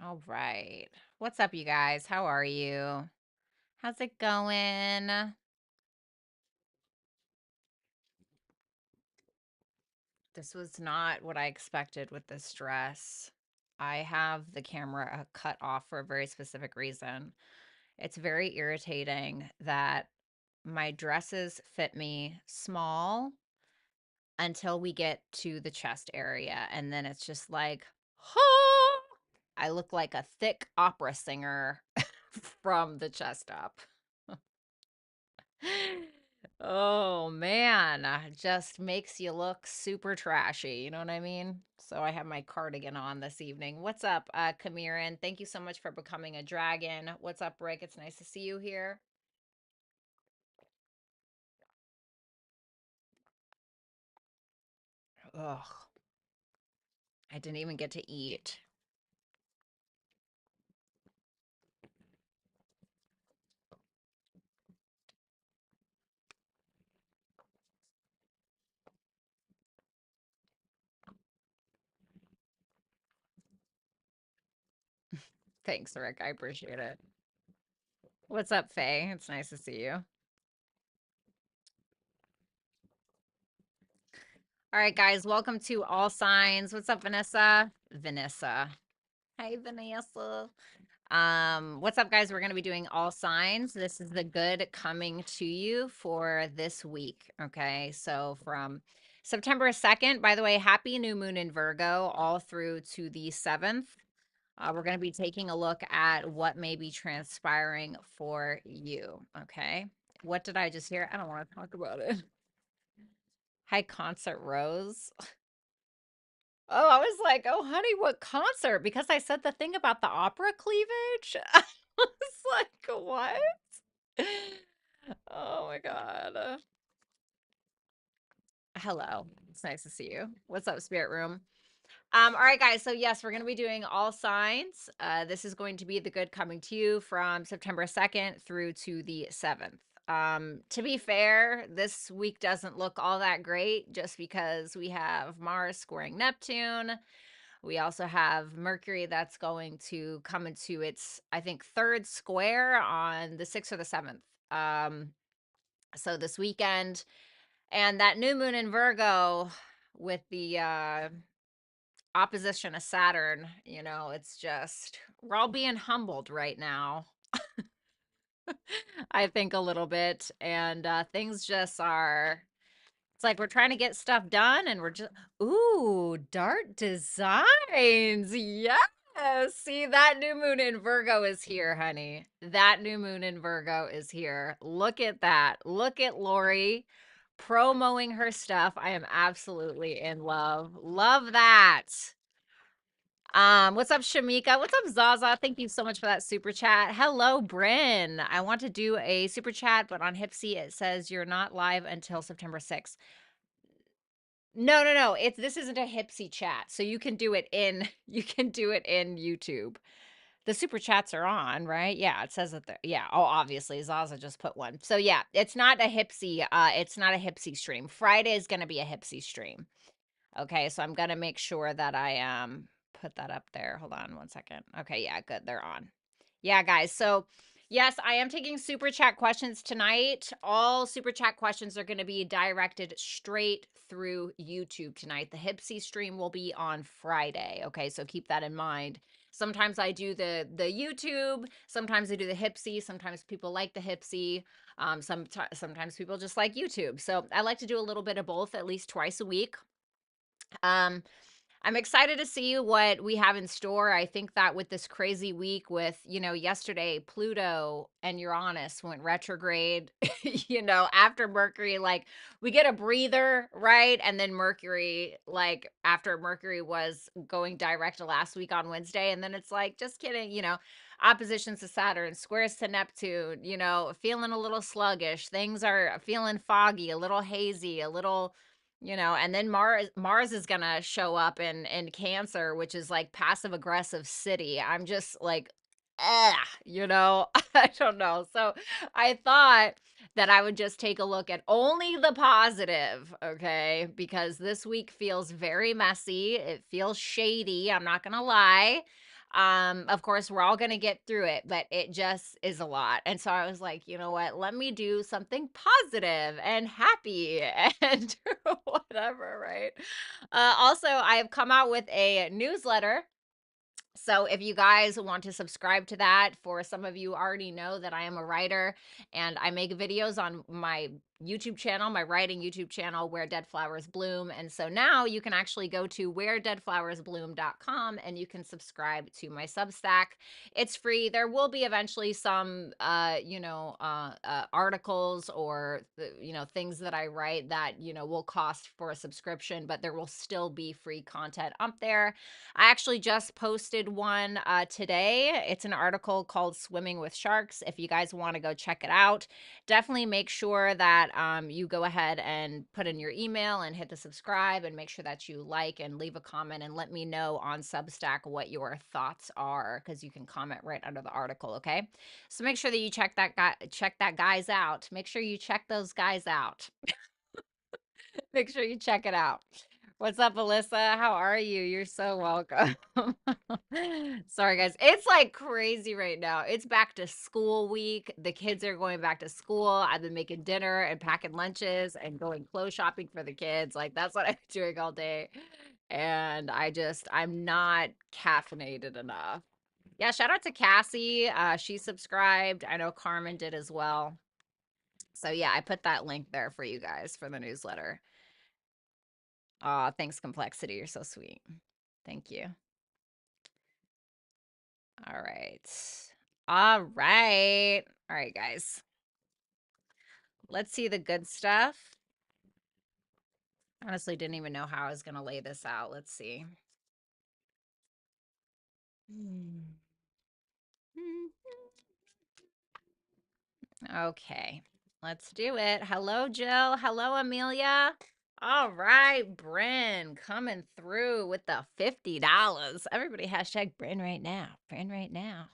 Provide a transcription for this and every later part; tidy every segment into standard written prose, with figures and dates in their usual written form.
All right. What's up, you guys? How are you? How's it going? This was not what I expected with this dress. I have the camera cut off for a very specific reason. It's very irritating that my dresses fit me small until we get to the chest area. And then it's just like, oh, I look like a thick opera singer from the chest up. Oh man, just makes you look super trashy. You know what I mean? So I have my cardigan on this evening. What's up, Kamiran? Thank you so much for becoming a dragon. What's up, Rick? It's nice to see you here. Ugh, I didn't even get to eat. Thanks, Rick. I appreciate it. What's up, Faye? It's nice to see you. All right, guys, welcome to All Signs. What's up, Vanessa? Vanessa. Hi, Vanessa. What's up, guys? We're going to be doing all signs. This is the good coming to you for this week. Okay, so from September 2nd, by the way, happy new moon in Virgo, all through to the 7th. We're going to be taking a look at what may be transpiring for you. Okay, what did I just hear? I don't want to talk about it. Hi, Concert Rose. Oh, I was like, oh, honey, what concert? Because I said the thing about the opera cleavage. I was like, what? Oh my God. Hello. It's nice to see you. What's up, Spirit Room? All right, guys. So yes, we're going to be doing all signs. This is going to be the good coming to you from September 2nd through to the 7th. To be fair, this week doesn't look all that great just because we have Mars squaring Neptune. We also have Mercury that's going to come into its, I think, third square on the 6th or the 7th. So this weekend, and that new moon in Virgo with the opposition of Saturn, you know, it's just, we're all being humbled right now. I think a little bit, and things just are, it's like we're trying to get stuff done and we're just, ooh, Dart Designs. Yes. See, that new moon in Virgo is here, honey. That new moon in Virgo is here. Look at that. Look at Lori promoting her stuff. I am absolutely in love. Love that. What's up, Shamika? What's up, Zaza? Thank you so much for that super chat. Hello, Bryn. I want to do a super chat, but on Hipsy it says you're not live until September 6th. No, no, no. This isn't a Hipsy chat, so you can do it in YouTube. The super chats are on, right? Yeah, it says that yeah. Oh, obviously Zaza just put one. So yeah, it's not a Hipsy stream. Friday is going to be a Hipsy stream. Okay, so I'm going to make sure that I put that up there. Hold on one second. Okay, yeah, good. They're on. Yeah, guys. So, yes, I am taking super chat questions tonight. All super chat questions are going to be directed straight through YouTube tonight. The Hipsy stream will be on Friday. Okay, so keep that in mind. Sometimes I do the YouTube, sometimes I do the Hipsy, sometimes people like the Hipsy, sometimes people just like YouTube. So, I like to do a little bit of both at least twice a week. I'm excited to see what we have in store. I think that with this crazy week with, yesterday Pluto and Uranus went retrograde, after Mercury, like we get a breather, right? And then Mercury, like after Mercury was going direct last week on Wednesday, and then it's like, just kidding, oppositions to Saturn, squares to Neptune, feeling a little sluggish. Things are feeling foggy, a little hazy, a little and then Mars is gonna show up in Cancer, which is like passive aggressive city. I'm just like, I don't know. So I thought that I would just take a look at only the positive, okay? Because this week feels very messy. It feels shady. I'm not gonna lie. Of course, we're all going to get through it, but it just is a lot. And so I was like, you know what? Let me do something positive and happy and whatever, right? Also, I have come out with a newsletter. So if you guys want to subscribe to that, for some of you already know that I am a writer and I make videos on my YouTube channel, my writing YouTube channel, Where Dead Flowers Bloom. And so now you can actually go to wheredeadflowersbloom.com and you can subscribe to my Substack. It's free. There will be eventually some, articles or, things that I write that, will cost for a subscription, but there will still be free content up there. I actually just posted one today. It's an article called Swimming with Sharks. If you guys want to go check it out, definitely make sure that you go ahead and put in your email and hit the subscribe, and make sure that you like and leave a comment and let me know on Substack what your thoughts are, because you can comment right under the article. Okay, so make sure that you check that guys out. Make sure you check those guys out. Make sure you check it out. What's up, Alyssa? How are you? You're so welcome. Sorry, guys. It's like crazy right now. It's back to school week. The kids are going back to school. I've been making dinner and packing lunches and going clothes shopping for the kids. Like, that's what I'm doing all day. And I'm not caffeinated enough. Yeah, shout out to Cassie. She subscribed. I know Carmen did as well. So yeah, I put that link there for you guys for the newsletter. Aw, thanks, Complexity. You're so sweet. Thank you. All right. All right. All right, guys. Let's see the good stuff. Honestly, didn't even know how I was going to lay this out. Let's see. Okay. Let's do it. Hello, Jill. Hello, Amelia. All right, Bryn coming through with the $50. Everybody hashtag Bryn right now. Bryn right now.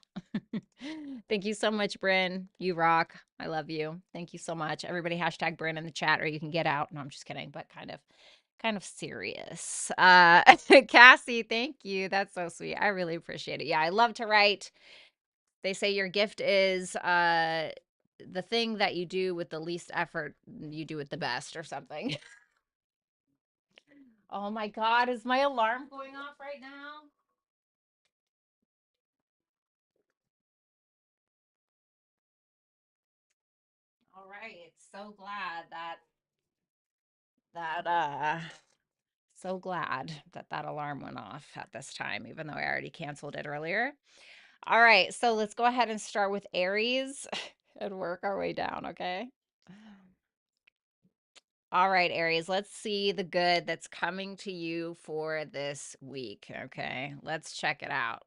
Thank you so much, Bryn. You rock. I love you. Thank you so much. Everybody hashtag Bryn in the chat, or you can get out. No, I'm just kidding, but kind of serious. Cassie, thank you. That's so sweet. I really appreciate it. Yeah, I love to write. They say your gift is the thing that you do with the least effort, you do it the best, or something. Oh my God, is my alarm going off right now? All right. So glad that so glad that that alarm went off at this time, even though I already canceled it earlier. All right, so let's go ahead and start with Aries and work our way down, okay? All right, Aries, let's see the good that's coming to you for this week, okay? Let's check it out.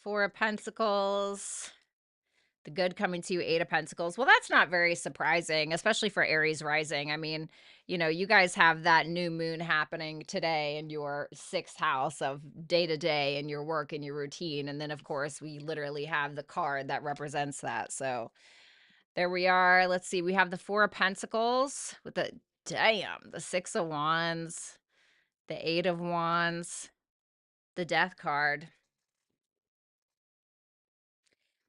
Four of Pentacles, the good coming to you, Eight of Pentacles. Well, that's not very surprising, especially for Aries rising. I mean, you guys have that new moon happening today in your sixth house of day to day and your work and your routine. And then, of course, we literally have the card that represents that. So there we are. Let's see. We have the Four of Pentacles with the Six of Wands, the Eight of Wands, the Death card.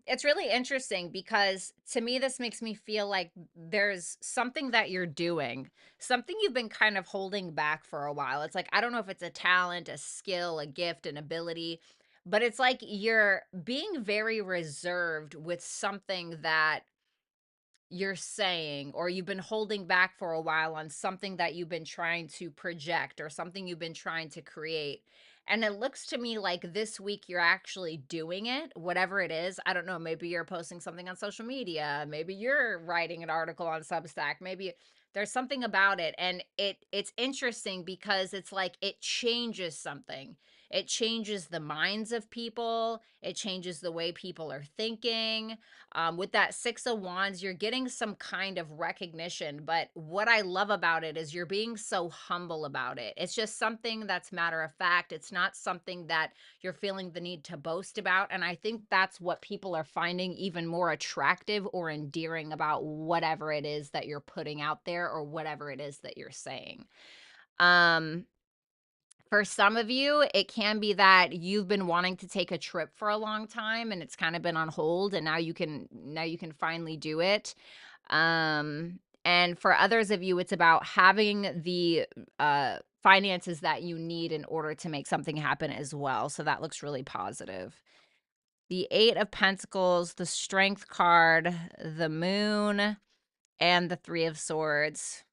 It's really interesting because to me, this makes me feel like there's something that you're doing, something you've been kind of holding back for a while. It's like, I don't know if it's a talent, a skill, a gift, an ability, but it's like you're being very reserved with something that you're saying, or you've been holding back for a while on something that you've been trying to project or something you've been trying to create. And it looks to me like this week you're actually doing it, whatever it is. I don't know. Maybe you're posting something on social media. Maybe you're writing an article on Substack. Maybe there's something about it. And it's interesting because it's like it changes something. It changes the minds of people. It changes the way people are thinking. With that Six of Wands, you're getting some kind of recognition. But what I love about it is you're being so humble about it. It's just something that's matter of fact. It's not something that you're feeling the need to boast about. And I think that's what people are finding even more attractive or endearing about whatever it is that you're putting out there or whatever it is that you're saying. Um, For some of you, it can be that you've been wanting to take a trip for a long time and it's kind of been on hold, and now you can finally do it. And for others of you, it's about having the finances that you need in order to make something happen as well. So that looks really positive. The 8 of Pentacles, the Strength card, the Moon, and the 3 of Swords.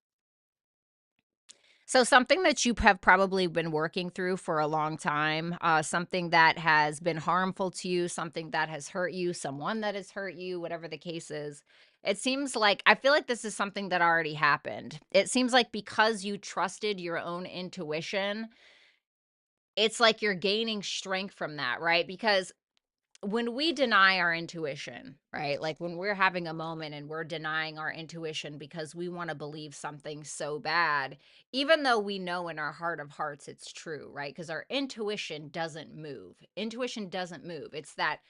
So something that you have probably been working through for a long time, something that has been harmful to you, something that has hurt you, someone that has hurt you, whatever the case is. It seems like, I feel like this is something that already happened. It seems like because you trusted your own intuition, it's like you're gaining strength from that, right? Because when we deny our intuition, right? Like when we're having a moment and we're denying our intuition because we want to believe something so bad, even though we know in our heart of hearts it's true, right? Because our intuition doesn't move. Intuition doesn't move. It's that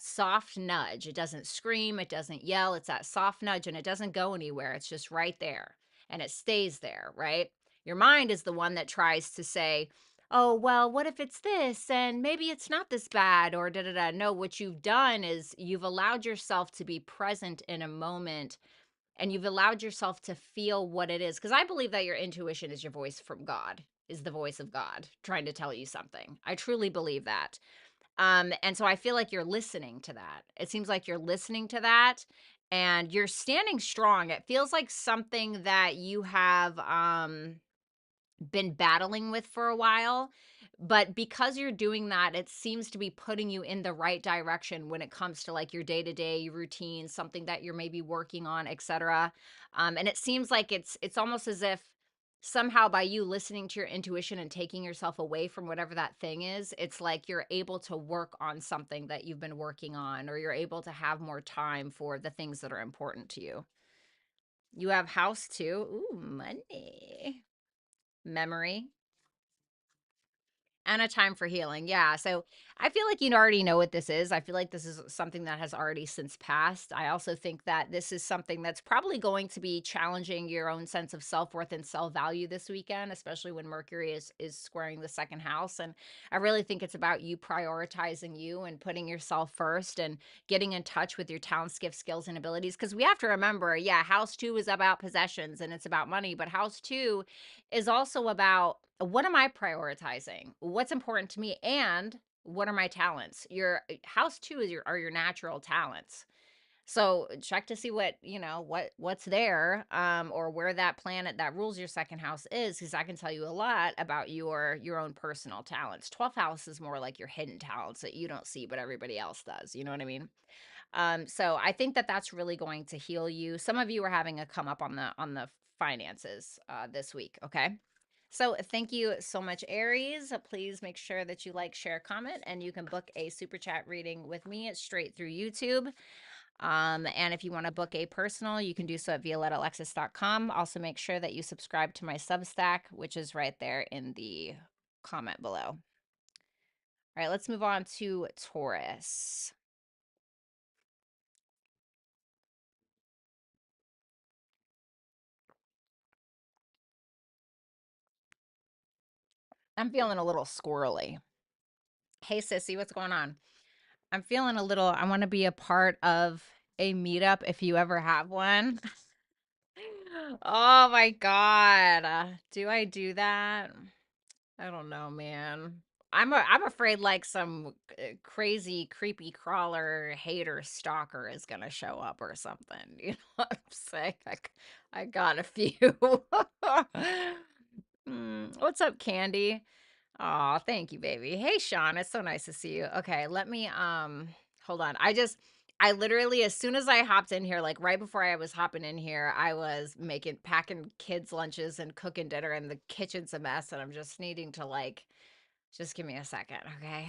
soft nudge. It doesn't scream, it doesn't yell. It's that soft nudge and it doesn't go anywhere. It's just right there and it stays there, right? Your mind is the one that tries to say, oh, well, what if it's this? And maybe it's not this bad or da da da. No, what you've done is you've allowed yourself to be present in a moment and you've allowed yourself to feel what it is. Because I believe that your intuition is your voice from God, is the voice of God trying to tell you something. I truly believe that. And so I feel like you're listening to that. It seems like you're listening to that and you're standing strong. It feels like something that you have been battling with for a while, but because you're doing that, it seems to be putting you in the right direction when it comes to like your day-to-day routine, something that you're maybe working on, etc. And it seems like it's almost as if somehow by you listening to your intuition and taking yourself away from whatever that thing is, it's like you're able to work on something that you've been working on, or you're able to have more time for the things that are important to you. You have house too. Ooh, money. Memory. And a time for healing. Yeah. So I feel like you already know what this is. I feel like this is something that has already since passed. I also think that this is something that's probably going to be challenging your own sense of self-worth and self-value this weekend, especially when Mercury is squaring the second house. And I really think it's about you prioritizing you and putting yourself first and getting in touch with your talents, gifts, skills, and abilities. Because we have to remember, yeah, house 2 is about possessions and it's about money, but house 2 is also about what am I prioritizing? What's important to me? And what are my talents? Your house 2 is your natural talents. So check to see what, what's there, or where that planet that rules your second house is, because I can tell you a lot about your own personal talents. 12th house is more like your hidden talents that you don't see, but everybody else does. You know what I mean? So I think that that's really going to heal you. Some of you are having a come up on the finances this week. Okay. So thank you so much, Aries. Please make sure that you like, share, comment, and you can book a super chat reading with me straight through YouTube. And if you want to book a personal, you can do so at violettaalexis.com. Also, make sure that you subscribe to my Substack, which is right there in the comment below. All right, let's move on to Taurus. I'm feeling a little squirrely. Hey, sissy, what's going on? I'm feeling a little, I want to be a part of a meetup if you ever have one. Oh my God. Do I do that? I don't know, man. I'm afraid like some crazy creepy crawler hater stalker is gonna show up or something. You know what I'm saying? I got a few. What's up, Candy? Oh, thank you, baby. Hey, Sean, it's so nice to see you. Okay, let me hold on. I literally, as soon as I hopped in here, like right before I was hopping in here, I was packing kids lunches and cooking dinner, and the kitchen's a mess, and I'm just needing to like just give me a second, okay?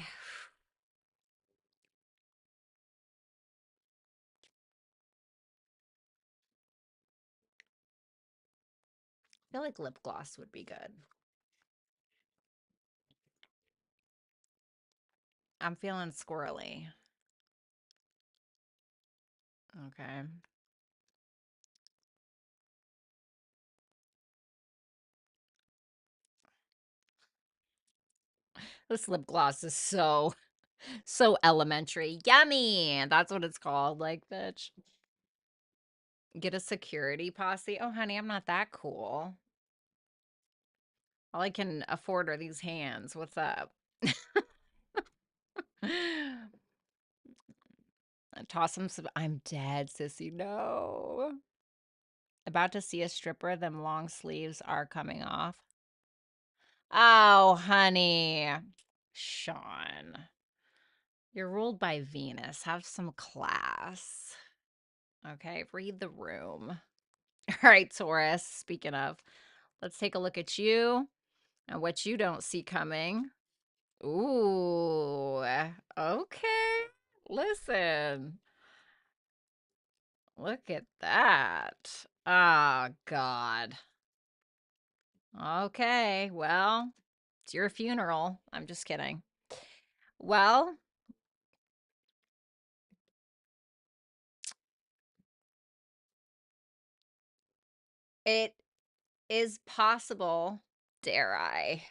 I feel like lip gloss would be good. I'm feeling squirrely. Okay. This lip gloss is so elementary. Yummy. That's what it's called. Like, bitch. Get a security posse. Oh, honey, I'm not that cool. All I can afford are these hands. What's up? Toss them some. I'm dead, sissy. No. About to see a stripper. Them long sleeves are coming off. Oh, honey. Sean. You're ruled by Venus. Have some class. Okay, read the room. All right, Taurus. Speaking of, let's take a look at you and what you don't see coming. Ooh, okay. Listen, look at that. Oh, God. Okay, well, it's your funeral. I'm just kidding. Well, it is possible, dare I,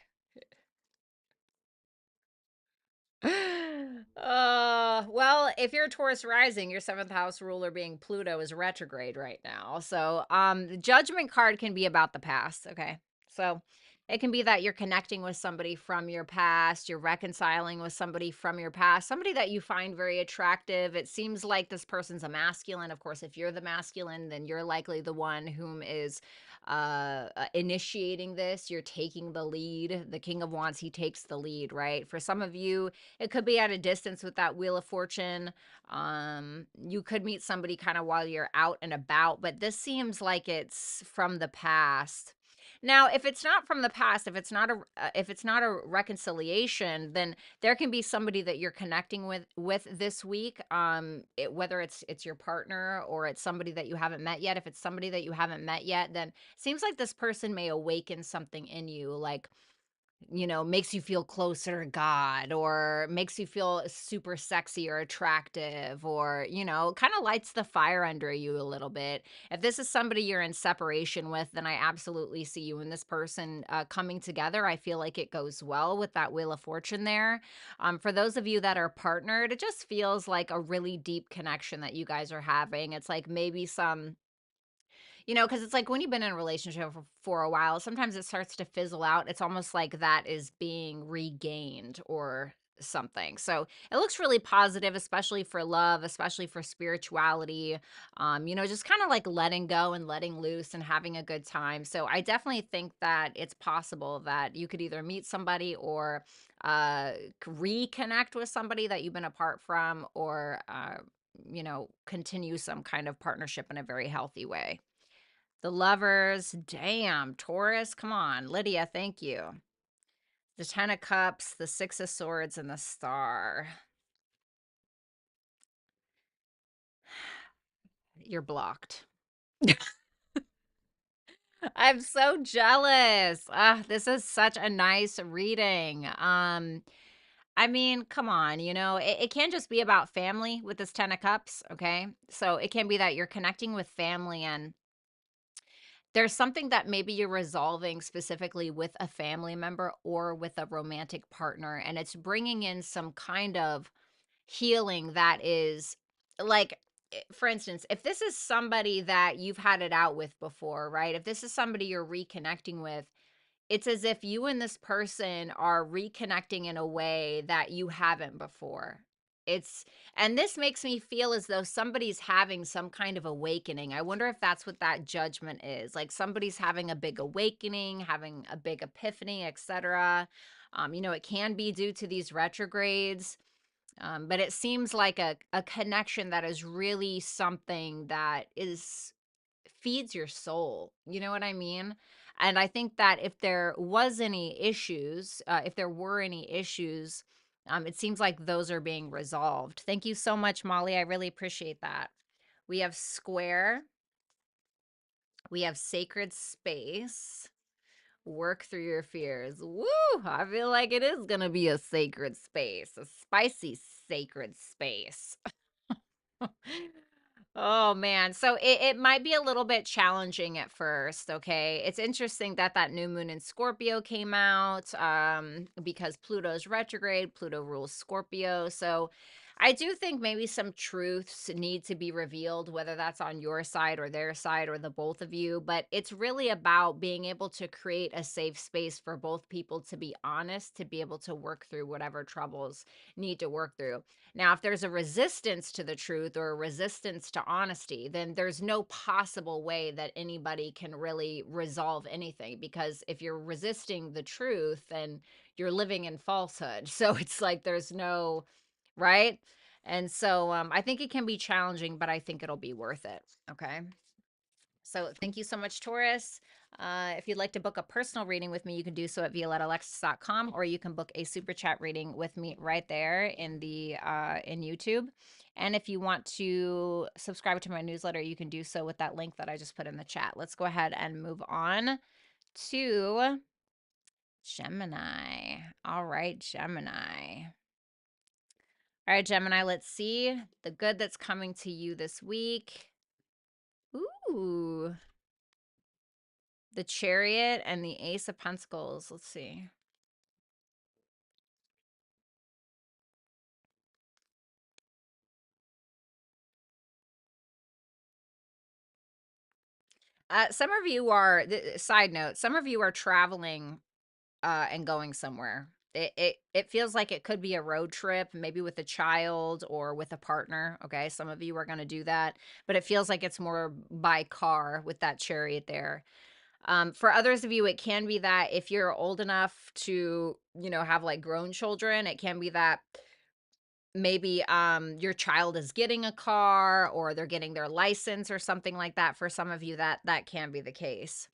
well, if you're a Taurus rising, your seventh house ruler being Pluto is retrograde right now. So, the judgment card can be about the past. Okay. So it can be that you're connecting with somebody from your past, you're reconciling with somebody from your past, somebody that you find very attractive. It seems like this person's a masculine. Of course, if you're the masculine, then you're likely the one whom is initiating this. You're taking the lead. The King of Wands, he takes the lead, right? For some of you, it could be at a distance with that Wheel of Fortune. You could meet somebody kind of while you're out and about, but this seems like it's from the past. Now, if it's not from the past, if it's not a reconciliation, then there can be somebody that you're connecting with this week. Whether it's your partner or it's somebody that you haven't met yet. If it's somebody that you haven't met yet, then it seems like this person may awaken something in you, like, makes you feel closer to God, or makes you feel super sexy or attractive, or, kind of lights the fire under you a little bit. If this is somebody you're in separation with, then I absolutely see you and this person coming together. I feel like it goes well with that Wheel of Fortune there. For those of you that are partnered, it just feels like a really deep connection that you guys are having. It's like maybe some because it's like when you've been in a relationship for a while, sometimes it starts to fizzle out. It's almost like that is being regained or something. So it looks really positive, especially for love, especially for spirituality. Just kind of like letting go and letting loose and having a good time. So I definitely think that it's possible that you could either meet somebody or reconnect with somebody that you've been apart from, or continue some kind of partnership in a very healthy way. The Lovers, damn, Taurus, come on. Lydia, thank you. The Ten of Cups, the Six of Swords, and the Star. You're blocked. I'm so jealous. This is such a nice reading. I mean, come on, it can't just be about family with this Ten of Cups, okay? So it can be that you're connecting with family, and there's something that maybe you're resolving specifically with a family member or with a romantic partner, and it's bringing in some kind of healing that is like, for instance, if this is somebody that you've had it out with before, right? If this is somebody you're reconnecting with, it's as if you and this person are reconnecting in a way that you haven't before. It's and this makes me feel as though somebody's having some kind of awakening. I wonder if that's what that judgment is. Like somebody's having a big awakening, having a big epiphany, etc. It can be due to these retrogrades. But it seems like a connection that is really something that feeds your soul. You know what I mean? And I think that if there was any issues, if there were any issues, it seems like those are being resolved. Thank you so much, Molly. I really appreciate that. We have Square. We have Sacred Space. Work through your fears. Woo! I feel like it is going to be a sacred space, a spicy sacred space. Oh man. So it might be a little bit challenging at first, okay? It's interesting that that new moon in Scorpio came out because Pluto's retrograde, Pluto rules Scorpio. So I do think maybe some truths need to be revealed, whether that's on your side or their side or the both of you, but it's really about being able to create a safe space for both people to be honest, to be able to work through whatever troubles need to work through. Now, if there's a resistance to the truth or a resistance to honesty, then there's no possible way that anybody can really resolve anything, because if you're resisting the truth, then you're living in falsehood. So it's like there's no, right? And so I think it can be challenging, but I think it'll be worth it. Okay. So thank you so much, Taurus. If you'd like to book a personal reading with me, you can do so at violettaalexis.com, or you can book a super chat reading with me right there in the in YouTube. And if you want to subscribe to my newsletter, you can do so with that link that I just put in the chat. Let's go ahead and move on to Gemini. All right, Gemini. All right, Gemini, let's see the good that's coming to you this week. Ooh, the Chariot and the Ace of Pentacles. Let's see. Some of you are, side note, some of you are traveling and going somewhere. It feels like it could be a road trip, maybe with a child or with a partner. Okay, some of you are going to do that, but it feels like it's more by car with that Chariot there. For others of you, it can be that if you're old enough to, have like grown children, it can be that maybe your child is getting a car or they're getting their license or something like that. For some of you, that can be the case.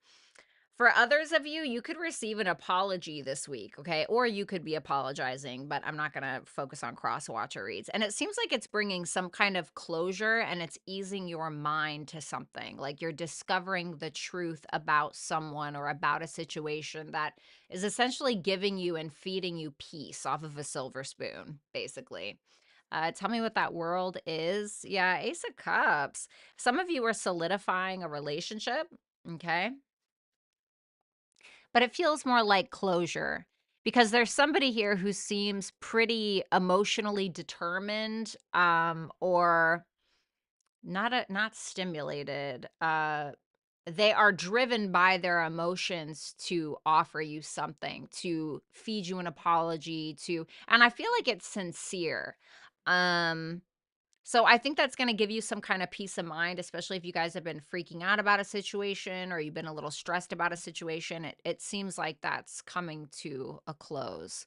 For others of you, you could receive an apology this week, okay? Or you could be apologizing, but I'm not going to focus on cross watcher reads. And it seems like it's bringing some kind of closure and it's easing your mind to something. Like you're discovering the truth about someone or about a situation that is essentially giving you and feeding you peace off of a silver spoon, basically. Tell me what that world is. Yeah, Ace of Cups. Some of you are solidifying a relationship, okay? But it feels more like closure because there's somebody here who seems pretty emotionally determined, or not stimulated. They are driven by their emotions to offer you something, to feed you an apology, and I feel like it's sincere. Um, so I think that's gonna give you some kind of peace of mind, especially if you guys have been freaking out about a situation or you've been a little stressed about a situation. It seems like that's coming to a close.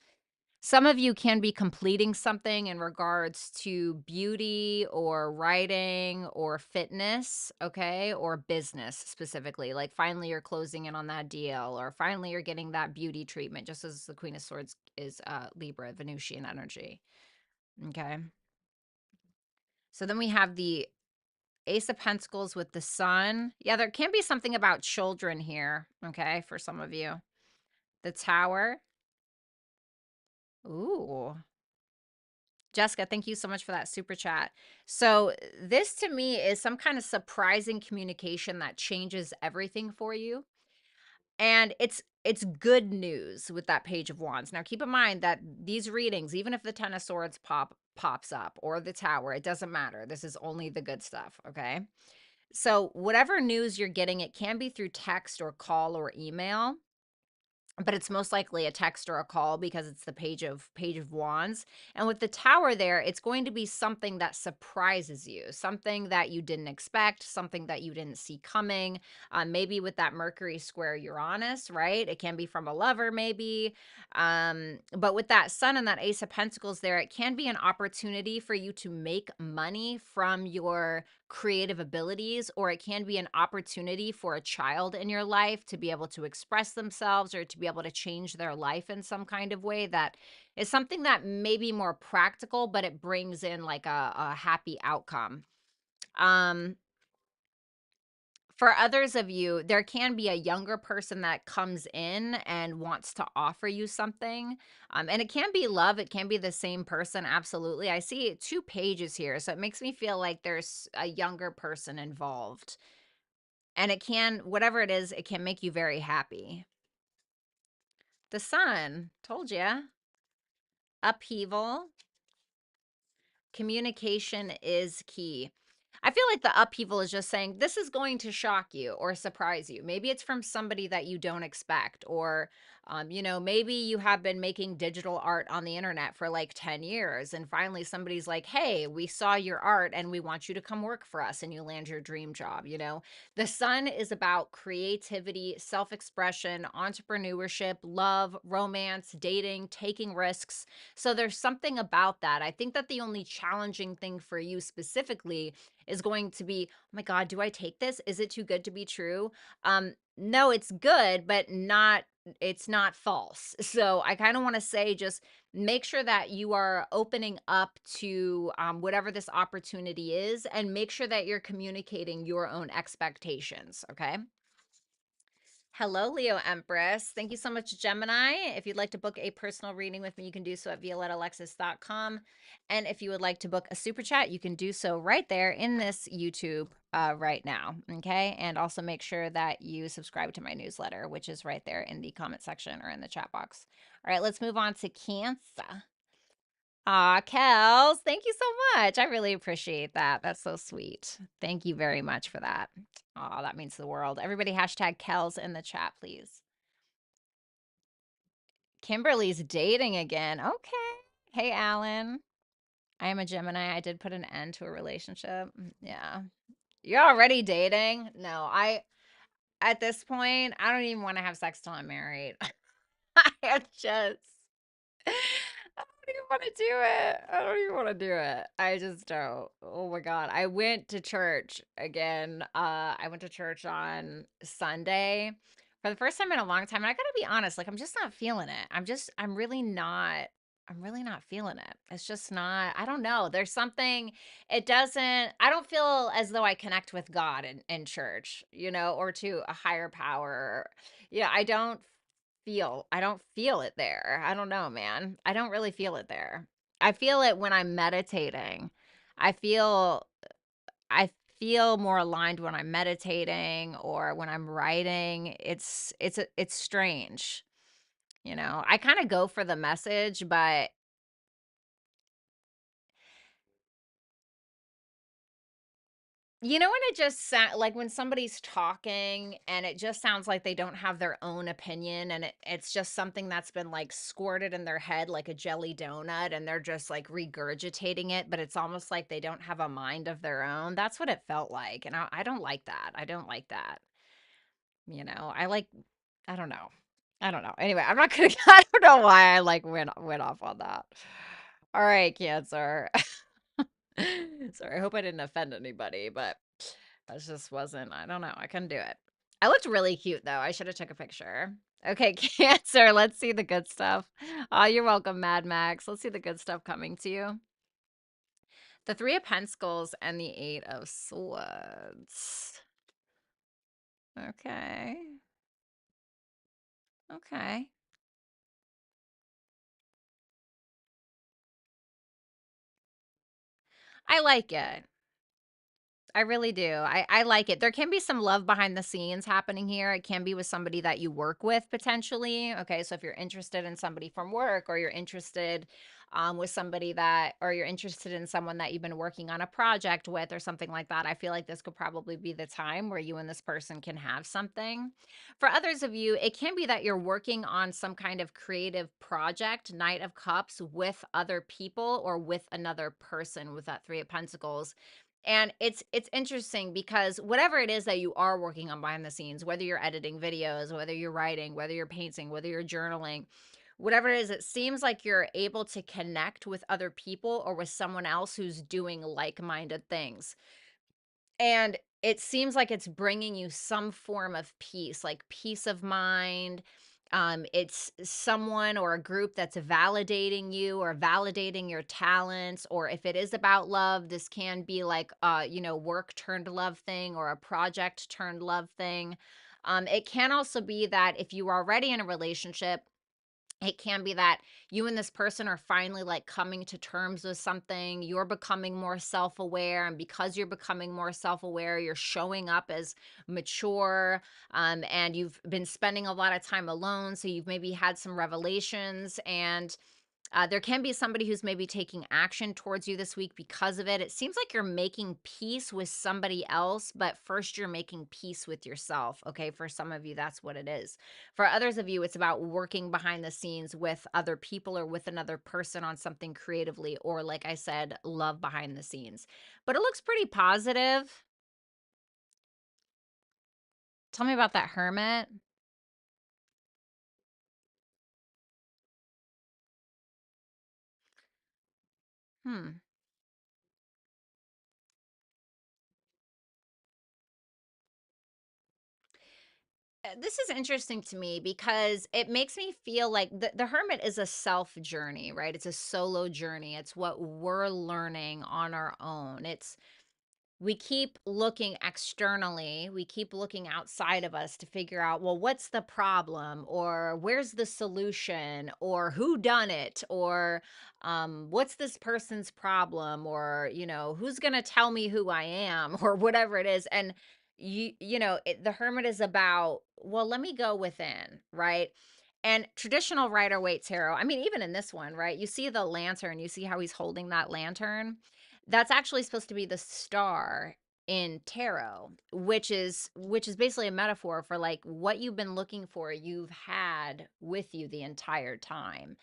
Some of you can be completing something in regards to beauty or writing or fitness, okay, or business specifically. Like finally you're closing in on that deal, or finally you're getting that beauty treatment, just as the Queen of Swords is Libra, Venusian energy. Okay. So then we have the Ace of Pentacles with the Sun. Yeah, there can be something about children here, okay, for some of you. The Tower. Ooh. Jessica, thank you so much for that super chat. So, this to me is some kind of surprising communication that changes everything for you. And it's good news with that Page of Wands. Now, keep in mind that these readings, even if the Ten of Swords pops up or the Tower, it doesn't matter. This is only the good stuff, okay? So, whatever news you're getting, it can be through text or call or email, but it's most likely a text or a call because it's the Page of Wands. And with the Tower there, it's going to be something that surprises you, something that you didn't expect, something that you didn't see coming. Maybe with that Mercury square Uranus, right? It can be from a lover, maybe. But with that Sun and that Ace of Pentacles there, it can be an opportunity for you to make money from your creative abilities, or it can be an opportunity for a child in your life to be able to express themselves or to be able to change their life in some kind of way that is something that may be more practical, but it brings in like a happy outcome. Um, For others of you, there can be a younger person that comes in and wants to offer you something. And it can be love, it can be the same person, absolutely. I see 2 pages here, so it makes me feel like there's a younger person involved. And it can, whatever it is, it can make you very happy. The sun, told you. Upheaval. Communication is key. I feel like the upheaval is just saying this is going to shock you or surprise you. Maybe it's from somebody that you don't expect, or, maybe you have been making digital art on the internet for like 10 years, and finally somebody's like, hey, we saw your art and we want you to come work for us, and you land your dream job. The sun is about creativity, self expression, entrepreneurship, love, romance, dating, taking risks. So there's something about that. I think that the only challenging thing for you specifically is going to be, oh my God, do I take this? Is it too good to be true? No, it's good, but it's not false. So I kind of want to say, just make sure that you are opening up to whatever this opportunity is, and make sure that you're communicating your own expectations. Okay. Hello, Leo Empress. Thank you so much, Gemini. If you'd like to book a personal reading with me, you can do so at violettalexis.com. And if you would like to book a super chat, you can do so right there in this YouTube right now. Okay. And also make sure that you subscribe to my newsletter, which is right there in the comment section or in the chat box. All right, let's move on to Cancer. Aw, Kels, thank you so much. I really appreciate that. That's so sweet. Thank you very much for that. Oh, that means the world. Everybody hashtag Kels in the chat, please. Kimberly's dating again. Okay. Hey, Alan. I am a Gemini. I did put an end to a relationship. Yeah. You're already dating? No, at this point, I don't even want to have sex till I'm married. I just I don't even want to do it. I don't even want to do it. I just don't. Oh my God. I went to church again. I went to church on Sunday for the first time in a long time. And I gotta be honest, like I'm just not feeling it. I'm really not feeling it. It's just not, I don't know. There's something, I don't feel as though I connect with God in church, or to a higher power. Yeah, I don't feel it there. I don't know, man. I don't really feel it there. I feel it when I'm meditating. I feel I feel more aligned when I'm meditating or when I'm writing. It's strange. I kind of go for the message, but when it just like when somebody's talking and it just sounds like they don't have their own opinion, and it's just something that's been like squirted in their head like a jelly donut, and they're just like regurgitating it, but it's almost like they don't have a mind of their own. That's what it felt like. And I don't like that. I don't like that. I like, I don't know. I don't know. Anyway, I'm not gonna, I don't know why I like went off on that. All right, Cancer. Sorry, I hope I didn't offend anybody, but that just wasn't, I don't know, I couldn't do it. I looked really cute though. I should have took a picture. Okay, Cancer, let's see the good stuff. Oh, you're welcome, Mad Max. Let's see the good stuff coming to you. The Three of Pentacles and the Eight of Swords. Okay. Okay. I like it. I really do. I like it. There can be some love behind the scenes happening here. It can be with somebody that you work with potentially. Okay, so if you're interested in somebody from work, or you're interested with somebody or you're interested in someone that you've been working on a project with or something like that, I feel like this could probably be the time where you and this person can have something. For others of you, it can be that you're working on some kind of creative project, Knight of Cups, with other people or with another person with that Three of Pentacles. And it's interesting because whatever it is that you are working on behind the scenes, whether you're editing videos, whether you're writing, whether you're painting, whether you're journaling, whatever it is, it seems like you're able to connect with other people or with someone else who's doing like-minded things. And it seems like it's bringing you some form of peace, like peace of mind. It's someone or a group that's validating you or validating your talents. Or if it is about love, this can be like work turned love thing or a project turned love thing. It can also be that if you are already in a relationship, it can be that you and this person are finally like coming to terms with something. You're becoming more self aware. And because you're becoming more self aware, you're showing up as mature. And you've been spending a lot of time alone. So you've maybe had some revelations. And there can be somebody who's maybe taking action towards you this week because of it. It seems like you're making peace with somebody else, but first you're making peace with yourself. Okay. For some of you, that's what it is. For others of you, it's about working behind the scenes with other people or with another person on something creatively, or like I said, love behind the scenes. But it looks pretty positive. Tell me about that hermit. Hmm. This is interesting to me because it makes me feel like the hermit is a self journey, right? It's a solo journey. It's what we're learning on our own. We keep looking externally, we keep looking outside of us to figure out, well, what's the problem, or where's the solution, or who done it, or what's this person's problem, or who's going to tell me who I am, or whatever it is. And the hermit is about, well, let me go within, right? And traditional Rider Waite tarot, I mean, even in this one, right, you see the lantern, you see how he's holding that lantern. That's actually supposed to be the star in tarot, which is basically a metaphor for like what you've been looking for, you've had with you the entire time.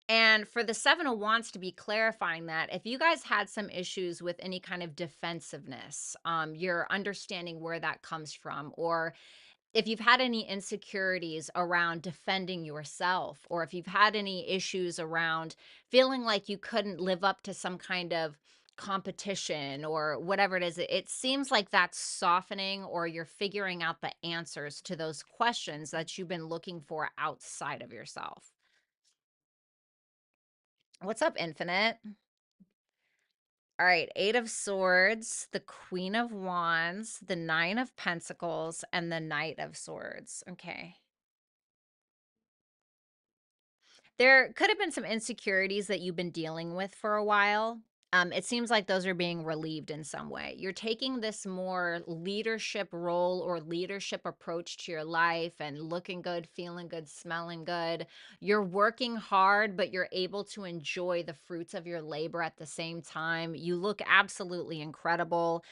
And for the 7 of Wands to be clarifying that, if you guys had some issues with any kind of defensiveness, you're understanding where that comes from, or if you've had any insecurities around defending yourself, or if you've had any issues around feeling like you couldn't live up to some kind of competition or whatever it is, it seems like that's softening, or you're figuring out the answers to those questions that you've been looking for outside of yourself. What's up, Infinite? All right, 8 of Swords, the Queen of Wands, the 9 of Pentacles, and the Knight of Swords. Okay. There could have been some insecurities that you've been dealing with for a while. It seems like those are being relieved in some way. You're taking this more leadership role or leadership approach to your life and looking good, feeling good, smelling good. You're working hard, but you're able to enjoy the fruits of your labor at the same time. You look absolutely incredible.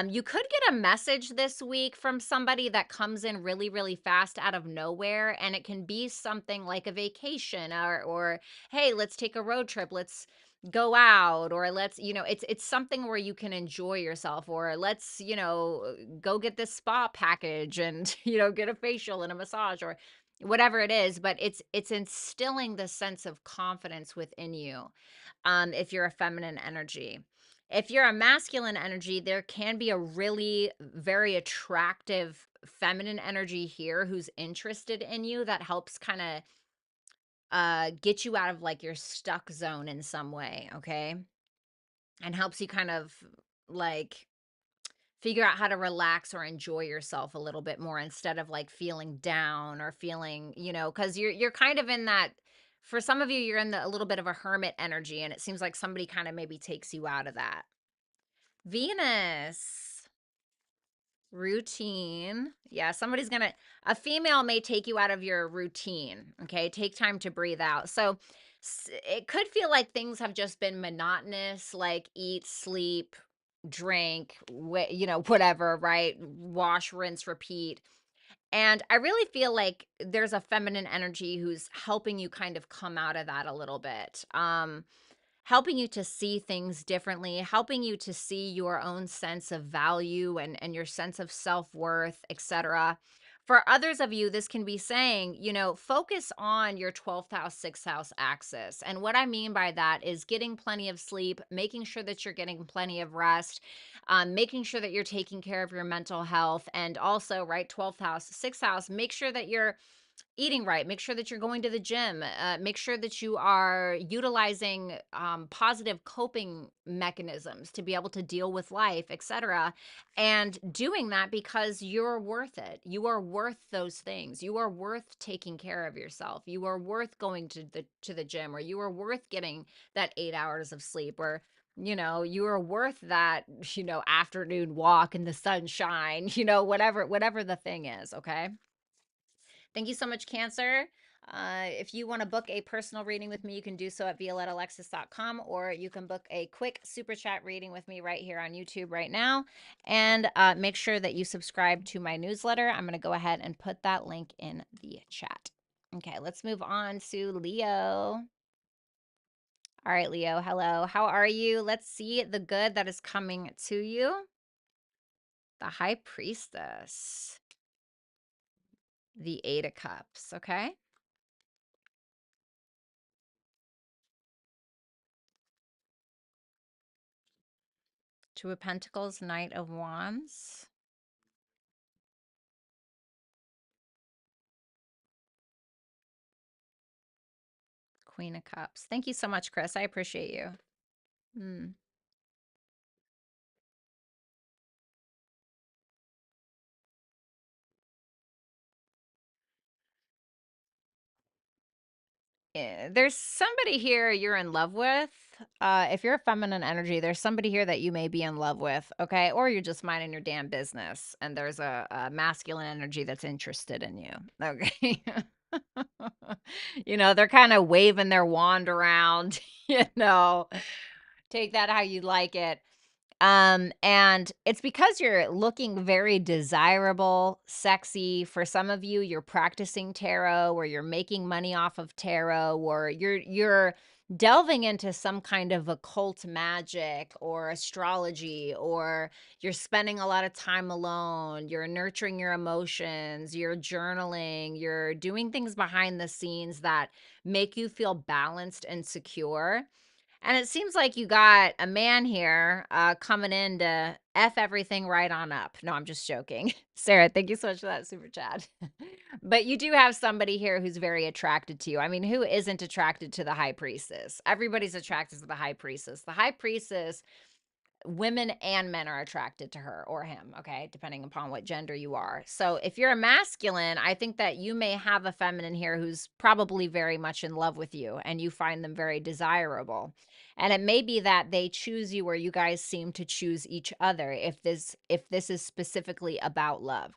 You could get a message this week from somebody that comes in really, really fast out of nowhere, and it can be something like a vacation, or hey, let's take a road trip. Let's go out, or let's, it's something where you can enjoy yourself, or let's, go get this spa package and, get a facial and a massage, or whatever it is. But it's instilling the sense of confidence within you. If you're a feminine energy. If you're a masculine energy, there can be a really very attractive feminine energy here who's interested in you, that helps kind of get you out of like your stuck zone in some way, okay? And helps you kind of like figure out how to relax or enjoy yourself a little bit more, instead of like feeling down or feeling, cuz you're kind of in that, for some of you, you're in a little bit of a hermit energy, and it seems like somebody kind of maybe takes you out of that. Venus, routine. Yeah, a female may take you out of your routine. Okay, take time to breathe out. So it could feel like things have just been monotonous, like eat, sleep, drink, whatever, right? Wash, rinse, repeat. And I really feel like there's a feminine energy who's helping you kind of come out of that a little bit. Helping you to see things differently, helping you to see your own sense of value and your sense of self-worth, etc. For others of you, this can be saying, focus on your 12th house, 6th house axis. And what I mean by that is getting plenty of sleep, making sure that you're getting plenty of rest, making sure that you're taking care of your mental health, and also, right, 12th house, 6th house, make sure that you're eating right, make sure that you're going to the gym, make sure that you are utilizing positive coping mechanisms to be able to deal with life, etc. And doing that because you're worth it. You are worth those things. You are worth taking care of yourself. You are worth going to the gym, or you are worth getting that 8 hours of sleep, or you are worth that, afternoon walk in the sunshine, whatever the thing is. Okay. Thank you so much, Cancer. If you want to book a personal reading with me, you can do so at violettalexis.com, or you can book a quick super chat reading with me right here on YouTube right now. And make sure that you subscribe to my newsletter. I'm going to go ahead and put that link in the chat. Okay, let's move on to Leo. All right, Leo, hello. How are you? Let's see the good that is coming to you. The High Priestess. The Eight of Cups, okay? Two of Pentacles, Knight of Wands. Queen of Cups. Thank you so much, Chris. I appreciate you. Hmm. There's somebody here you're in love with. If you're a feminine energy, there's somebody here that you may be in love with, okay? Or you're just minding your damn business, and there's a masculine energy that's interested in you, okay? They're kind of waving their wand around, take that how you like it. And it's because you're looking very desirable, sexy. For some of you, you're practicing tarot, or you're making money off of tarot, or you're delving into some kind of occult magic or astrology, or you're spending a lot of time alone, you're nurturing your emotions, you're journaling, you're doing things behind the scenes that make you feel balanced and secure. And it seems like you got a man here coming in to F everything right on up. No, I'm just joking. Sarah, thank you so much for that super chat. But you do have somebody here who's very attracted to you. I mean, who isn't attracted to the High Priestess? Everybody's attracted to the High Priestess. The High Priestess, women and men are attracted to her or him, okay, depending upon what gender you are. So if you're a masculine, I think that you may have a feminine here who's probably very much in love with you, and you find them very desirable. And it may be that they choose you, or you guys seem to choose each other, if this is specifically about love.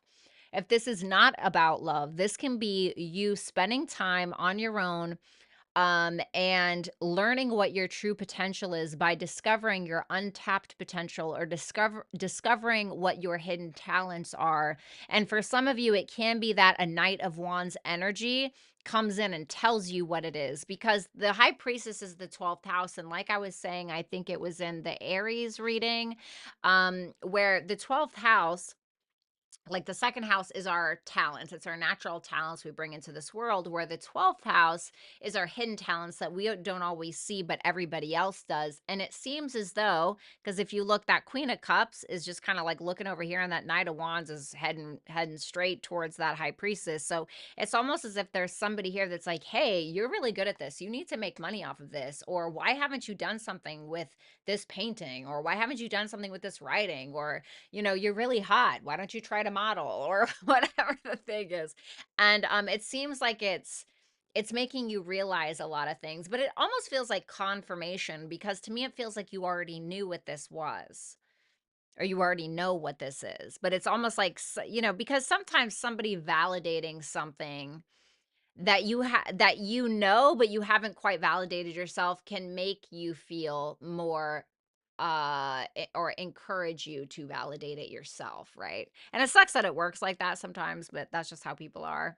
If this is not about love, this can be you spending time on your own, and learning what your true potential is by discovering your untapped potential, or discovering what your hidden talents are. And for some of you, it can be that a Knight of Wands energy comes in and tells you what it is, because the High Priestess is the 12th house. And like I was saying, I think it was in the Aries reading, where the 12th house, like the second house, is our talents. It's our natural talents we bring into this world, where the 12th house is our hidden talents that we don't always see, but everybody else does. And it seems as though, because if you look, that Queen of Cups is just kind of like looking over here, and that Knight of Wands is heading straight towards that High Priestess. So it's almost as if there's somebody here that's like, hey, you're really good at this, you need to make money off of this, or why haven't you done something with this painting, or why haven't you done something with this writing, or you're really hot, why don't you try to model, or whatever the thing is. And it seems like it's making you realize a lot of things, but it almost feels like confirmation, because to me it feels like you already knew what this was, or you already know what this is. But it's almost like, because sometimes somebody validating something that but you haven't quite validated yourself, can make you feel more or encourage you to validate it yourself, right? And it sucks that it works like that sometimes, but that's just how people are.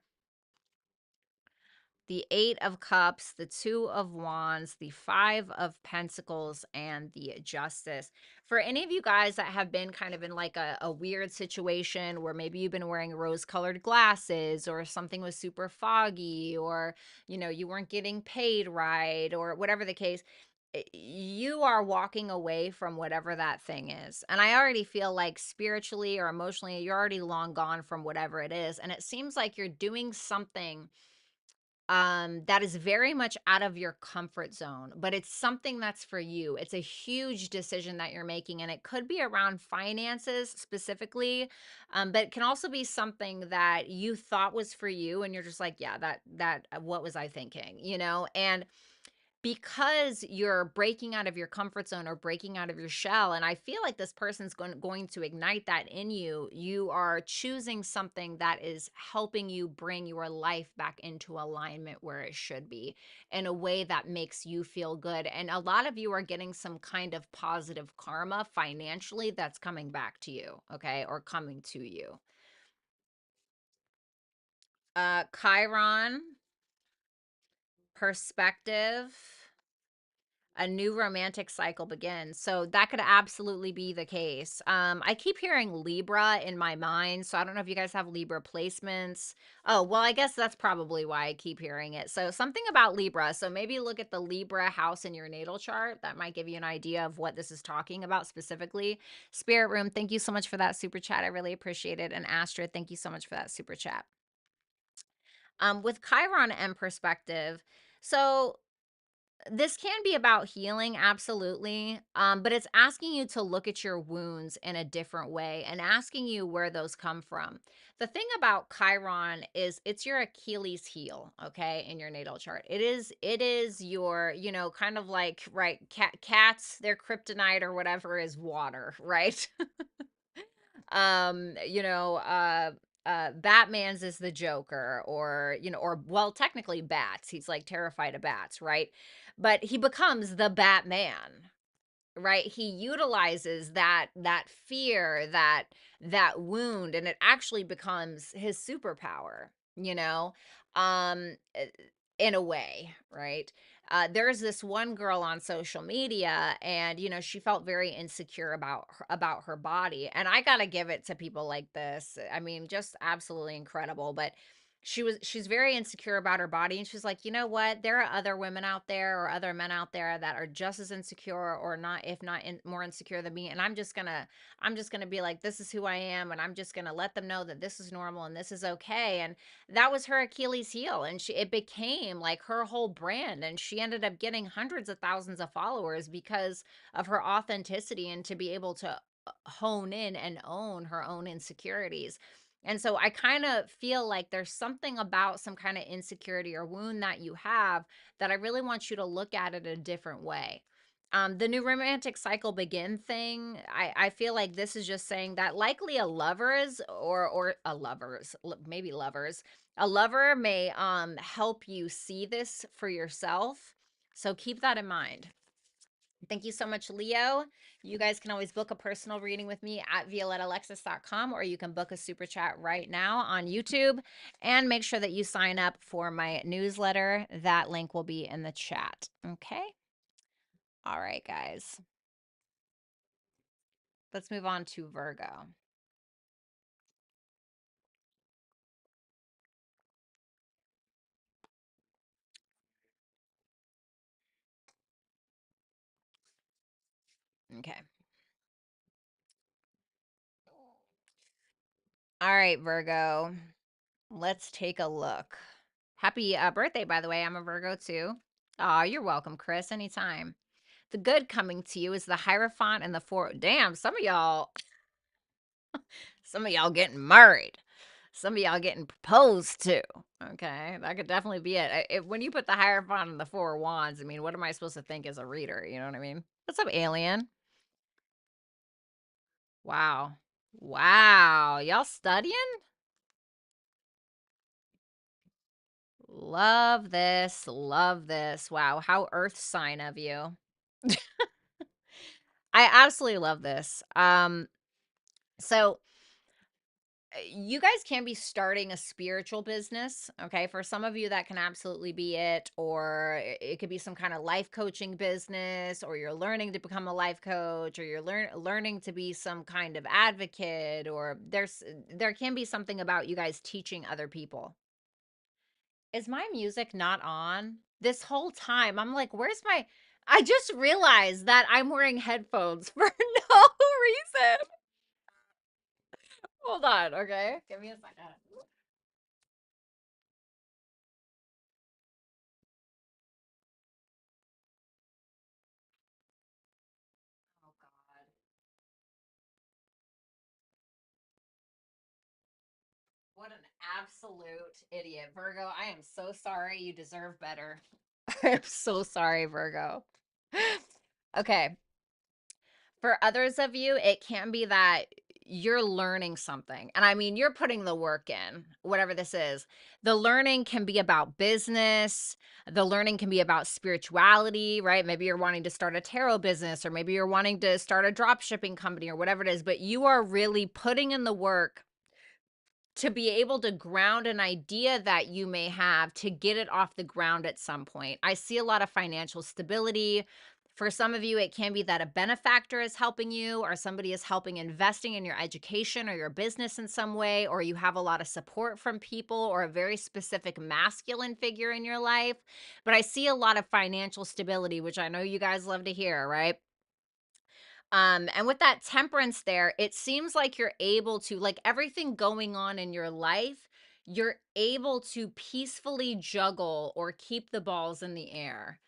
The Eight of Cups, the Two of Wands, the Five of Pentacles, and the Justice. For any of you guys that have been kind of in like a weird situation, where maybe you've been wearing rose-colored glasses, or something was super foggy, or you weren't getting paid right, or whatever the case, you are walking away from whatever that thing is. And I already feel like spiritually or emotionally, you're already long gone from whatever it is. And it seems like you're doing something that is very much out of your comfort zone, but it's something that's for you. It's a huge decision that you're making, and it could be around finances specifically, but it can also be something that you thought was for you, and you're just like, yeah, what was I thinking, And because you're breaking out of your comfort zone or breaking out of your shell, and I feel like this person's going to ignite that in you. You are choosing something that is helping you bring your life back into alignment where it should be, in a way that makes you feel good. And a lot of you are getting some kind of positive karma financially that's coming back to you, okay, or coming to you. Chiron, perspective, a new romantic cycle begins. So that could absolutely be the case. I keep hearing Libra in my mind. So I don't know if you guys have Libra placements. Oh, well, I guess that's probably why I keep hearing it. So something about Libra. So maybe look at the Libra house in your natal chart. That might give you an idea of what this is talking about specifically. Spirit Room, thank you so much for that super chat. I really appreciate it. And Astrid, thank you so much for that super chat. With Chiron and perspective, so this can be about healing, absolutely. But it's asking you to look at your wounds in a different way and asking you where those come from. The thing about Chiron is it's your Achilles heel, okay, in your natal chart. It is your, kind of like, right, cats, their kryptonite or whatever is water, right? um you know uh Batman's is the Joker, or well, technically bats. He's like terrified of bats, right? But he becomes the Batman, right? He utilizes that fear, that wound, and it actually becomes his superpower, you know um uh, in a way, right? There's this one girl on social media, and she felt very insecure about her body, and I got to give it to people like this. I mean, just absolutely incredible. But she's very insecure about her body, and she's like, you know what, there are other women out there or other men out there that are just as insecure, or not, if not more insecure than me, and I'm just gonna be like, this is who I am, and I'm just gonna let them know that this is normal and this is okay. And that was her Achilles heel, and it became like her whole brand, and she ended up getting hundreds of thousands of followers because of her authenticity, and to be able to hone in and own her own insecurities. And so I kind of feel like there's something about some kind of insecurity or wound that you have, that I really want you to look at it a different way. The new romantic cycle begin thing, I feel like this is just saying that likely a lovers, or a lovers, maybe lovers, a lover may help you see this for yourself. So keep that in mind. Thank you so much, Leo. You guys can always book a personal reading with me at violettalexis.com, or you can book a super chat right now on YouTube. And make sure that you sign up for my newsletter. That link will be in the chat. Okay. All right, guys. Let's move on to Virgo. Okay. All right, Virgo. Let's take a look. Happy birthday, by the way. I'm a Virgo too. Oh, you're welcome, Chris. Anytime. The good coming to you is the Hierophant and the Four. Damn, some of y'all getting married. Some of y'all getting proposed to. Okay, that could definitely be it. When you put the Hierophant and the Four Wands, I mean, what am I supposed to think as a reader? You know what I mean? What's up, alien? Wow. Wow. Y'all studying? Love this. Love this. Wow. How earth sign of you. I absolutely love this. So you guys can be starting a spiritual business, okay? For some of you, that can absolutely be it, or it could be some kind of life coaching business, or you're learning to become a life coach, or you're learning to be some kind of advocate, or there can be something about you guys teaching other people. Is my music not on this whole time? I'm like, where's my? I just realized that I'm wearing headphones for no reason. Hold on, okay? Give me a second. Oh God. What an absolute idiot. Virgo, I am so sorry. You deserve better. I'm so sorry, Virgo. Okay. For others of you, it can be that you're learning something. And I mean, you're putting the work in, whatever this is. The learning can be about business. The learning can be about spirituality, right? Maybe you're wanting to start a tarot business, or maybe you're wanting to start a drop shipping company, or whatever it is. But you are really putting in the work to be able to ground an idea that you may have to get it off the ground at some point. I see a lot of financial stability. For some of you, it can be that a benefactor is helping you, or somebody is helping investing in your education or your business in some way, or you have a lot of support from people or a very specific masculine figure in your life. But I see a lot of financial stability, which I know you guys love to hear, right? And with that temperance there, it seems like you're able to, like everything going on in your life, you're able to peacefully juggle or keep the balls in the air.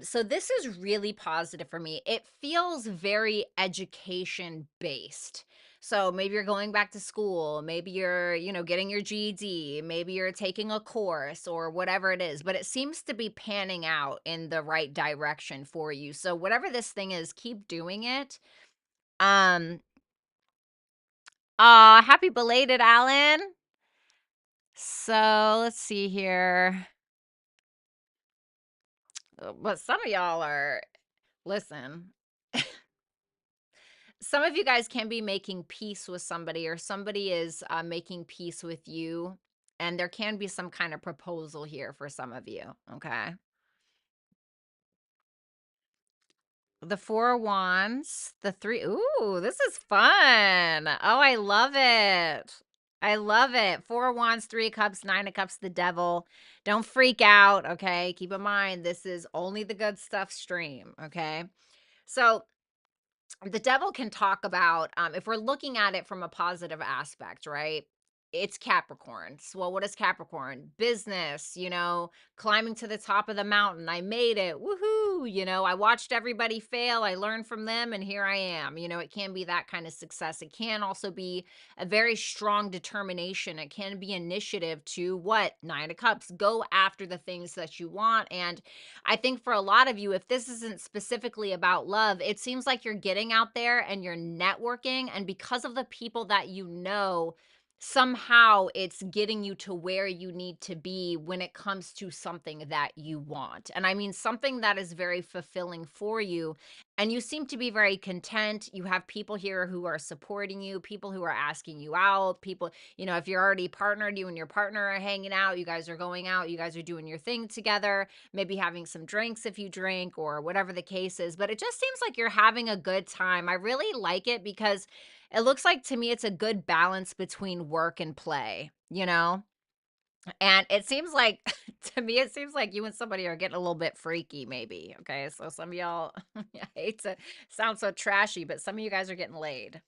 So this is really positive for me. It feels very education based. So maybe you're going back to school, maybe you're, getting your GED, maybe you're taking a course or whatever it is, but it seems to be panning out in the right direction for you. So whatever this thing is, keep doing it. Um, happy belated, Alan. So let's see here. But some of y'all are, listen, some of you guys can be making peace with somebody, or somebody is making peace with you. And there can be some kind of proposal here for some of you. Okay. The Four of Wands, the three. Ooh, this is fun. Oh, I love it. I love it. Four of Wands, Three of Cups, Nine of Cups, the Devil. Don't freak out. Okay. Keep in mind, this is only the good stuff stream. Okay. So, the devil can talk about, if we're looking at it from a positive aspect, right? It's Capricorn. So, well, what is Capricorn? Business, climbing to the top of the mountain. I made it. Woohoo. I watched everybody fail. I learned from them, and here I am. It can be that kind of success. It can also be a very strong determination. It can be initiative to what? Nine of Cups. Go after the things that you want. And I think for a lot of you, if this isn't specifically about love, it seems like you're getting out there and you're networking. And because of the people that somehow it's getting you to where you need to be when it comes to something that you want. And I mean, something that is very fulfilling for you. And you seem to be very content. You have people here who are supporting you, people who are asking you out, people, if you're already partnered, you and your partner are hanging out, you guys are going out, you guys are doing your thing together, maybe having some drinks if you drink or whatever the case is. But it just seems like you're having a good time. I really like it because it looks like to me it's a good balance between work and play, And it seems like to me it seems like you and somebody are getting a little bit freaky maybe, okay? So some of y'all I hate to sound so trashy, but some of you guys are getting laid.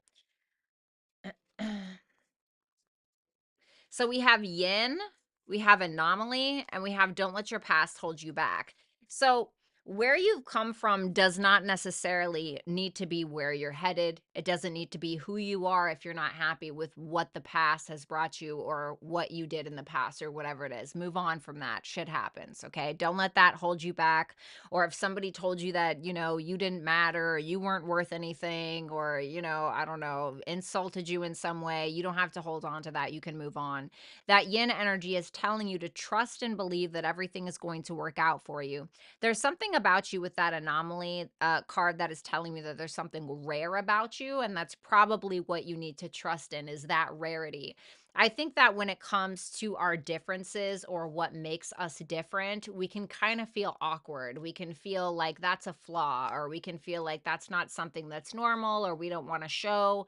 So we have yin, we have anomaly, and we have don't let your past hold you back. So where you've come from does not necessarily need to be where you're headed. It doesn't need to be who you are if you're not happy with what the past has brought you or what you did in the past or whatever it is. Move on from that. Shit happens, okay? Don't let that hold you back. Or if somebody told you that, you didn't matter, or you weren't worth anything, or, I don't know, insulted you in some way, you don't have to hold on to that. You can move on. That yin energy is telling you to trust and believe that everything is going to work out for you. There's something about you with that anomaly card that is telling me that there's something rare about you, and that's probably what you need to trust in, is that rarity. I think that when it comes to our differences or what makes us different, we can kind of feel awkward. We can feel like that's a flaw, or we can feel like that's not something that's normal, or we don't want to show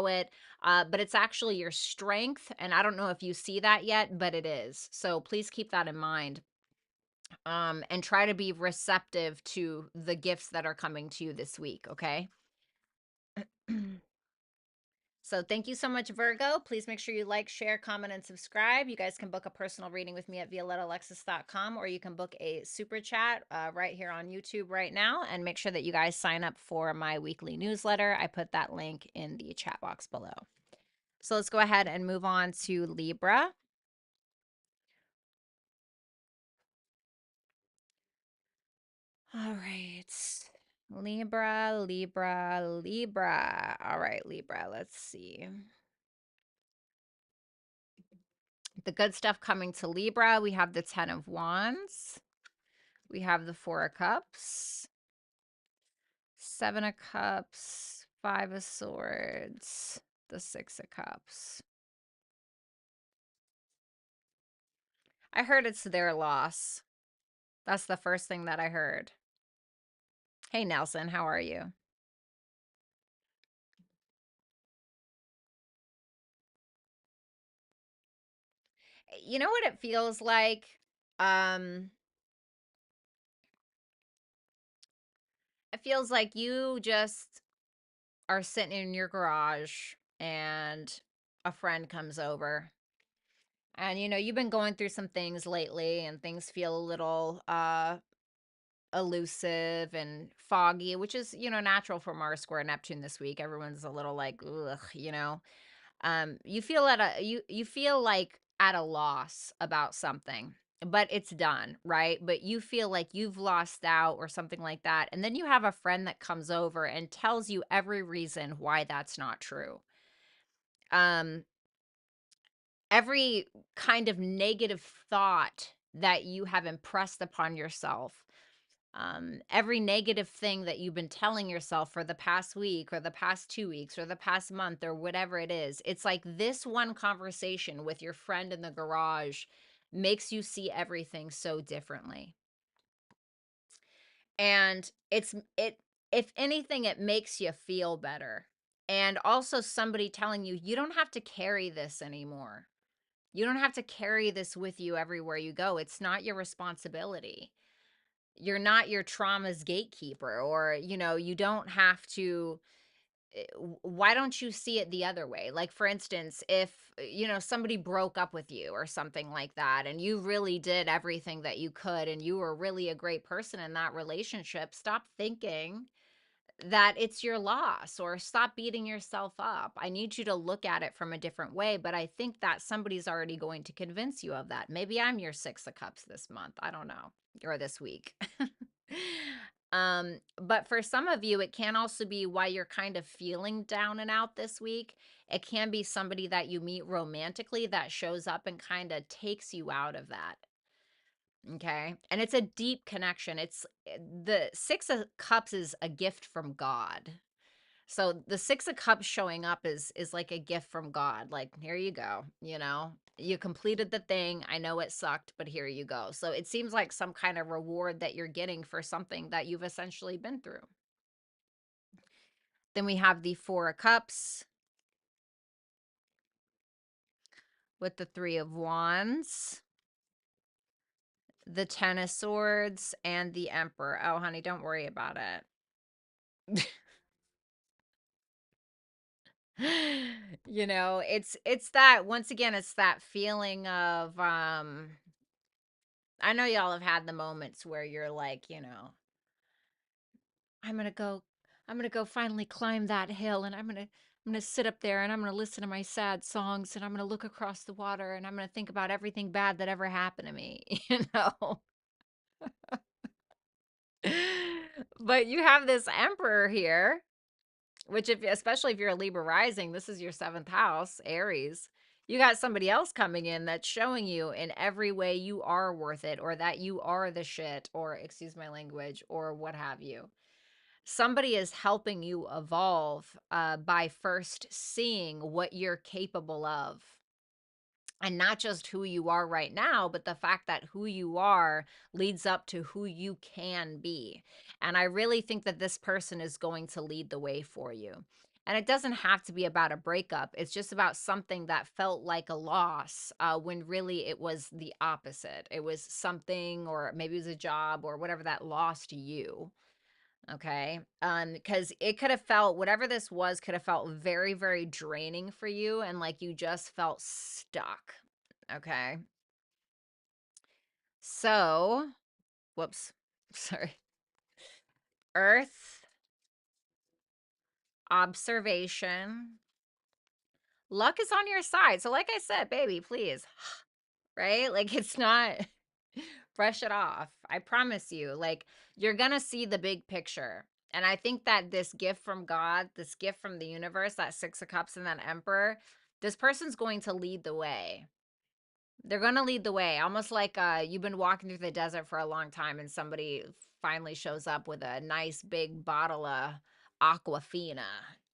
it. But it's actually your strength. And I don't know if you see that yet, but it is. So please keep that in mind. and try to be receptive to the gifts that are coming to you this week, okay? So thank you so much, Virgo. Please make sure you like, share, comment, and subscribe. You guys can book a personal reading with me at violettaalexis.com, or you can book a super chat right here on YouTube right now. And make sure that you guys sign up for my weekly newsletter. I put that link in the chat box below. So let's go ahead and move on to Libra. All right. Libra, Libra, Libra. All right, Libra, let's see. The good stuff coming to Libra. We have the 10 of Wands. We have the 4 of Cups, 7 of Cups, 5 of Swords, the 6 of Cups. I heard it's their loss. That's the first thing that I heard. Hey, Nelson, how are you? You know what it feels like? It feels like you just are sitting in your garage and a friend comes over. And you've been going through some things lately and things feel a little elusive and foggy, which is, natural for Mars square Neptune this week. Everyone's a little like, ugh. You feel you feel like at a loss about something, but it's done, right? But you feel like you've lost out or something like that. And then you have a friend that comes over and tells you every reason why that's not true. Um, every kind of negative thought that you have impressed upon yourself, every negative thing that you've been telling yourself for the past week or the past 2 weeks or the past month or whatever it is, it's like this one conversation with your friend in the garage makes you see everything so differently. And if anything, it makes you feel better. And also somebody telling you, you don't have to carry this anymore. You don't have to carry this with you everywhere you go. It's not your responsibility. You're not your trauma's gatekeeper, or, you don't have to. Why don't you see it the other way? Like, for instance, if, somebody broke up with you or something like that, and you really did everything that you could, and you were really a great person in that relationship, stop thinking that it's your loss, or stop beating yourself up. I need you to look at it from a different way, but I think that somebody's already going to convince you of that. Maybe I'm your 6 of Cups this month. I don't know. Or this week. But for some of you, it can also be why you're kind of feeling down and out this week. It can be somebody that you meet romantically that shows up and kind of takes you out of that. Okay. And it's a deep connection. The 6 of Cups is a gift from God. So the 6 of Cups showing up is like a gift from God. Like, here you go, you completed the thing. I know it sucked, but here you go. So it seems like some kind of reward that you're getting for something that you've essentially been through. Then we have the 4 of Cups with the 3 of Wands, the 10 of Swords, and the Emperor. Oh, honey, don't worry about it. It's that, once again, it's that feeling of I know y'all have had the moments where you're like, I'm going to go finally climb that hill, and I'm going to sit up there and I'm going to listen to my sad songs, and I'm going to look across the water, and I'm going to think about everything bad that ever happened to me, But you have this Emperor here, which, especially if you're a Libra rising, this is your 7th house, Aries. You got somebody else coming in that's showing you in every way you are worth it, or that you are the shit, or, excuse my language, or what have you. Somebody is helping you evolve by first seeing what you're capable of. And not just who you are right now, but the fact that who you are leads up to who you can be. And I really think that this person is going to lead the way for you. And it doesn't have to be about a breakup. It's just about something that felt like a loss, when really it was the opposite. It was something, or maybe it was a job or whatever that lost you. Okay. Because it could have felt, whatever this was, could have felt very, very draining for you, and like you just felt stuck. Okay. So, whoops. Sorry. Earth, observation, luck is on your side. So, like I said, baby, please, right? Like, it's not, brush it off. I promise you, like, you're going to see the big picture. And I think that this gift from God, this gift from the universe, that Six of Cups and that Emperor, this person's going to lead the way. They're going to lead the way. Almost like you've been walking through the desert for a long time and somebody finally shows up with a nice big bottle of Aquafina,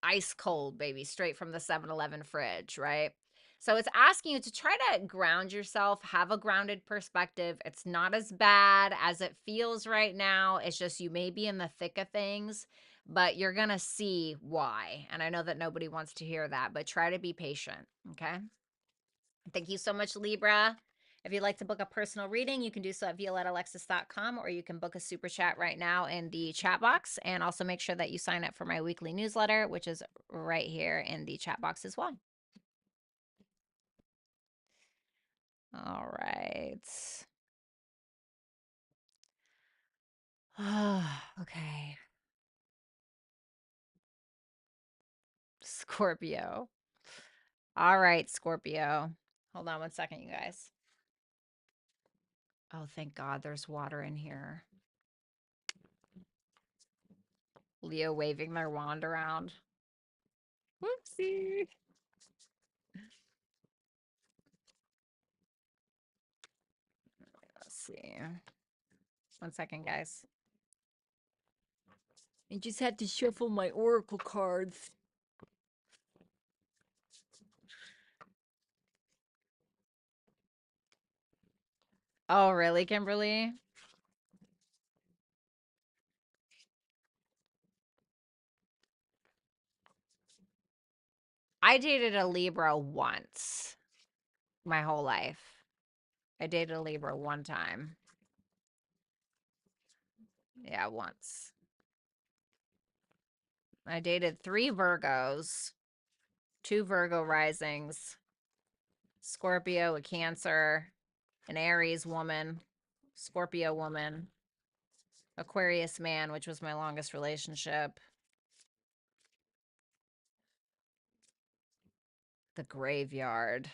ice cold, baby, straight from the 7-Eleven fridge, right? So it's asking you to try to ground yourself, have a grounded perspective. It's not as bad as it feels right now. It's just you may be in the thick of things, but you're going to see why. And I know that nobody wants to hear that, but try to be patient, okay? Thank you so much, Libra. If you'd like to book a personal reading, you can do so at violettaalexis.com, or you can book a super chat right now in the chat box. And also make sure that you sign up for my weekly newsletter, which is right here in the chat box as well. All right. Okay. Scorpio. All right, Scorpio. Hold on one second, you guys. Oh, thank God there's water in here. Leo waving their wand around. Whoopsie. Let's see. One second, guys. I just had to shuffle my oracle cards. Oh, really, Kimberly? I dated a Libra once my whole life. I dated a Libra one time. Yeah, once. I dated 3 Virgos, 2 Virgo risings, Scorpio, a Cancer, an Aries woman, Scorpio woman, Aquarius man, which was my longest relationship, the graveyard.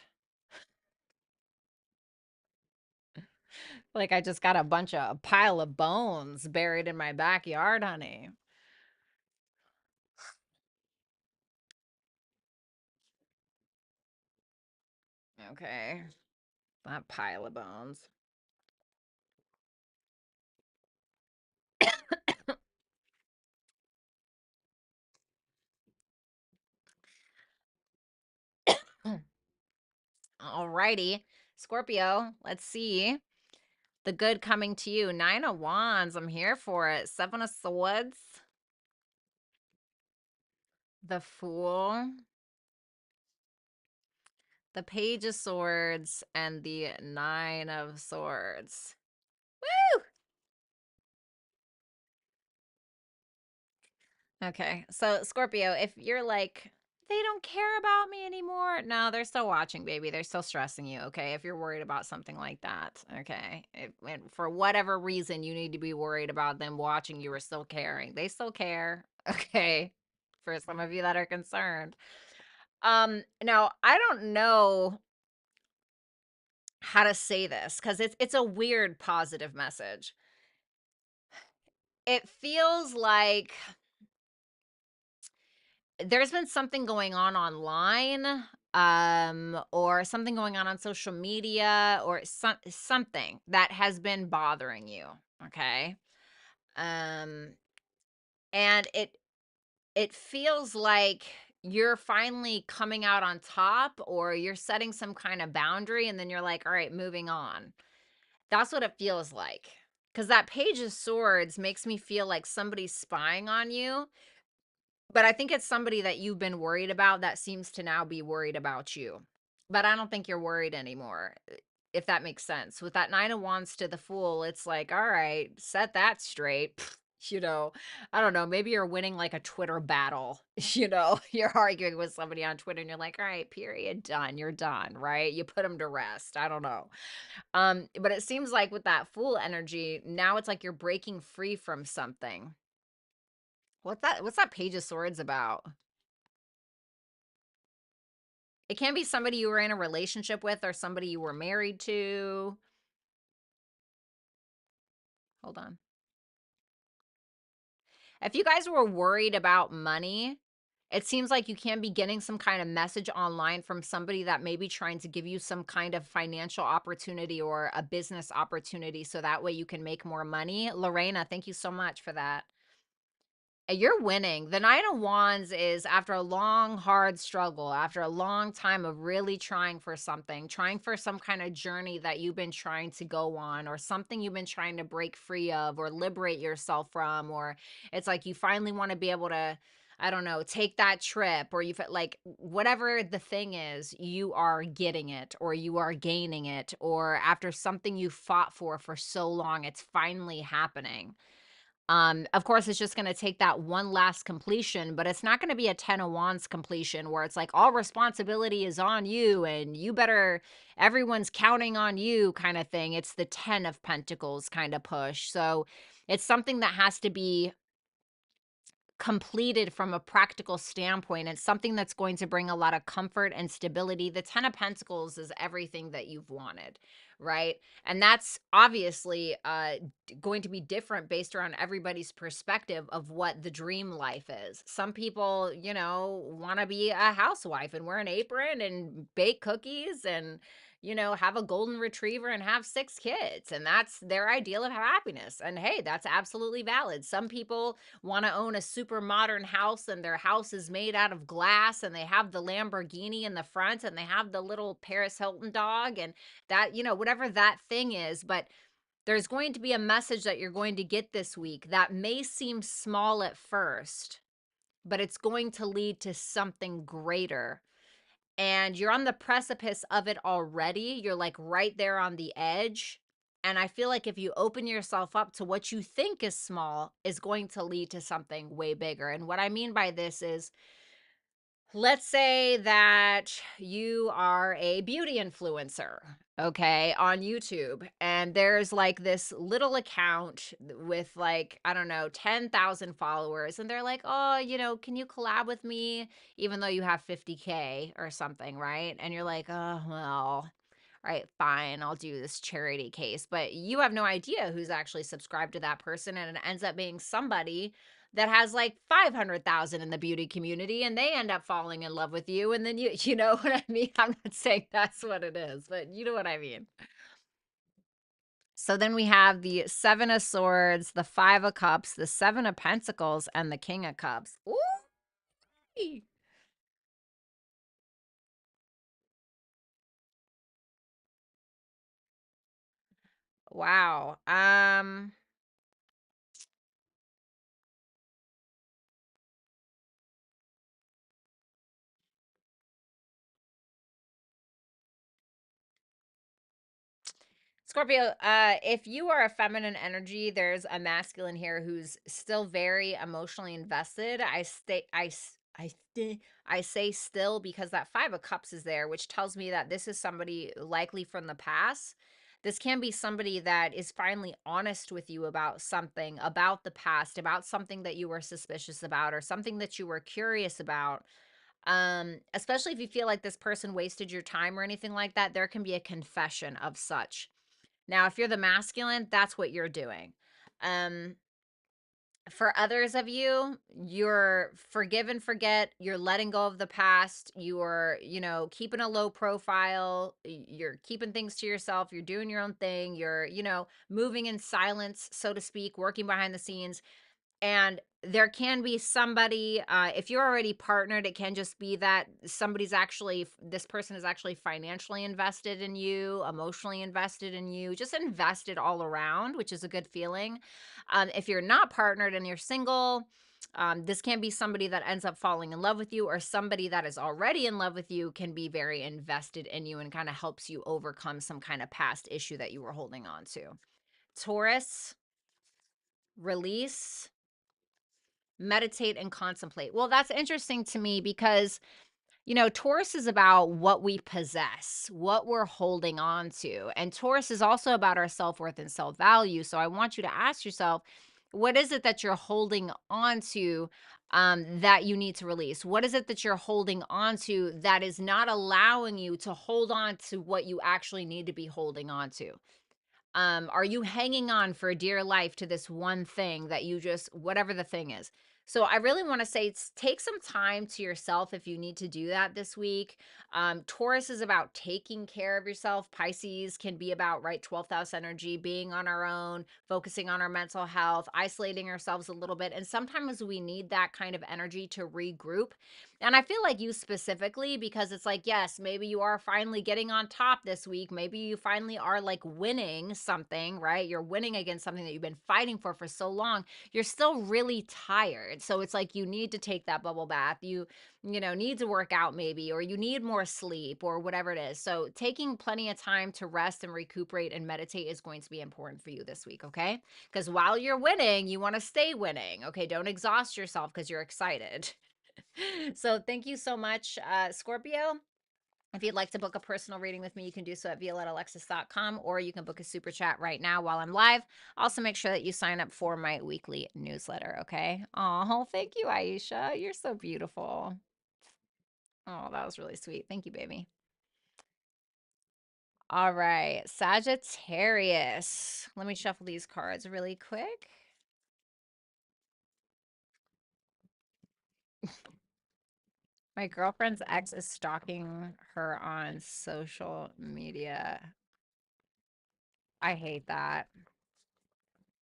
Like I just got a pile of bones buried in my backyard, honey. Okay. That pile of bones. Alrighty. Scorpio, let's see. The good coming to you. 9 of Wands. I'm here for it. 7 of Swords. The Fool. The Page of Swords. And the 9 of Swords. Woo! Okay. So, Scorpio, if you're like, they don't care about me anymore. No, they're still watching, baby. They're still stressing you, okay? If you're worried about something like that, okay? And for whatever reason you need to be worried about them watching you or still caring. They still care, okay? For some of you that are concerned. Now, I don't know how to say this because it's a weird positive message. It feels like there's been something going on online, or something going on social media, or something that has been bothering you, okay? Um, and it feels like you're finally coming out on top, or you're setting some kind of boundary, and then you're like, all right, moving on. That's what it feels like. Because that Page of Swords makes me feel like somebody's spying on you. But I think it's somebody that you've been worried about that seems to now be worried about you. But I don't think you're worried anymore, if that makes sense. With that 9 of Wands to the Fool, it's like, all right, set that straight. You know, I don't know. Maybe you're winning like a Twitter battle. You're arguing with somebody on Twitter and you're like, all right, period, done. You're done, right? You put them to rest. I don't know. But it seems like with that Fool energy, now it's like you're breaking free from something. What's that Page of Swords about? It can be somebody you were in a relationship with or somebody you were married to. Hold on. If you guys were worried about money, it seems like you can be getting some kind of message online from somebody that may be trying to give you some kind of financial opportunity or a business opportunity so that way you can make more money. Lorena, thank you so much for that. You're winning. The Nine of Wands is after a long, hard struggle, after a long time of really trying for something, trying for some kind of journey that you've been trying to go on, or something you've been trying to break free of, or liberate yourself from, or it's like you finally want to be able to, I don't know, take that trip, or you feel like whatever the thing is, you are getting it, or you are gaining it, or after something you fought for so long, it's finally happening. Of course, it's just going to take that one last completion, but it's not going to be a 10 of Wands completion where it's like all responsibility is on you and you better, everyone's counting on you kind of thing. It's the 10 of Pentacles kind of push. So it's something that has to be completed from a practical standpoint. It's something that's going to bring a lot of comfort and stability. The 10 of Pentacles is everything that you've wanted, right? And that's obviously going to be different based around everybody's perspective of what the dream life is. Some people, want to be a housewife and wear an apron and bake cookies and have a golden retriever and have 6 kids. And that's their ideal of happiness. And hey, that's absolutely valid. Some people want to own a super modern house and their house is made out of glass and they have the Lamborghini in the front and they have the little Paris Hilton dog and that, whatever that thing is. But there's going to be a message that you're going to get this week that may seem small at first, but it's going to lead to something greater. And you're on the precipice of it already. You're like right there on the edge. And I feel like if you open yourself up to what you think is small is going to lead to something way bigger. And what I mean by this is, let's say that you are a beauty influencer, okay, on YouTube, and there's like this little account with like, I don't know, 10,000 followers, and they're like, oh, can you collab with me? Even though you have 50K or something, right? And you're like, oh, well, right, fine, I'll do this charity case. But you have no idea who's actually subscribed to that person, and it ends up being somebody that has like 500,000 in the beauty community and they end up falling in love with you. And then you know what I mean? I'm not saying that's what it is, but you know what I mean. So then we have the 7 of Swords, the 5 of Cups, the 7 of Pentacles, and the King of Cups. Ooh. Wow. Scorpio, if you are a feminine energy, there's a masculine here who's still very emotionally invested. I say still because that 5 of Cups is there, which tells me that this is somebody likely from the past. This can be somebody that is finally honest with you about something, about the past, about something that you were suspicious about or something that you were curious about. Especially if you feel like this person wasted your time or anything like that, there can be a confession of such. Now, if you're the masculine, that's what you're doing. Um, for others of you, you're forgive and forget, you're letting go of the past, you're, keeping a low profile, you're keeping things to yourself, you're doing your own thing, you're, moving in silence, so to speak, working behind the scenes. And there can be somebody, if you're already partnered, it can just be that this person is actually financially invested in you, emotionally invested in you, just invested all around, which is a good feeling. If you're not partnered and you're single, This can be somebody that ends up falling in love with you, or somebody that is already in love with you can be very invested in you and kind of helps you overcome some kind of past issue that you were holding on to. Taurus, release, meditate, and contemplate. Well, that's interesting to me because, you know, Taurus is about what we possess, what we're holding on to. And Taurus is also about our self worth and self value. So I want you to ask yourself, what is it that you're holding on to that you need to release? What is it that you're holding on to that is not allowing you to hold on to what you actually need to be holding on to? Are you hanging on for dear life to this one thing that you just, whatever the thing is? So I really want to say take some time to yourself if you need to do that this week. Taurus is about taking care of yourself. Pisces can be about, right, 12th house energy, being on our own, focusing on our mental health, isolating ourselves a little bit. And sometimes we need that kind of energy to regroup. And I feel like you specifically, because it's like, yes, maybe you are finally getting on top this week. Maybe you finally are like winning something, right? You're winning against something that you've been fighting for so long. You're still really tired. So it's like you need to take that bubble bath. You know, need to work out maybe, or you need more sleep or whatever it is. So taking plenty of time to rest and recuperate and meditate is going to be important for you this week, okay? Because while you're winning, you want to stay winning, okay? Don't exhaust yourself because you're excited. So thank you so much, Scorpio. If you'd like to book a personal reading with me, you can do so at violettaalexis.com, or you can book a super chat right now while I'm live. Also, make sure that you sign up for my weekly newsletter, okay? Oh, thank you, Aisha. You're so beautiful. Oh, that was really sweet. Thank you, baby. All right, Sagittarius. Let me shuffle these cards really quick. My girlfriend's ex is stalking her on social media. I hate that.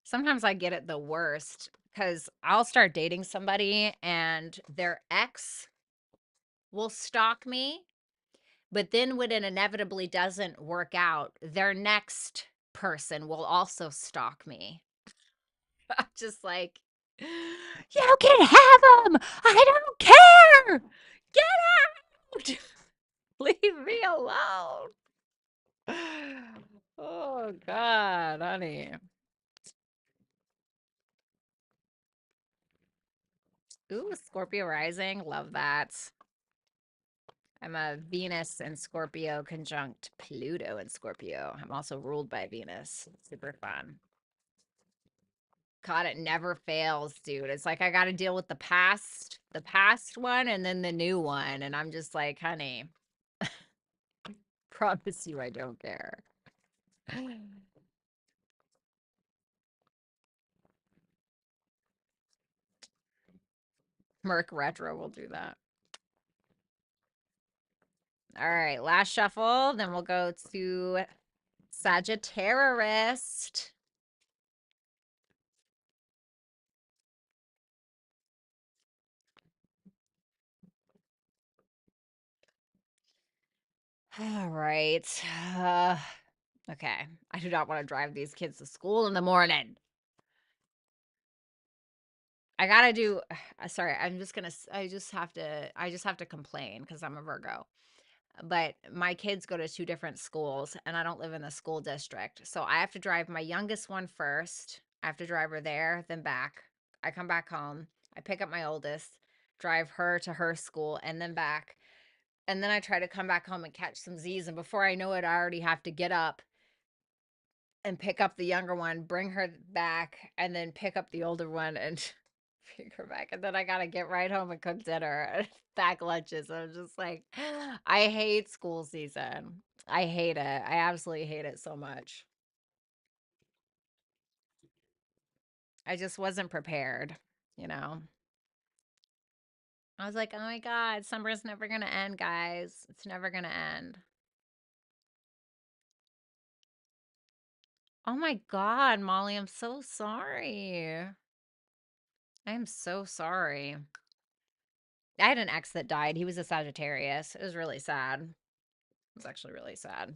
Sometimes I get it the worst because I'll start dating somebody and their ex will stalk me, but then when it inevitably doesn't work out, their next person will also stalk me. I'm just like, you can have him. I don't care. Get out. Leave me alone. Oh, God, honey. Ooh, Scorpio rising. Love that. I'm a Venus and Scorpio conjunct Pluto and Scorpio. I'm also ruled by Venus. Super fun. God, it never fails, dude. It's like I got to deal with the past one, and then the new one. And I'm just like, honey, promise you I don't care. Merc retro will do that. All right, last shuffle. Then we'll go to Sagittarius. All right. Okay. I do not want to drive these kids to school in the morning. I gotta do. Sorry, I just have to complain because I'm a Virgo. But my kids go to two different schools, and I don't live in the school district, so I have to drive my youngest one first. I have to drive her there, then back. I come back home. I pick up my oldest, drive her to her school, and then back. And then I try to come back home and catch some Z's, and before I know it, I already have to get up and pick up the younger one, bring her back, and then pick up the older one and bring her back. And then I gotta get right home and cook dinner and pack lunches. I'm just like, I hate school season. I hate it. I absolutely hate it so much. I just wasn't prepared, you know? I was like, oh my God, summer's never gonna end, guys. It's never gonna end. Oh my God, Molly, I'm so sorry. I am so sorry. I had an ex that died. He was a Sagittarius. It was really sad. It was actually really sad.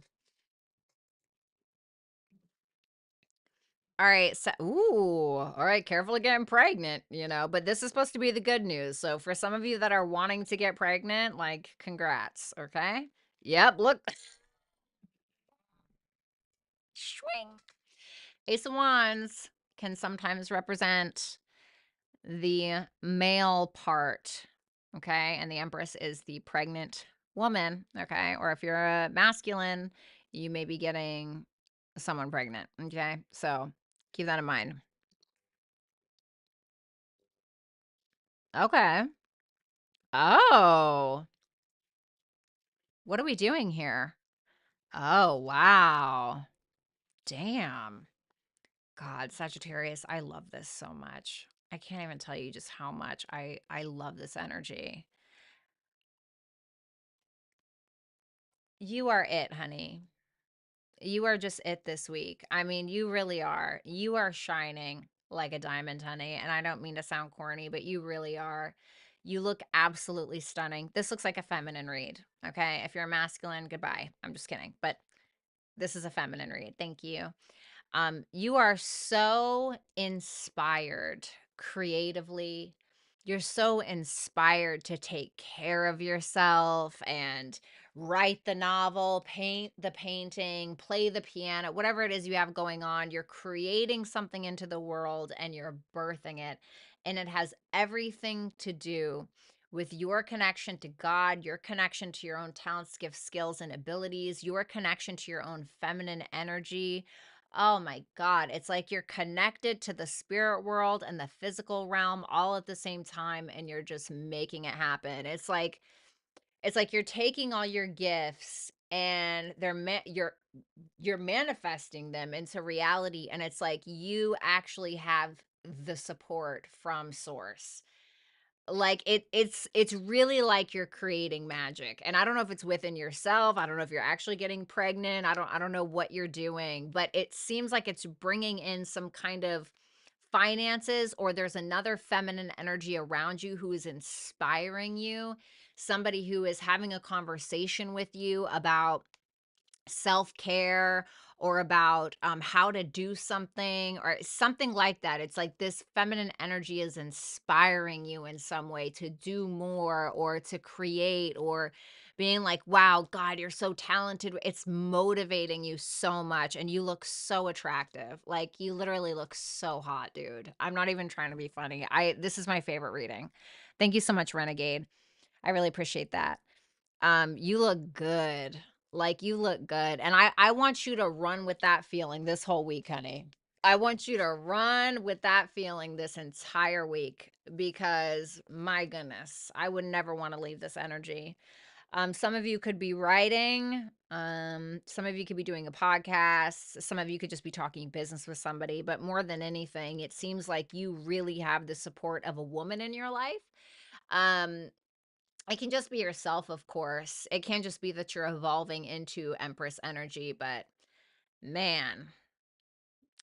All right. So, ooh, all right. Careful of getting pregnant, but this is supposed to be the good news. So, for some of you that are wanting to get pregnant, like, congrats. Okay. Yep. Look. Swing. Ace of Wands can sometimes represent the male part. Okay. And the Empress is the pregnant woman. Okay. Or if you're a masculine, you may be getting someone pregnant. Okay. So, keep that in mind. Okay. Oh, what are we doing here? Oh, wow. Damn. God, Sagittarius, I love this so much. I can't even tell you just how much I love this energy. You are it, honey. You are just it this week. I mean, you really are. You are shining like a diamond, honey. And I don't mean to sound corny, but you really are. You look absolutely stunning. This looks like a feminine read. Okay. If you're a masculine, goodbye. I'm just kidding. But this is a feminine read. Thank you. You are so inspired creatively. You're so inspired to take care of yourself and write the novel, paint the painting, play the piano, whatever it is you have going on. You're creating something into the world and you're birthing it. And it has everything to do with your connection to God, your connection to your own talents, gifts, skills, and abilities, your connection to your own feminine energy. Oh my God. It's like you're connected to the spirit world and the physical realm all at the same time, and you're just making it happen. It's like you're taking all your gifts and you're manifesting them into reality, and it's like you actually have the support from source. Like it's really like you're creating magic. And I don't know if it's within yourself. I don't know if you're actually getting pregnant. I don't know what you're doing, but it seems like it's bringing in some kind of finances, or there's another feminine energy around you who is inspiring you. Somebody who is having a conversation with you about self-care, or about how to do something or something like that. It's like this feminine energy is inspiring you in some way to do more or to create, or being like, wow, God, you're so talented. It's motivating you so much, and you look so attractive. Like, you literally look so hot, dude. I'm not even trying to be funny. This is my favorite reading. Thank you so much, Renegade. I really appreciate that. You look good. Like, you look good. And I want you to run with that feeling this whole week, honey. I want you to run with that feeling this entire week, because my goodness, I would never want to leave this energy. Some of you could be writing, some of you could be doing a podcast, some of you could just be talking business with somebody, but more than anything, it seems like you really have the support of a woman in your life. Um, it can just be yourself, of course. It can just be that you're evolving into Empress energy, but man,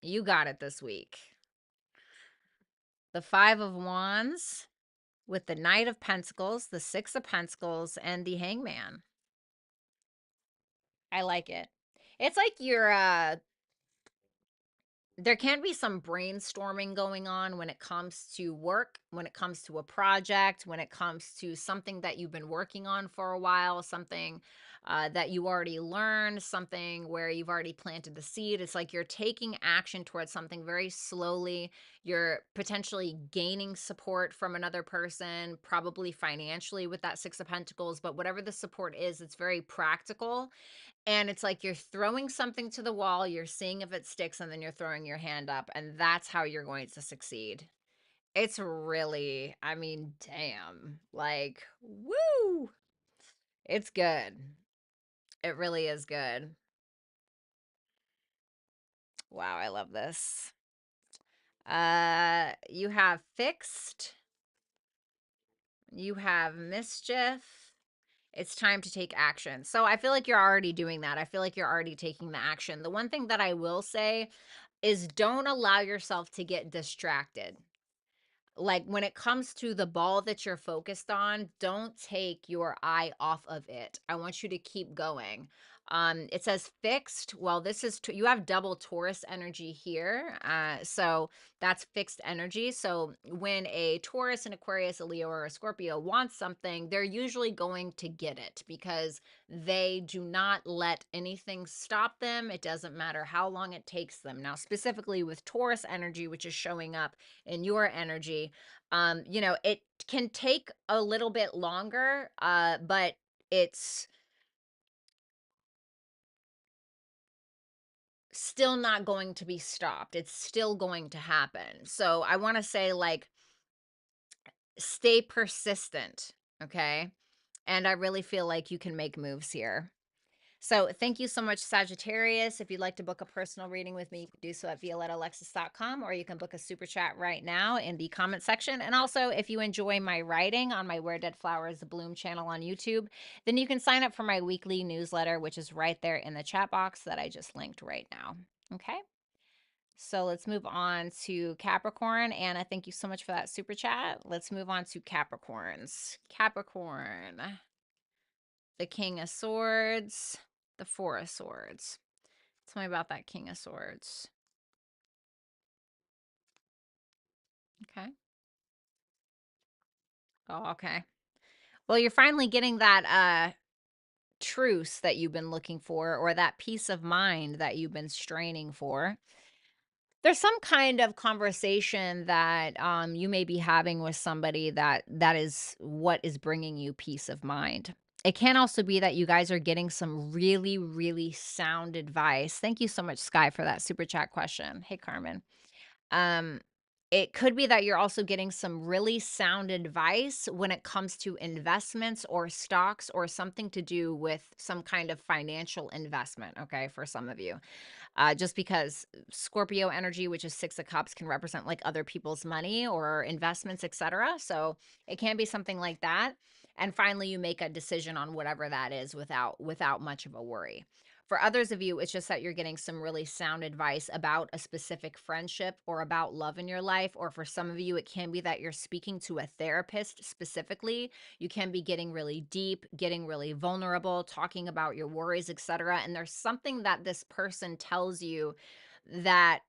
you got it this week. The Five of Wands with the Knight of Pentacles, the Six of Pentacles, and the Hangman. I like it. It's like there can be some brainstorming going on when it comes to work, when it comes to a project, when it comes to something that you've been working on for a while, something that you already learned, something where you've already planted the seed. It's like you're taking action towards something very slowly. You're potentially gaining support from another person, probably financially with that Six of Pentacles, but whatever the support is, it's very practical, and it's like you're throwing something to the wall, you're seeing if it sticks, and then you're throwing your hand up, and that's how you're going to succeed. It's really, I mean, damn. Like, woo! It's good. It really is good. Wow, I love this. You have Fixed, you have Mischief. It's time to take action. So I feel like you're already doing that. I feel like you're already taking the action. The one thing that I will say is, don't allow yourself to get distracted. Like, when it comes to the ball that you're focused on, don't take your eye off of it. I want you to keep going. It says fixed. Well, this is you have double Taurus energy here. So that's fixed energy. So when a Taurus, an Aquarius, a Leo, or a Scorpio wants something, they're usually going to get it because they do not let anything stop them. It doesn't matter how long it takes them. Now, specifically with Taurus energy, which is showing up in your energy, you know, it can take a little bit longer, but it's still not going to be stopped. It's still going to happen. So I want to say, like, stay persistent, okay? And I really feel like you can make moves here. So thank you so much, Sagittarius. If you'd like to book a personal reading with me, you can do so at violettaalexis.com, or you can book a super chat right now in the comment section. And also, if you enjoy my writing on my Where Dead Flowers Bloom channel on YouTube, then you can sign up for my weekly newsletter, which is right there in the chat box that I just linked right now. Okay. So let's move on to Capricorn. Anna, thank you so much for that super chat. Let's move on to Capricorns. Capricorn, the King of Swords, the Four of Swords. Tell me about that King of Swords. Okay. Oh, okay. Well, you're finally getting that truce that you've been looking for, or that peace of mind that you've been straining for. There's some kind of conversation that you may be having with somebody that is what is bringing you peace of mind. It can also be that you guys are getting some really, really sound advice. Thank you so much, Sky, for that super chat question. Hey, Carmen. Um, it could be that you're also getting some really sound advice when it comes to investments or stocks or something to do with some kind of financial investment, okay, for some of you. Just because Scorpio energy, which is Six of Cups, can represent like other people's money or investments, etc. So it can be something like that. And finally, you make a decision on whatever that is without much of a worry. For others of you, it's just that you're getting some really sound advice about a specific friendship or about love in your life. Or for some of you, it can be that you're speaking to a therapist specifically. You can be getting really deep, getting really vulnerable, talking about your worries, etc. And there's something that this person tells you that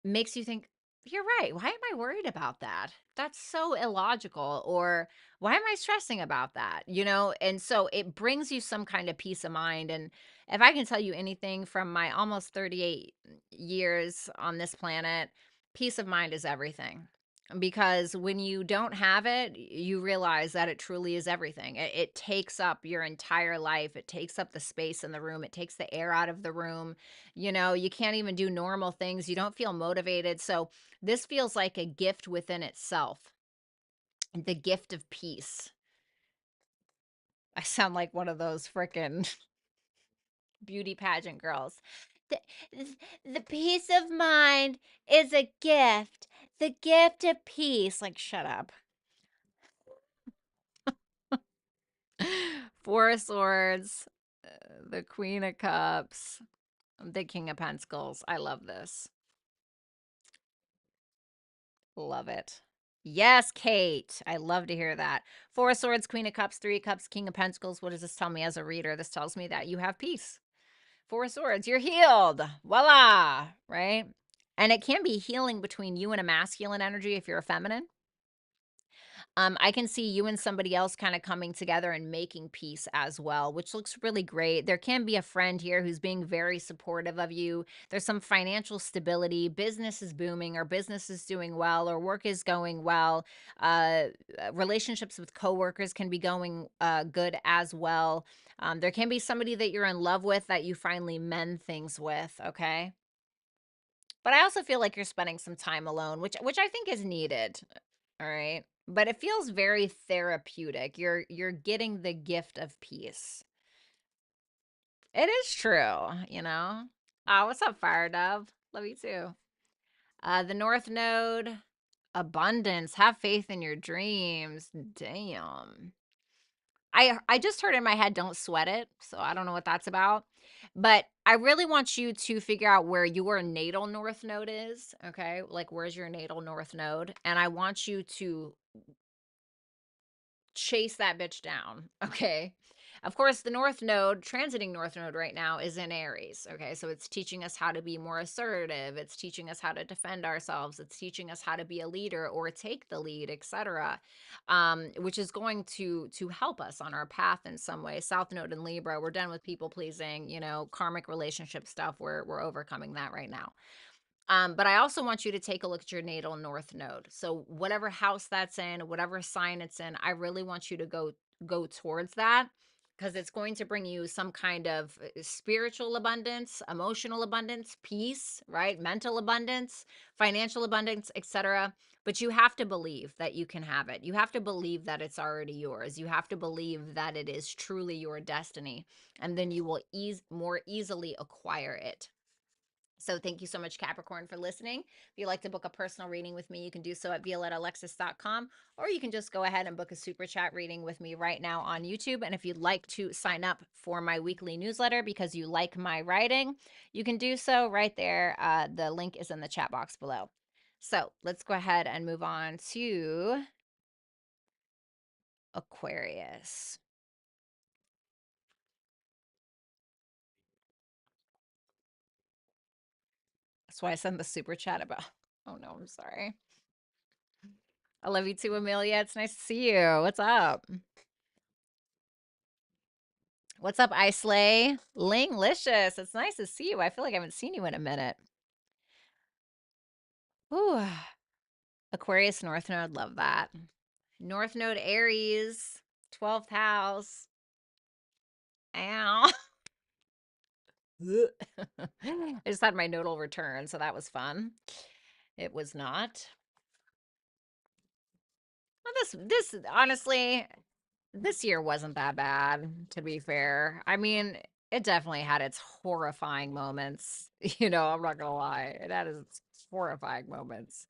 makes you think, you're right. Why am I worried about that? That's so illogical. Or why am I stressing about that? You know? And so it brings you some kind of peace of mind. And if I can tell you anything from my almost 38 years on this planet, peace of mind is everything. Because when you don't have it, you realize that it truly is everything. It takes up your entire life. It takes up the space in the room. It takes the air out of the room. You know, you can't even do normal things. You don't feel motivated. So this feels like a gift within itself, the gift of peace. I sound like one of those frickin' beauty pageant girls. The, the peace of mind is a gift. The gift of peace. Like, shut up. Four of Swords, the Queen of Cups, the King of Pentacles. I love this. Love it. Yes, Kate. I love to hear that. Four of Swords, Queen of Cups, Three of Cups, King of Pentacles. What does this tell me as a reader? This tells me that you have peace. Four of Swords, you're healed. Voila, right? And it can be healing between you and a masculine energy if you're a feminine. I can see you and somebody else kind of coming together and making peace as well, which looks really great. There can be a friend here who's being very supportive of you. There's some financial stability, business is booming, or business is doing well, or work is going well. Relationships with coworkers can be going good as well. There can be somebody that you're in love with that you finally mend things with, okay? But I also feel like you're spending some time alone, which I think is needed. All right. But it feels very therapeutic. You're getting the gift of peace. It is true, you know. Oh, what's up, Fire Dove? Love you too. The North Node, abundance. Have faith in your dreams. Damn. I just heard in my head, don't sweat it. So I don't know what that's about. But I really want you to figure out where your natal North Node is. Okay. Like, where's your natal North Node? And I want you to chase that bitch down. Okay. Of course, the North Node, transiting North Node right now, is in Aries. Okay, so it's teaching us how to be more assertive. It's teaching us how to defend ourselves. It's teaching us how to be a leader or take the lead, etc. Which is going to help us on our path in some way. South Node in Libra, we're done with people pleasing, karmic relationship stuff. We're overcoming that right now. But I also want you to take a look at your natal North Node. So whatever house that's in, whatever sign it's in, I really want you to go towards that, because it's going to bring you some kind of spiritual abundance, emotional abundance, peace, right? Mental abundance, financial abundance, etc. But you have to believe that you can have it. You have to believe that it's already yours. You have to believe that it is truly your destiny, and then you will more easily acquire it. So thank you so much, Capricorn, for listening. If you'd like to book a personal reading with me, you can do so at violettaalexis.com, or you can just go ahead and book a super chat reading with me right now on YouTube. And if you'd like to sign up for my weekly newsletter because you like my writing, you can do so right there. The link is in the chat box below. So let's go ahead and move on to Aquarius. That's why I sent the super chat about. Oh no, I'm sorry. I love you too, Amelia. It's nice to see you. What's up? What's up, Islay? Linglicious. It's nice to see you. I feel like I haven't seen you in a minute. Ooh. Aquarius North Node. Love that. North Node Aries. 12th house. Ow. I just had my nodal return, so that was fun. It was not. Well, this honestly, this year wasn't that bad, to be fair. I mean, it definitely had its horrifying moments. I'm not gonna lie. It had its horrifying moments.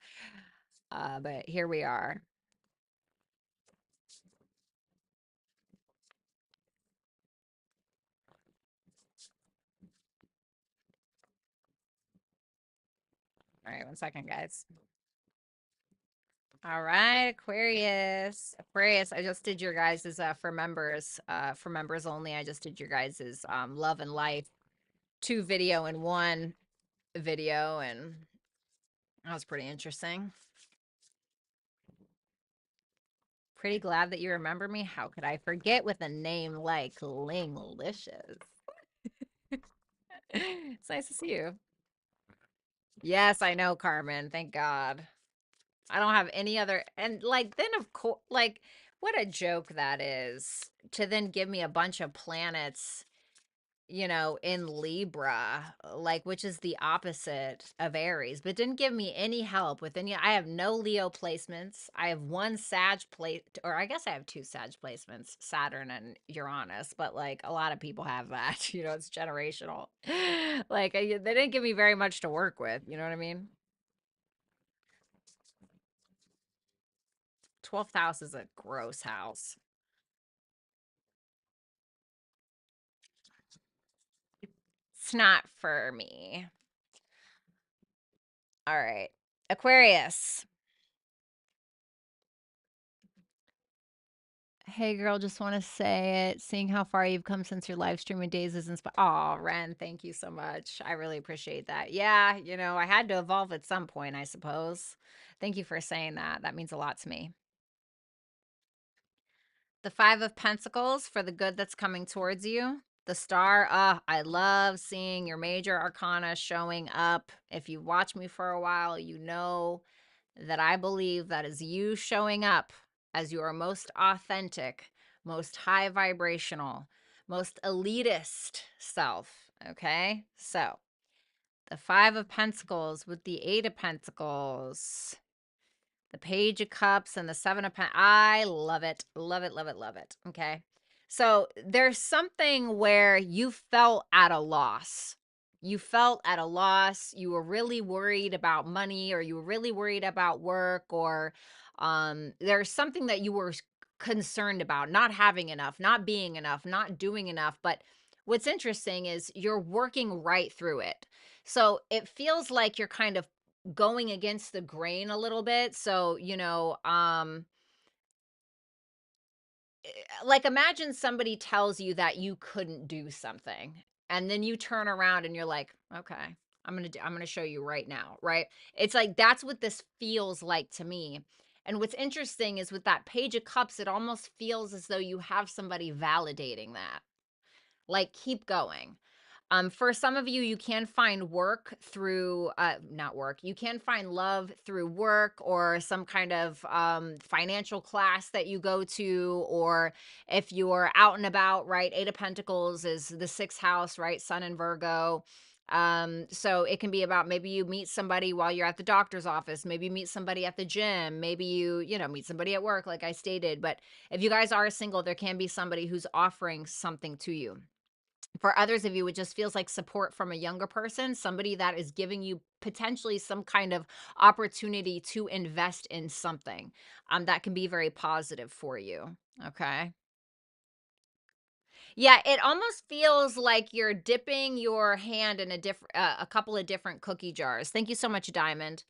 But here we are. All right, one second, guys. All right, Aquarius. Aquarius, I just did your guys's for members only. I just did your guys's love and life 2 video in 1 video, and that was pretty interesting. Pretty glad that you remember me. How could I forget with a name like Linglicious? It's nice to see you. Yes, I know, Carmen. Thank God. I don't have any other, and then of course, what a joke that is to then give me a bunch of planets, in Libra, which is the opposite of Aries, but didn't give me any help with any. I have no Leo placements. I have 1 Sag or I guess I have 2 Sag placements, Saturn and Uranus, but a lot of people have that, it's generational. They didn't give me very much to work with, you know what I mean? 12th house is a gross house. It's not for me. All right. Aquarius. Hey girl, just want to say it. Seeing how far you've come since your live streaming days is inspiring. Oh, Ren, thank you so much. I really appreciate that. Yeah, I had to evolve at some point, I suppose. Thank you for saying that. That means a lot to me. The 5 of Pentacles for the good that's coming towards you. The Star, I love seeing your major arcana showing up. If you watch me for a while, you know that I believe that is you showing up as your most authentic, most high vibrational, most elitist self. Okay? So, the 5 of Pentacles with the 8 of Pentacles, the Page of Cups, and the 7 of Pentacles. I love it. Love it, love it, love it. Okay? So, there's something where you felt at a loss. You felt at a loss. You were really worried about money, or you were really worried about work, or there's something that you were concerned about, not having enough, not being enough, not doing enough. But what's interesting is you're working right through it. So it feels like you're kind of going against the grain a little bit. So, like, imagine somebody tells you that you couldn't do something, and then you turn around and you're like, "Okay, I'm gonna show you right now," right? It's like, that's what this feels like to me. And what's interesting is with that Page of Cups, it almost feels as though you have somebody validating that. Like, keep going. For some of you, you can find work through, not work, you can find love through work or some kind of financial class that you go to, or if you're out and about, right? Eight of Pentacles is the sixth house, right? Sun and Virgo. So it can be about maybe you meet somebody while you're at the doctor's office, maybe you meet somebody at the gym, maybe you know, meet somebody at work, like I stated. But if you guys are single, there can be somebody who's offering something to you. For others of you, it just feels like support from a younger person, somebody that is giving you potentially some kind of opportunity to invest in something that can be very positive for you. Okay. Yeah, it almost feels like you're dipping your hand in a couple of different cookie jars. Thank you so much, Diamond.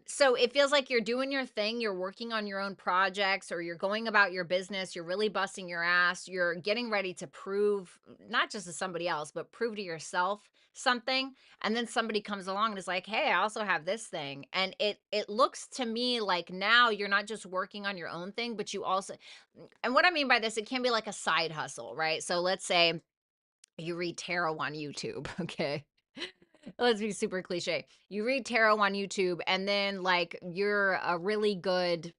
So it feels like you're doing your thing, you're working on your own projects, or you're going about your business, you're really busting your ass, you're getting ready to prove, not just to somebody else, but prove to yourself something. And then somebody comes along and is like, "Hey, I also have this thing." And it looks to me like now you're not just working on your own thing, but you also, and what I mean by this, it can be like a side hustle, right? So let's say you read tarot on YouTube, okay? Let's be super cliche. You read tarot on YouTube, and then like you're a really good,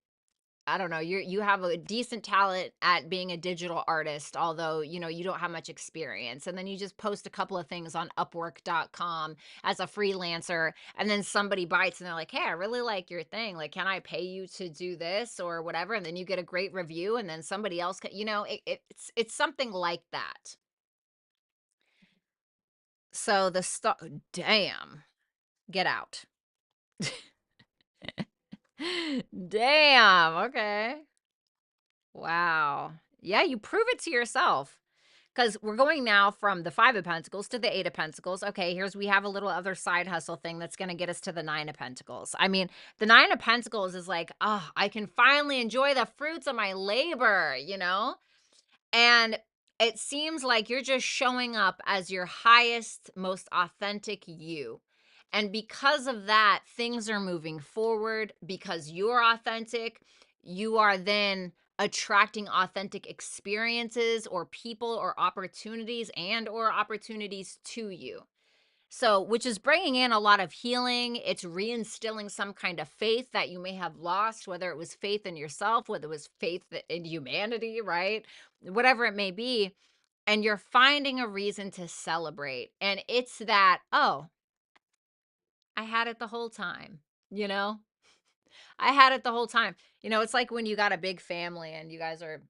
I don't know, you have a decent talent at being a digital artist, although, you know, you don't have much experience. And then you just post a couple of things on upwork.com as a freelancer, and then somebody bites and they're like, "Hey, I really like your thing. Like, can I pay you to do this or whatever?" And then you get a great review, and then somebody else you know, it's something like that. So the stuff, damn, get out. Damn, okay. Wow. Yeah, you prove it to yourself. Because we're going now from the Five of Pentacles to the Eight of Pentacles. Okay, we have a little other side hustle thing that's going to get us to the Nine of Pentacles. I mean, the Nine of Pentacles is like, oh, I can finally enjoy the fruits of my labor, you know? And it seems like you're just showing up as your highest, most authentic you. And because of that, things are moving forward because you're authentic. You are then attracting authentic experiences or people or opportunities to you. So, which is bringing in a lot of healing. It's reinstilling some kind of faith that you may have lost, whether it was faith in yourself, whether it was faith in humanity, right? Whatever it may be. And you're finding a reason to celebrate. And it's that, oh, I had it the whole time, you know? I had it the whole time. You know, it's like when you got a big family and you guys are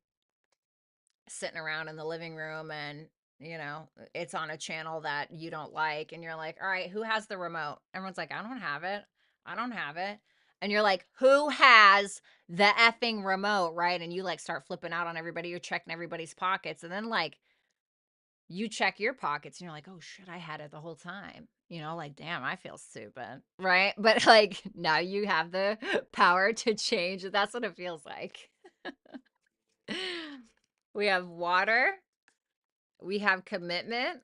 sitting around in the living room and you know it's on a channel that you don't like and you're like, all right, who has the remote? Everyone's like, I don't have it, I don't have it. And you're like, who has the effing remote, right? And you like start flipping out on everybody, you're checking everybody's pockets, and then like you check your pockets and you're like, oh shit, I had it the whole time, you know, like, damn, I feel stupid, right? But like now you have the power to change. That's what it feels like. We have water. We have commitment.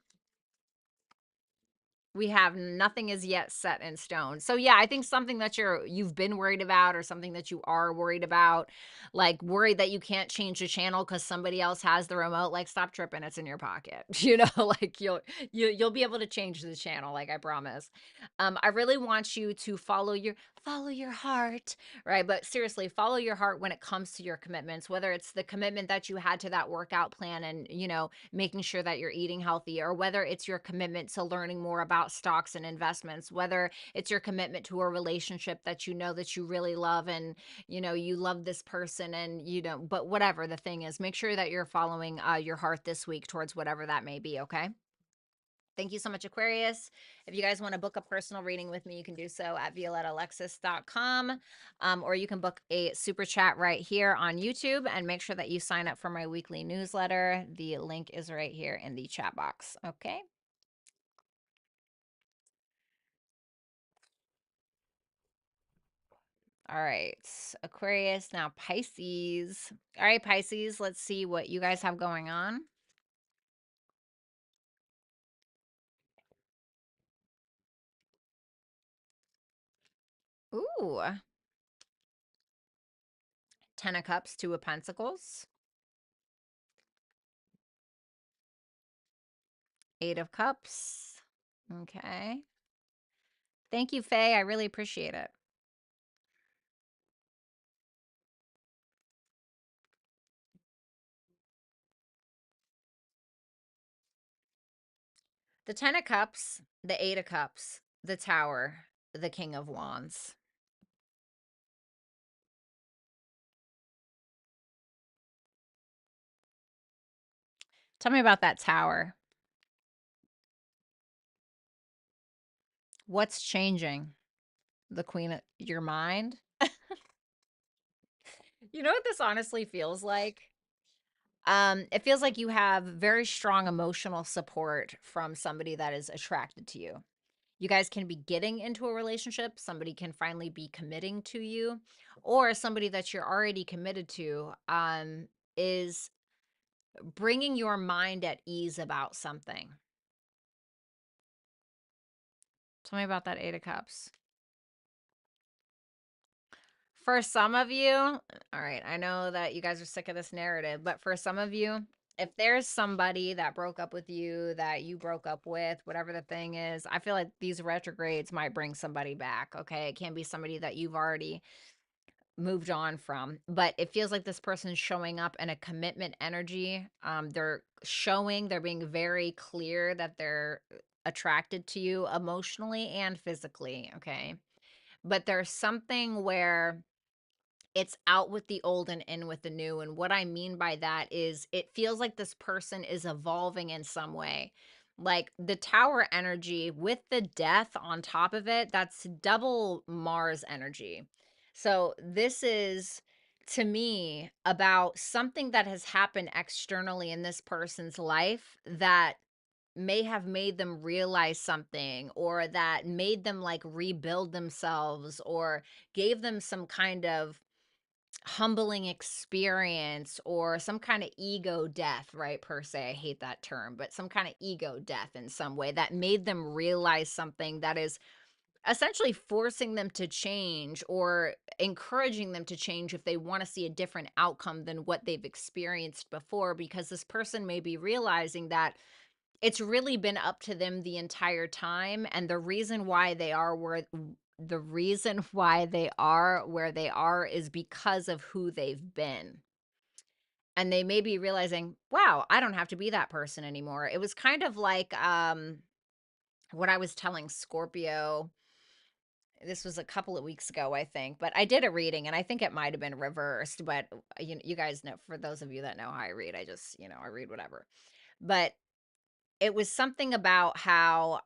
We have nothing is yet set in stone. So yeah, I think something that you've been worried about or something that you are worried about, like worried that you can't change the channel cuz somebody else has the remote, like stop tripping, it's in your pocket. You know, like you'll be able to change the channel, like I promise. I really want you to follow your heart, right? But seriously, follow your heart when it comes to your commitments, whether it's the commitment that you had to that workout plan and, you know, making sure that you're eating healthy, or whether it's your commitment to learning more about stocks and investments, whether it's your commitment to a relationship that you know that you really love and, you know, you love this person and, you know, but whatever the thing is, make sure that you're following your heart this week towards whatever that may be, okay? Thank you so much, Aquarius. If you guys want to book a personal reading with me, you can do so at violettalexis.com, or you can book a super chat right here on YouTube, and make sure that you sign up for my weekly newsletter. The link is right here in the chat box. Okay. All right. Aquarius, now Pisces. All right, Pisces, let's see what you guys have going on. Ooh. 10 of Cups, 2 of Pentacles. 8 of Cups. Okay. Thank you, Faye. I really appreciate it. The 10 of Cups, the 8 of Cups, the Tower, the King of Wands. Tell me about that Tower. What's changing? The Queen of your mind? You know what this honestly feels like? It feels like you have very strong emotional support from somebody that is attracted to you. You guys can be getting into a relationship, somebody can finally be committing to you, or somebody that you're already committed to is bringing your mind at ease about something. Tell me about that 8 of Cups. For some of you, all right, I know that you guys are sick of this narrative, but for some of you, if there's somebody that broke up with you, that you broke up with, whatever the thing is, I feel like these retrogrades might bring somebody back, okay? It can be somebody that you've already moved on from, but it feels like this person's showing up in a commitment energy. They're being very clear that they're attracted to you emotionally and physically, okay? But there's something where it's out with the old and in with the new. And what I mean by that is it feels like this person is evolving in some way. Like the Tower energy with the death on top of it, that's double Mars energy. So this is, to me, about something that has happened externally in this person's life that may have made them realize something, or that made them like rebuild themselves, or gave them some kind of humbling experience, or some kind of ego death, right? Per se, I hate that term, but some kind of ego death in some way that made them realize something that is essentially forcing them to change, or encouraging them to change if they want to see a different outcome than what they've experienced before, because this person may be realizing that it's really been up to them the entire time, and the reason why they are where they are is because of who they've been. And they may be realizing, wow, I don't have to be that person anymore. It was kind of like what I was telling Scorpio. This was a couple of weeks ago, I think, but I did a reading and I think it might have been reversed, but you guys know, for those of you that know how I read, I just, I read whatever. But it was something about how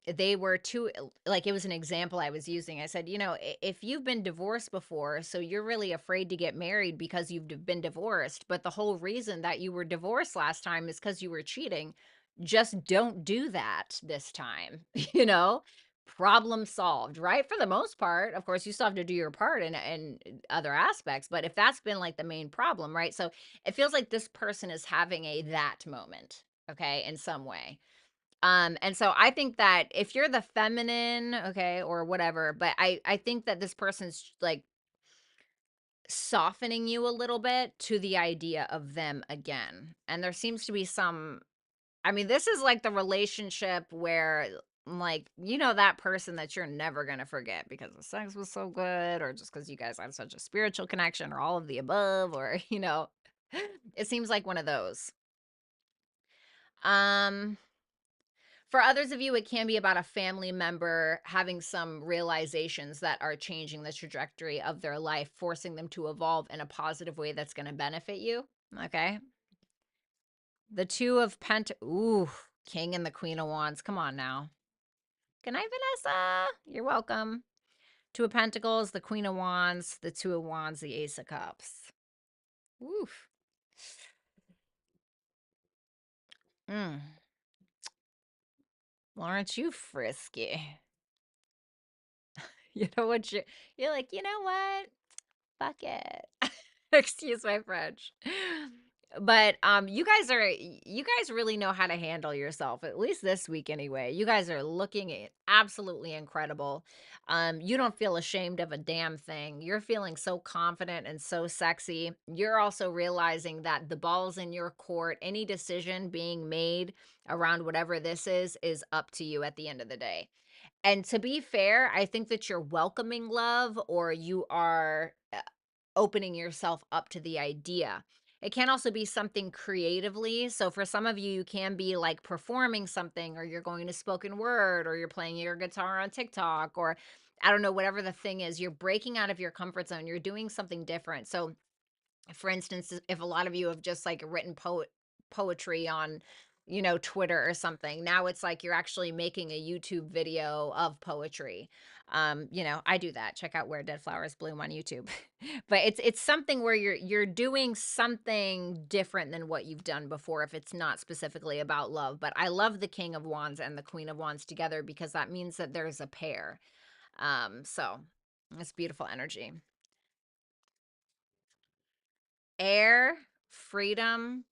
they were too, like, it was an example I was using. I said, if you've been divorced before, so you're really afraid to get married because you've been divorced, but the whole reason that you were divorced last time is because you were cheating. Just don't do that this time. you know Problem solved, right? For the most part. Of course, you still have to do your part in other aspects, but if that's been like the main problem, right? So it feels like this person is having a that moment, okay, in some way. And so I think that if you're the feminine, okay, or whatever, but I think that this person's like softening you a little bit to the idea of them again. And there seems to be some, I mean, this is like the relationship where, like, that person that you're never going to forget because the sex was so good, or just because you guys have such a spiritual connection, or all of the above, or, it seems like one of those. Um, For others of you, it can be about a family member having some realizations that are changing the trajectory of their life, forcing them to evolve in a positive way that's going to benefit you. Okay. The Two of Ooh, King and the Queen of Wands. Come on now. Good night, Vanessa. You're welcome. Two of Pentacles, the Queen of Wands, the Two of Wands, the Ace of Cups. Oof. Mm. Well, aren't you frisky? You know what you're like, you know what? Fuck it. Excuse my French. But you guys really know how to handle yourself, at least this week anyway. You guys are looking absolutely incredible. You don't feel ashamed of a damn thing. You're feeling so confident and so sexy. You're also realizing that the ball's in your court. Any decision being made around whatever this is up to you at the end of the day. And to be fair, I think that you're welcoming love, or you are opening yourself up to the idea. It can also be something creatively. So for some of you, you can be like performing something, or you're going to spoken word, or you're playing your guitar on TikTok, or I don't know, whatever the thing is, you're breaking out of your comfort zone. You're doing something different. So for instance, if a lot of you have just like written poetry on, Twitter or something, now it's like you're actually making a YouTube video of poetry. I do that. Check out Where Dead Flowers Bloom on YouTube. But it's something where you're doing something different than what you've done before, if it's not specifically about love. But I love the King of Wands and the Queen of Wands together, because that means that there's a pair. So it's beautiful energy. Air, freedom,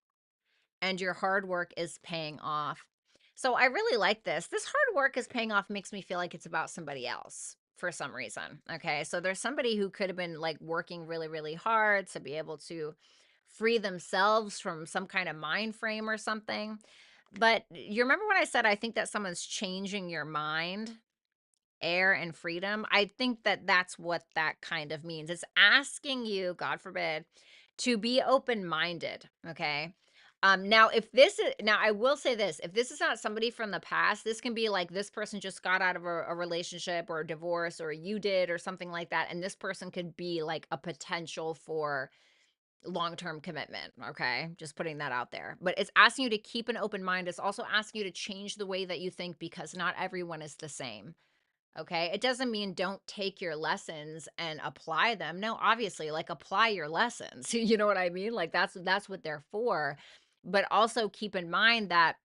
and your hard work is paying off. So I really like this. This hard work is paying off makes me feel like it's about somebody else for some reason. Okay. So there's somebody who could have been like working really, really hard to be able to free themselves from some kind of mind frame or something. But you remember when I said I think that someone's changing your mind? Air and freedom. I think that that's what that kind of means. It's asking you, God forbid, to be open-minded, okay? Now if this is, now I will say this, if this is not somebody from the past, this can be like this person just got out of a relationship or a divorce, or you did, or something like that, and this person could be like a potential for long-term commitment, okay? Just putting that out there. But it's asking you to keep an open mind. It's also asking you to change the way that you think, because not everyone is the same. Okay. It doesn't mean don't take your lessons and apply them. No, obviously, like, apply your lessons. You know what I mean? Like, that's what they're for. But also keep in mind that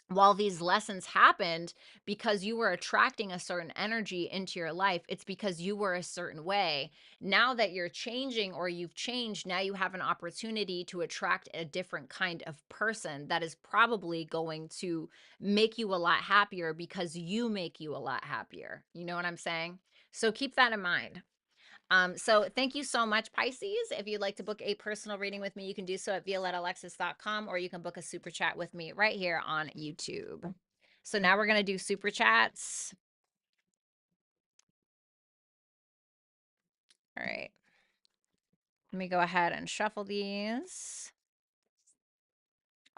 while these lessons happened because you were attracting a certain energy into your life, it's because you were a certain way. Now that you're changing, or you've changed, now you have an opportunity to attract a different kind of person that is probably going to make you a lot happier, because you make you a lot happier. You know what I'm saying? So keep that in mind. So thank you so much, Pisces. If you'd like to book a personal reading with me, you can do so at violettaalexis.com, or you can book a super chat with me right here on YouTube. So now we're going to do super chats. All right. Let me go ahead and shuffle these.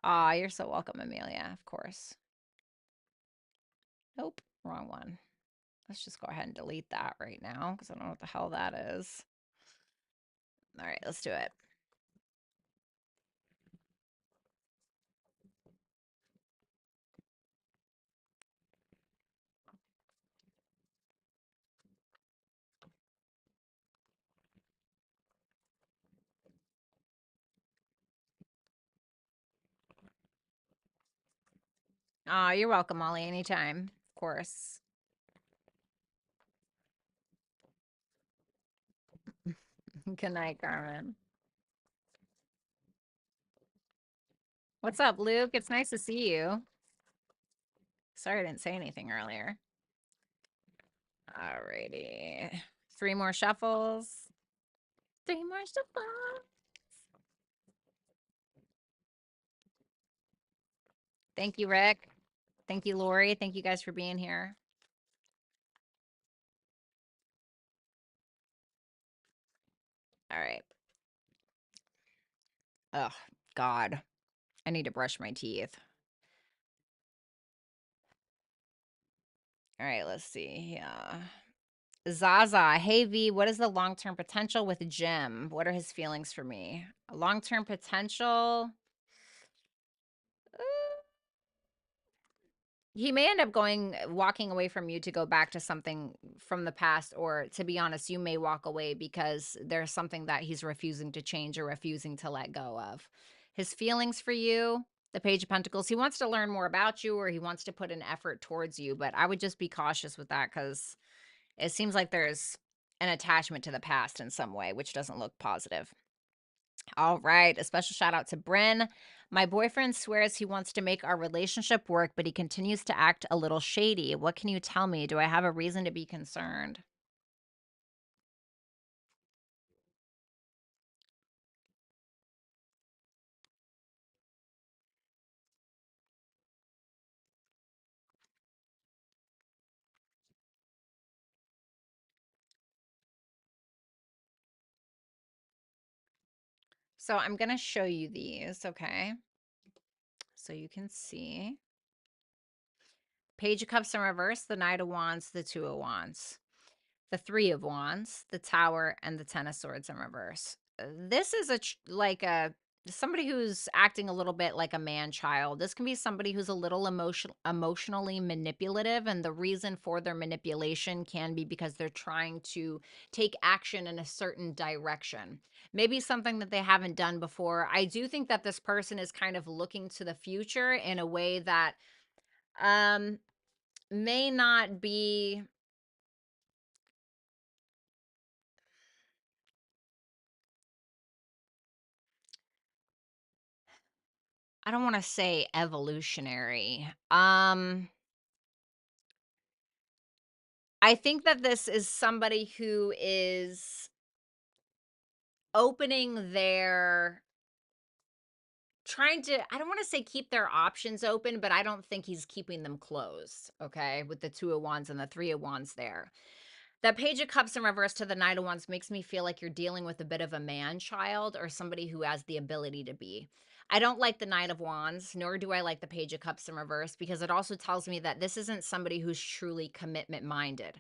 Ah, you're so welcome, Amelia, of course. Nope, wrong one. Let's just go ahead and delete that right now, because I don't know what the hell that is. All right, let's do it. Ah, you're welcome, Molly, anytime, of course. Good night, Carmen. What's up, Luke? It's nice to see you. Sorry I didn't say anything earlier. Alrighty. 3 more shuffles. 3 more shuffles. Thank you, Rick. Thank you, Lori. Thank you guys for being here. All right. Oh, God. I need to brush my teeth. All right, let's see. Yeah. Zaza, hey V, what is the long-term potential with Jim? What are his feelings for me? Long-term potential? He may end up walking away from you to go back to something from the past, or to be honest, you may walk away because there's something that he's refusing to change or refusing to let go of. His feelings for you, the Page of Pentacles, he wants to learn more about you, or he wants to put an effort towards you, but I would just be cautious with that, because It seems like there's an attachment to the past in some way, which doesn't look positive. All right. A special shout out to Bryn. My boyfriend swears he wants to make our relationship work, but he continues to act a little shady. What can you tell me? Do I have a reason to be concerned? So I'm going to show you these, okay? So you can see. Page of Cups in reverse, the Knight of Wands, the Two of Wands, the Three of Wands, the Tower, and the Ten of Swords in reverse. This is like a somebody who's acting a little bit like a man child. This can be somebody who's a little emotionally manipulative, and the reason for their manipulation can be because they're trying to take action in a certain direction. Maybe something that they haven't done before. I do think that this person is kind of looking to the future in a way that um may not be, I don't want to say evolutionary. I think that this is somebody who is opening their trying to, I don't want to say keep their options open, but I don't think he's keeping them closed, okay? With the Two of Wands and the Three of Wands there. That Page of Cups in reverse to the Knight of Wands makes me feel like you're dealing with a bit of a man child or somebody who has the ability to be. I don't like the Knight of Wands, nor do I like the Page of Cups in reverse, because it also tells me that this isn't somebody who's truly commitment minded.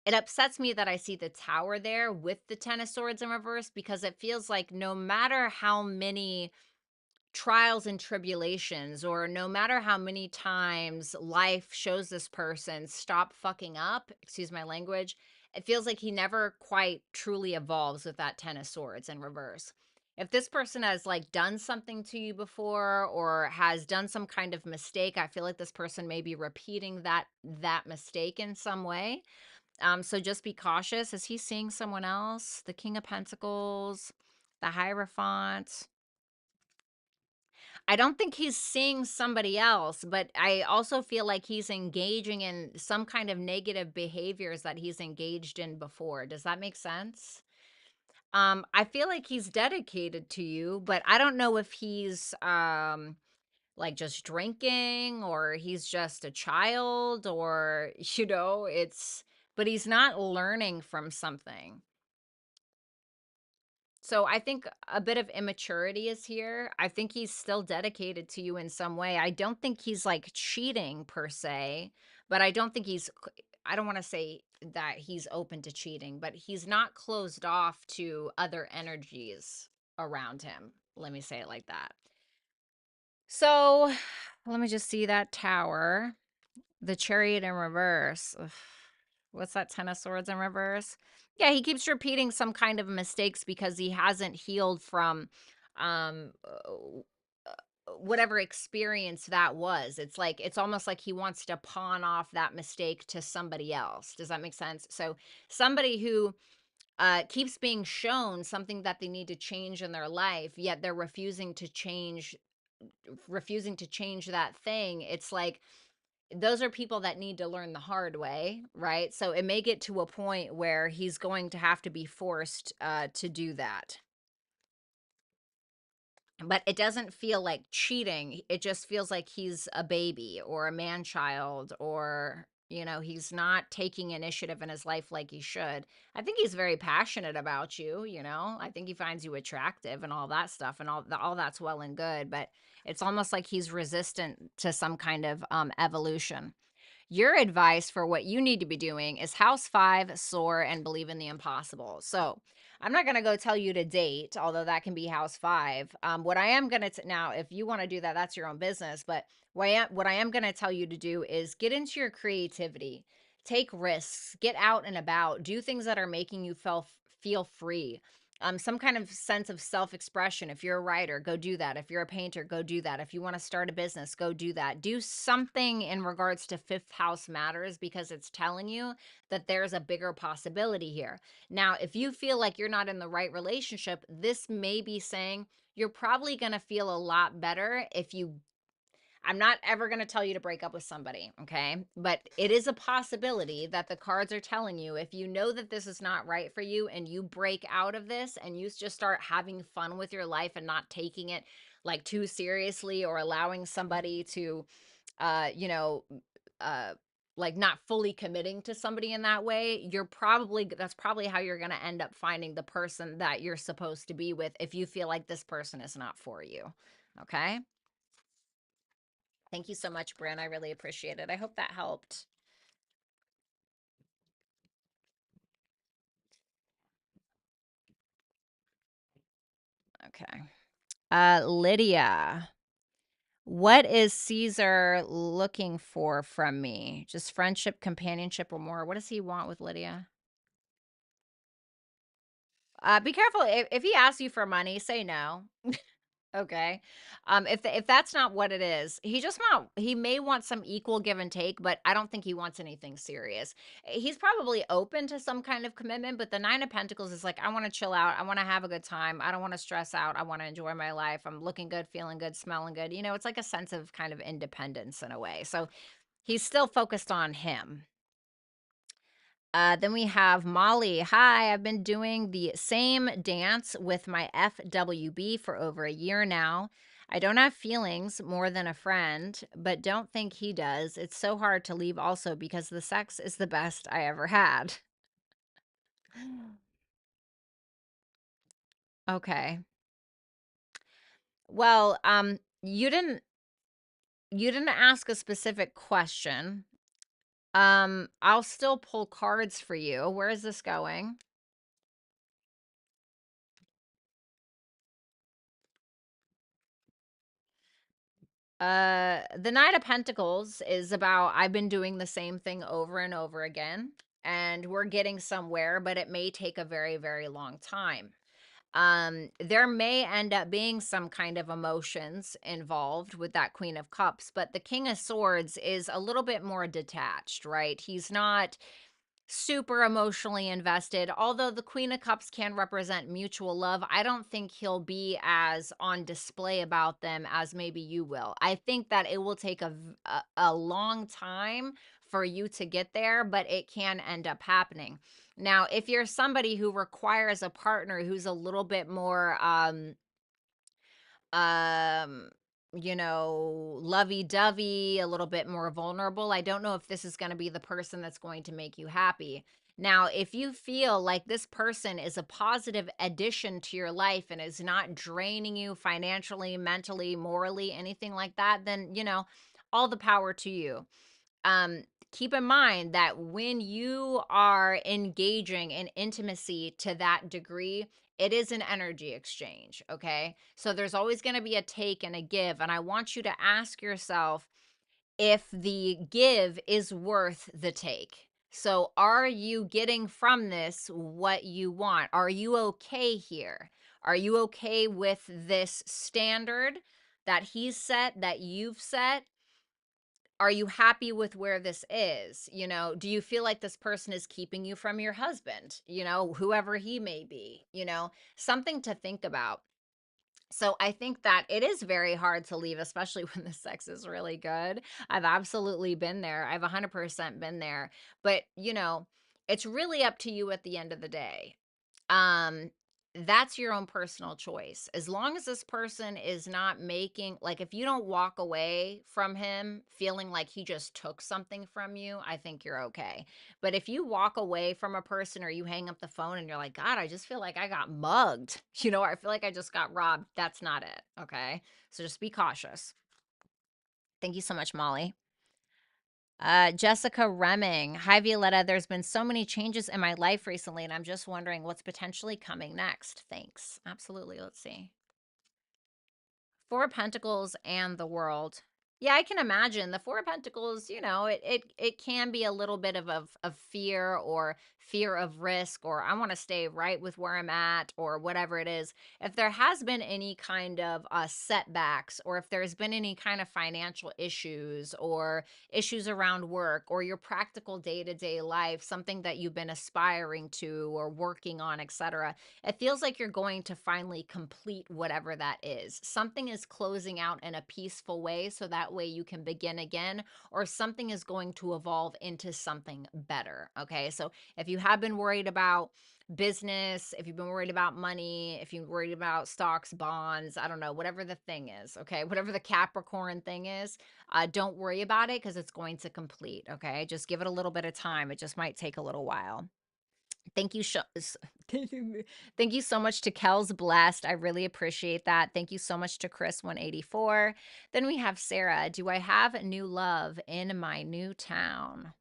It upsets me that I see the Tower there with the Ten of Swords in reverse, because it feels like no matter how many trials and tribulations, or no matter how many times life shows this person stop fucking up, excuse my language, it feels like he never quite truly evolves with that Ten of Swords in reverse. If this person has like done something to you before or has done some kind of mistake, I feel like this person may be repeating that mistake in some way. So just be cautious. Is he seeing someone else? The King of Pentacles, the Hierophant. I don't think he's seeing somebody else, but I also feel like he's engaging in some kind of negative behaviors that he's engaged in before. Does that make sense? I feel like he's dedicated to you, but I don't know if he's like just drinking or he's just a child or it's but he's not learning from something. So I think a bit of immaturity is here. I think he's still dedicated to you in some way. I don't think he's like cheating per se, but I don't think I don't want to say that he's open to cheating, but he's not closed off to other energies around him. Let me say it like that. So let me just see that Tower. The Chariot in reverse. Ugh. What's that Ten of Swords in reverse? Yeah, he keeps repeating some kind of mistakes because he hasn't healed from um whatever experience that was. It's like it's almost like he wants to pawn off that mistake to somebody else. Does that make sense? So somebody who keeps being shown something that they need to change in their life, yet they're refusing to change that thing. It's like those are people that need to learn the hard way, right? So it may get to a point where he's going to have to be forced to do that. But it doesn't feel like cheating. It just feels like he's a baby or a man child, or, he's not taking initiative in his life like he should. I think he's very passionate about you, I think he finds you attractive and all that stuff, and all that's well and good, but it's almost like he's resistant to some kind of evolution. Your advice for what you need to be doing is House 5, soar, and believe in the impossible. So I'm not going to go tell you to date, although that can be House 5. What I am going to, now, if you want to do that, that's your own business. But what I am going to tell you to do is get into your creativity, take risks, get out and about, do things that are making you feel free. some kind of sense of self-expression. If you're a writer, go do that. If you're a painter, go do that. If you want to start a business, go do that. Do something in regards to fifth house matters, because it's telling you that there's a bigger possibility here. Now, if you feel like you're not in the right relationship, this may be saying you're probably going to feel a lot better if you, I'm not ever going to tell you to break up with somebody, okay? But it is a possibility that the cards are telling you, if you know that this is not right for you and you break out of this and you just start having fun with your life and not taking it like too seriously, or allowing somebody to, you know, uh, like not fully committing to somebody in that way, that's probably how you're going to end up finding the person that you're supposed to be with, if you feel like this person is not for you. Okay. Thank you so much, Bryn. I really appreciate it. I hope that helped. Okay. Lydia, what is Caesar looking for from me? Just friendship, companionship, or more? What does he want with Lydia? Be careful. If he asks you for money, say no. Okay. If that's not what it is, he may want some equal give and take, but I don't think he wants anything serious. He's probably open to some kind of commitment, but the Nine of Pentacles is like, I want to chill out. I want to have a good time. I don't want to stress out. I want to enjoy my life. I'm looking good, feeling good, smelling good. You know, it's like a sense of kind of independence in a way. So he's still focused on him. Then we have Molly. Hi, I've been doing the same dance with my FWB for over a year now. I don't have feelings more than a friend, but don't think he does. It's so hard to leave also because the sex is the best I ever had. Okay. Well, you didn't ask a specific question. I'll still pull cards for you. Where is this going? The Knight of Pentacles is about, I've been doing the same thing over and over again, and we're getting somewhere, but it may take a very, very long time. There may end up being some kind of emotions involved with that Queen of Cups, but the King of Swords is a little bit more detached, right? He's not super emotionally invested. Although the Queen of Cups can represent mutual love, I don't think he'll be as on display about them as maybe you will. I think that it will take a long time for you to get there, but it can end up happening. Now, if you're somebody who requires a partner who's a little bit more um lovey-dovey, a little bit more vulnerable, I don't know if this is going to be the person that's going to make you happy. Now, if you feel like this person is a positive addition to your life and is not draining you financially, mentally, morally, anything like that, then all the power to you. Keep in mind that when you are engaging in intimacy to that degree, it is an energy exchange, okay? So there's always going to be a take and a give. And I want you to ask yourself if the give is worth the take. So are you getting from this what you want? Are you okay here? Are you okay with this standard that he's set, that you've set? Are you happy with where this is? Do you feel like this person is keeping you from your husband, whoever he may be, something to think about. So I think that it is very hard to leave, especially when the sex is really good. I've absolutely been there. I've 100% been there. But, it's really up to you at the end of the day. um that's your own personal choice. As long as this person is not making, like, if you don't walk away from him feeling like he just took something from you, I think you're okay. But if you walk away from a person, or you hang up the phone and you're like, God, I just feel like I got mugged, I feel like I just got robbed, that's not it. Okay, so just be cautious. Thank you so much, Molly. Jessica Remming. Hi, Violetta. There's been so many changes in my life recently, and I'm just wondering what's potentially coming next. Thanks. Absolutely. Let's see. Four of Pentacles and the World. Yeah, I can imagine the Four of Pentacles, you know, it can be a little bit of fear or fear of risk, or I want to stay right with where I'm at, or whatever it is. If there has been any kind of setbacks, or if there's been any kind of financial issues or issues around work or your practical day-to-day life, something that you've been aspiring to or working on, etc., it feels like you're going to finally complete whatever that is. Something is closing out in a peaceful way so that way you can begin again, or something is going to evolve into something better. Okay. So if you have been worried about business, if you've been worried about money, if you're worried about stocks, bonds, I don't know, whatever the thing is, okay, whatever the Capricorn thing is, don't worry about it because it's going to complete. Okay. Just give it a little bit of time. It just might take a little while. Thank you. Thank you so much to Kel's Blessed. I really appreciate that. Thank you so much to Chris 184. Then we have Sarah. Do I have new love in my new town?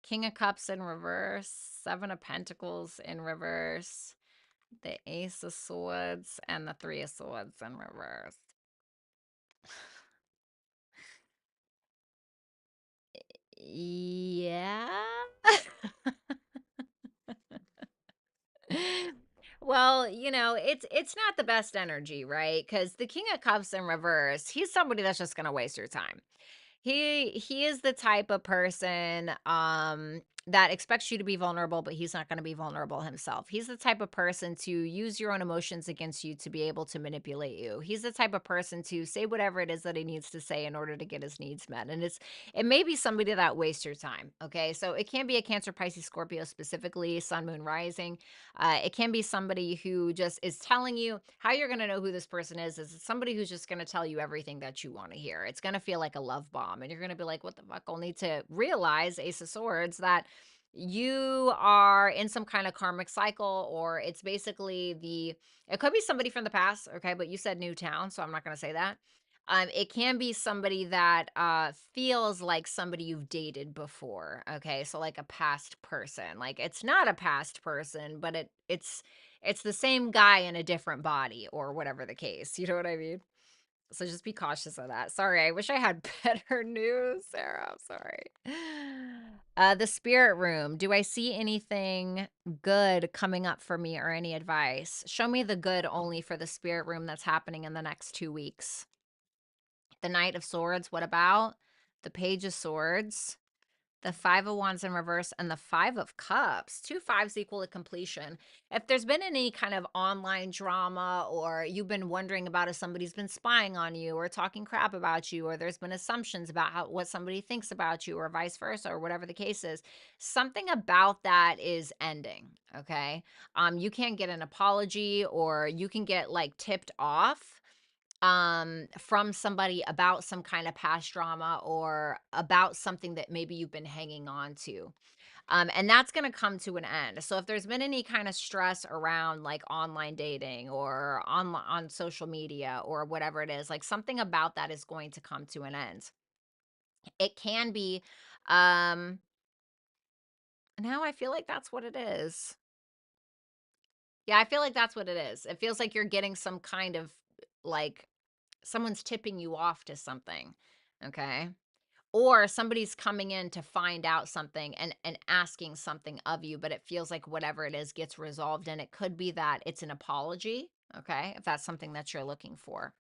King of Cups in reverse, Seven of Pentacles in reverse, the Ace of Swords, and the Three of Swords in reverse. Yeah. Well, you know, it's not the best energy, right? Because the King of Cups in reverse, he's somebody that's just gonna waste your time. He is the type of person that expects you to be vulnerable, but he's not going to be vulnerable himself. He's the type of person to use your own emotions against you to be able to manipulate you. He's the type of person to say whatever it is that he needs to say in order to get his needs met. And it may be somebody that wastes your time. Okay. So it can be a Cancer, Pisces, Scorpio, specifically Sun, Moon, Rising. It can be somebody who just is telling you how you're going to know who this person is it's somebody who's just going to tell you everything that you want to hear. It's going to feel like a love bomb. And you're going to be like, what the fuck? Only to realize, Ace of Swords, that you are in some kind of karmic cycle, or it's basically it could be somebody from the past. Okay. But you said new town. So I'm not going to say that. It can be somebody that feels like somebody you've dated before. Okay, so like a past person. Like it's not a past person, but it's the same guy in a different body, or whatever the case. You know what I mean? So just be cautious of that. Sorry, I wish I had better news, Sarah. I'm sorry. The spirit room. Do I see anything good coming up for me, or any advice? Show me the good only for the spirit room that's happening in the next 2 weeks. The Knight of Swords, what about? The Page of Swords, the Five of Wands in reverse, and the Five of Cups. 2 fives equal to completion. If there's been any kind of online drama, or you've been wondering about if somebody's been spying on you or talking crap about you, or there's been assumptions about what somebody thinks about you, or vice versa, or whatever the case is, something about that is ending. Okay. You can't get an apology, or you can get like tipped off from somebody about some kind of past drama, or about something that maybe you've been hanging on to. And that's going to come to an end. So if there's been any kind of stress around like online dating, or on social media, or whatever it is, like something about that is going to come to an end. It can be um now I feel like that's what it is. Yeah, I feel like that's what it is. It feels like you're getting some kind of like someone's tipping you off to something. Okay. Or somebody's coming in to find out something, and asking something of you, but it feels like whatever it is gets resolved, and it could be that it's an apology. Okay. If that's something that you're looking for.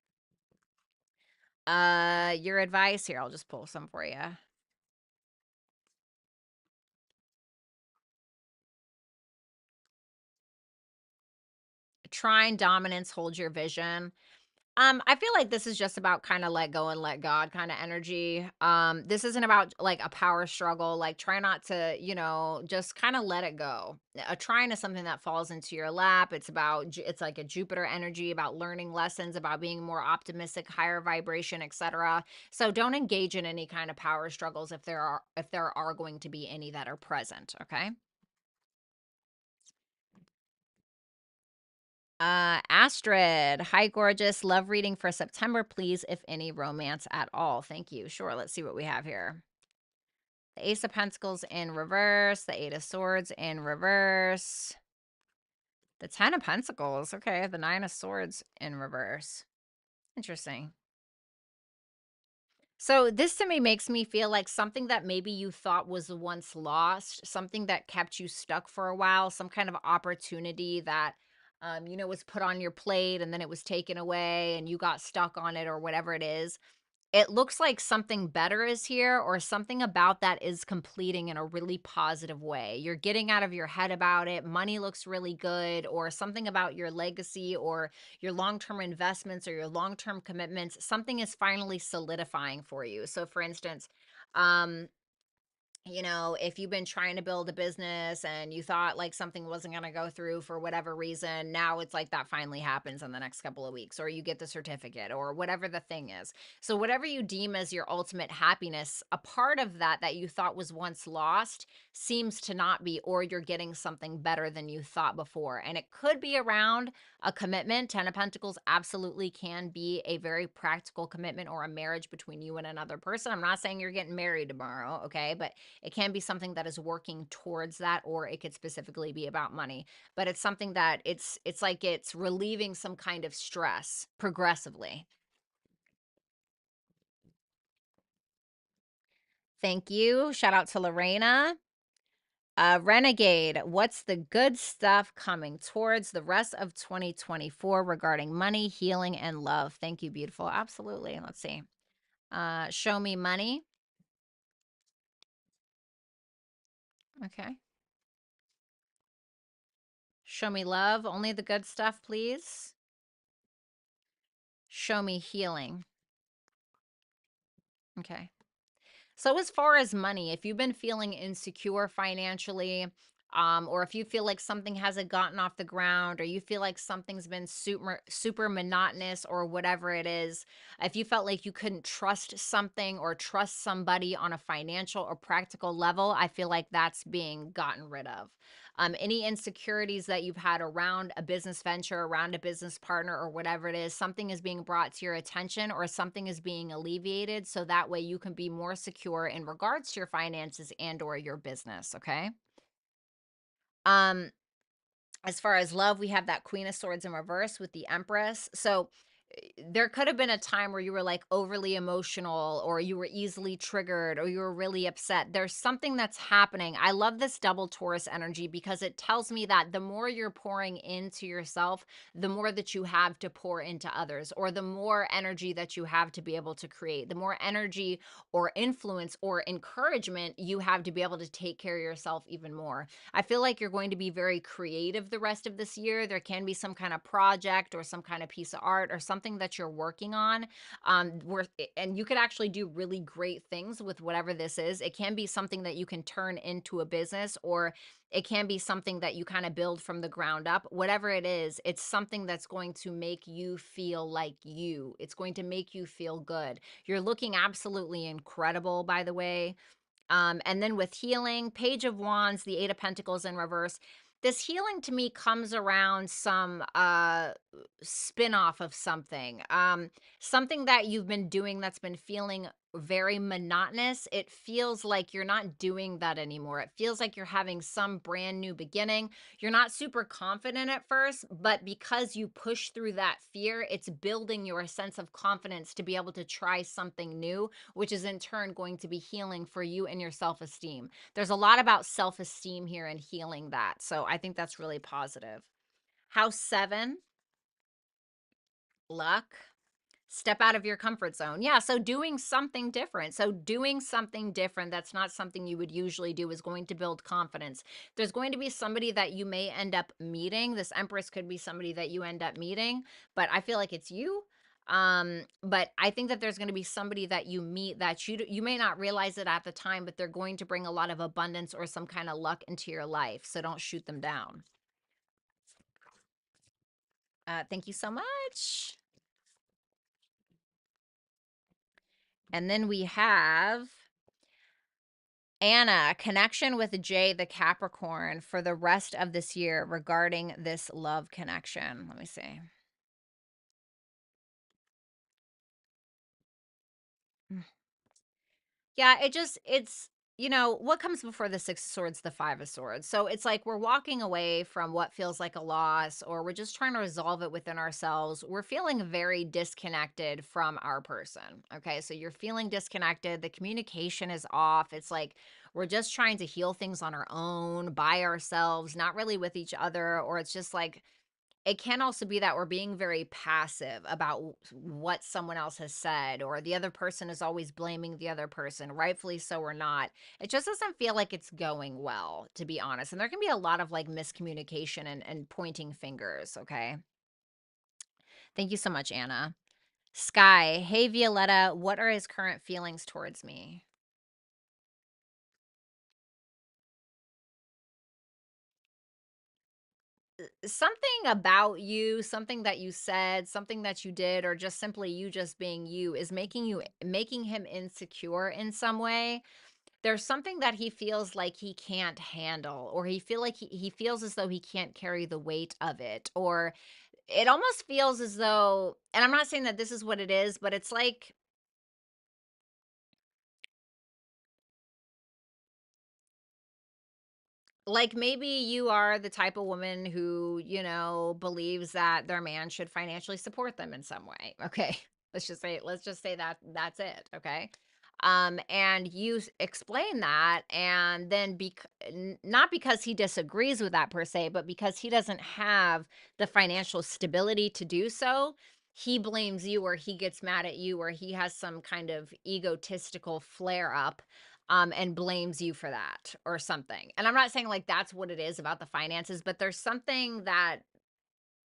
Your advice here, I'll just pull some for you. Trine dominance, hold your vision. I feel like this is just about kind of let go and let God kind of energy. This isn't about like a power struggle. Like try not to, just kind of let it go. A trine is something that falls into your lap. It's about it's like a Jupiter energy, about learning lessons, about being more optimistic, higher vibration, etc. So don't engage in any kind of power struggles if there are going to be any that are present, okay? Astrid, hi, gorgeous. Love reading for September, please, if any romance at all. Thank you. Sure. Let's see what we have here. The Ace of Pentacles in reverse, the Eight of Swords in reverse, the Ten of Pentacles. Okay, the Nine of Swords in reverse. Interesting. So this to me makes me feel like something that maybe you thought was once lost, something that kept you stuck for a while, some kind of opportunity that was put on your plate and then it was taken away and you got stuck on it or whatever it is. It looks like something better is here or something about that is completing in a really positive way. You're getting out of your head about it. Money looks really good, or something about your legacy or your long-term investments or your long-term commitments. Something is finally solidifying for you. So for instance, um if you've been trying to build a business and you thought like something wasn't going to go through for whatever reason, now it's like that finally happens in the next couple of weeks, or you get the certificate, or whatever the thing is. So, whatever you deem as your ultimate happiness, a part of that you thought was once lost seems to not be, or you're getting something better than you thought before. And it could be around a commitment. 10 of Pentacles absolutely can be a very practical commitment or a marriage between you and another person. I'm not saying you're getting married tomorrow, okay? But it can be something that is working towards that, or it could specifically be about money. But it's something that it's like it's relieving some kind of stress progressively. Thank you. Shout out to Lorena. Renegade, what's the good stuff coming towards the rest of 2024 regarding money, healing, and love? Thank you, beautiful. Absolutely. Let's see. Show me money. Okay. Show me love. Only the good stuff, please. Show me healing. Okay. So as far as money, if you've been feeling insecure financially, or if you feel like something hasn't gotten off the ground, or you feel like something's been super monotonous or whatever it is, if you felt like you couldn't trust something or trust somebody on a financial or practical level, I feel like that's being gotten rid of. Any insecurities that you've had around a business venture, around a business partner, or whatever it is, something is being brought to your attention or something is being alleviated. So that way you can be more secure in regards to your finances and or your business. Okay. Um, as far as love, we have that Queen of Swords in reverse with the Empress. So there could have been a time where you were like overly emotional, or you were easily triggered, or you were really upset. There's something that's happening. I love this double Taurus energy because it tells me that the more you're pouring into yourself, the more that you have to pour into others, or the more energy that you have to be able to create, the more energy or influence or encouragement you have to be able to take care of yourself even more. I feel like you're going to be very creative the rest of this year. There can be some kind of project or some kind of piece of art or something that you're working on. And you could actually do really great things with whatever this is. It can be something that you can turn into a business, or it can be something that you kind of build from the ground up. Whatever it is, it's something that's going to make you feel like you. It's going to make you feel good. You're looking absolutely incredible, by the way. And then with healing, Page of Wands, the Eight of Pentacles in reverse. This healing to me comes around some spin-off of something. Something that you've been doing that's been feeling very monotonous. It feels like you're not doing that anymore. It feels like you're having some brand new beginning. You're not super confident at first, but because you push through that fear, it's building your sense of confidence to be able to try something new, which is in turn going to be healing for you and your self-esteem. There's a lot about self-esteem here and healing that. So I think that's really positive. House 7, luck. Step out of your comfort zone. Yeah, so doing something different. So doing something different that's not something you would usually do is going to build confidence. There's going to be somebody that you may end up meeting. This Empress could be somebody that you end up meeting, but I feel like it's you. But I think that there's going to be somebody that you meet that you may not realize it at the time, but they're going to bring a lot of abundance or some kind of luck into your life. So don't shoot them down. Thank you so much. And then we have Anna, connection with Jay the Capricorn for the rest of this year regarding this love connection. Let me see. Mm. Yeah, it's what comes before the Six of Swords? The Five of Swords. So it's like we're walking away from what feels like a loss, or we're just trying to resolve it within ourselves. We're feeling very disconnected from our person. Okay. So you're feeling disconnected. The communication is off. It's like we're just trying to heal things on our own, by ourselves, not really with each other. Or it's just like, it can also be that we're being very passive about what someone else has said, or the other person is always blaming the other person, rightfully so or not. It just doesn't feel like it's going well, to be honest. And there can be a lot of like miscommunication and pointing fingers. Okay. Thank you so much, Anna. Sky, hey, Violetta, what are his current feelings towards me? Something about you, something that you said, something that you did, or just simply you just being you is making him insecure in some way. There's something that he feels like he can't handle, or he feels as though he can't carry the weight of it, or it almost feels as though, and I'm not saying that this is what it is, but it's like maybe you are the type of woman who, believes that their man should financially support them in some way. Okay. Let's just say that that's it. Okay. And you explain that, and then not because he disagrees with that per se, but because he doesn't have the financial stability to do so, he blames you, or he gets mad at you, or he has some kind of egotistical flare up, and blames you for that or something. And I'm not saying like that's what it is about the finances, but there's something that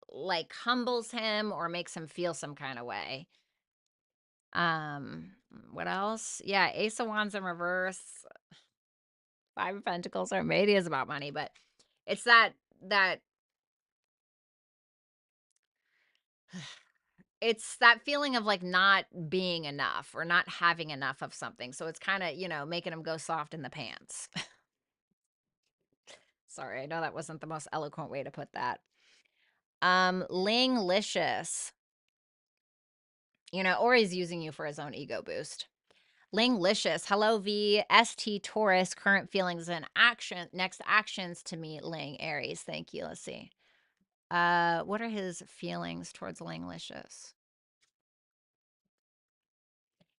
like humbles him or makes him feel some kind of way. Um, what else? Yeah, Ace of Wands in reverse, Five of Pentacles, or maybe is about money, but it's that it's that feeling of like not being enough or not having enough of something. So it's kind of, making him go soft in the pants. Sorry, I know that wasn't the most eloquent way to put that. Linglicious. Or he's using you for his own ego boost. Linglicious. Hello, V. ST Taurus. Current feelings and action. Next actions to meet Ling Aries. Thank you. Let's see. What are his feelings towards Linglicious?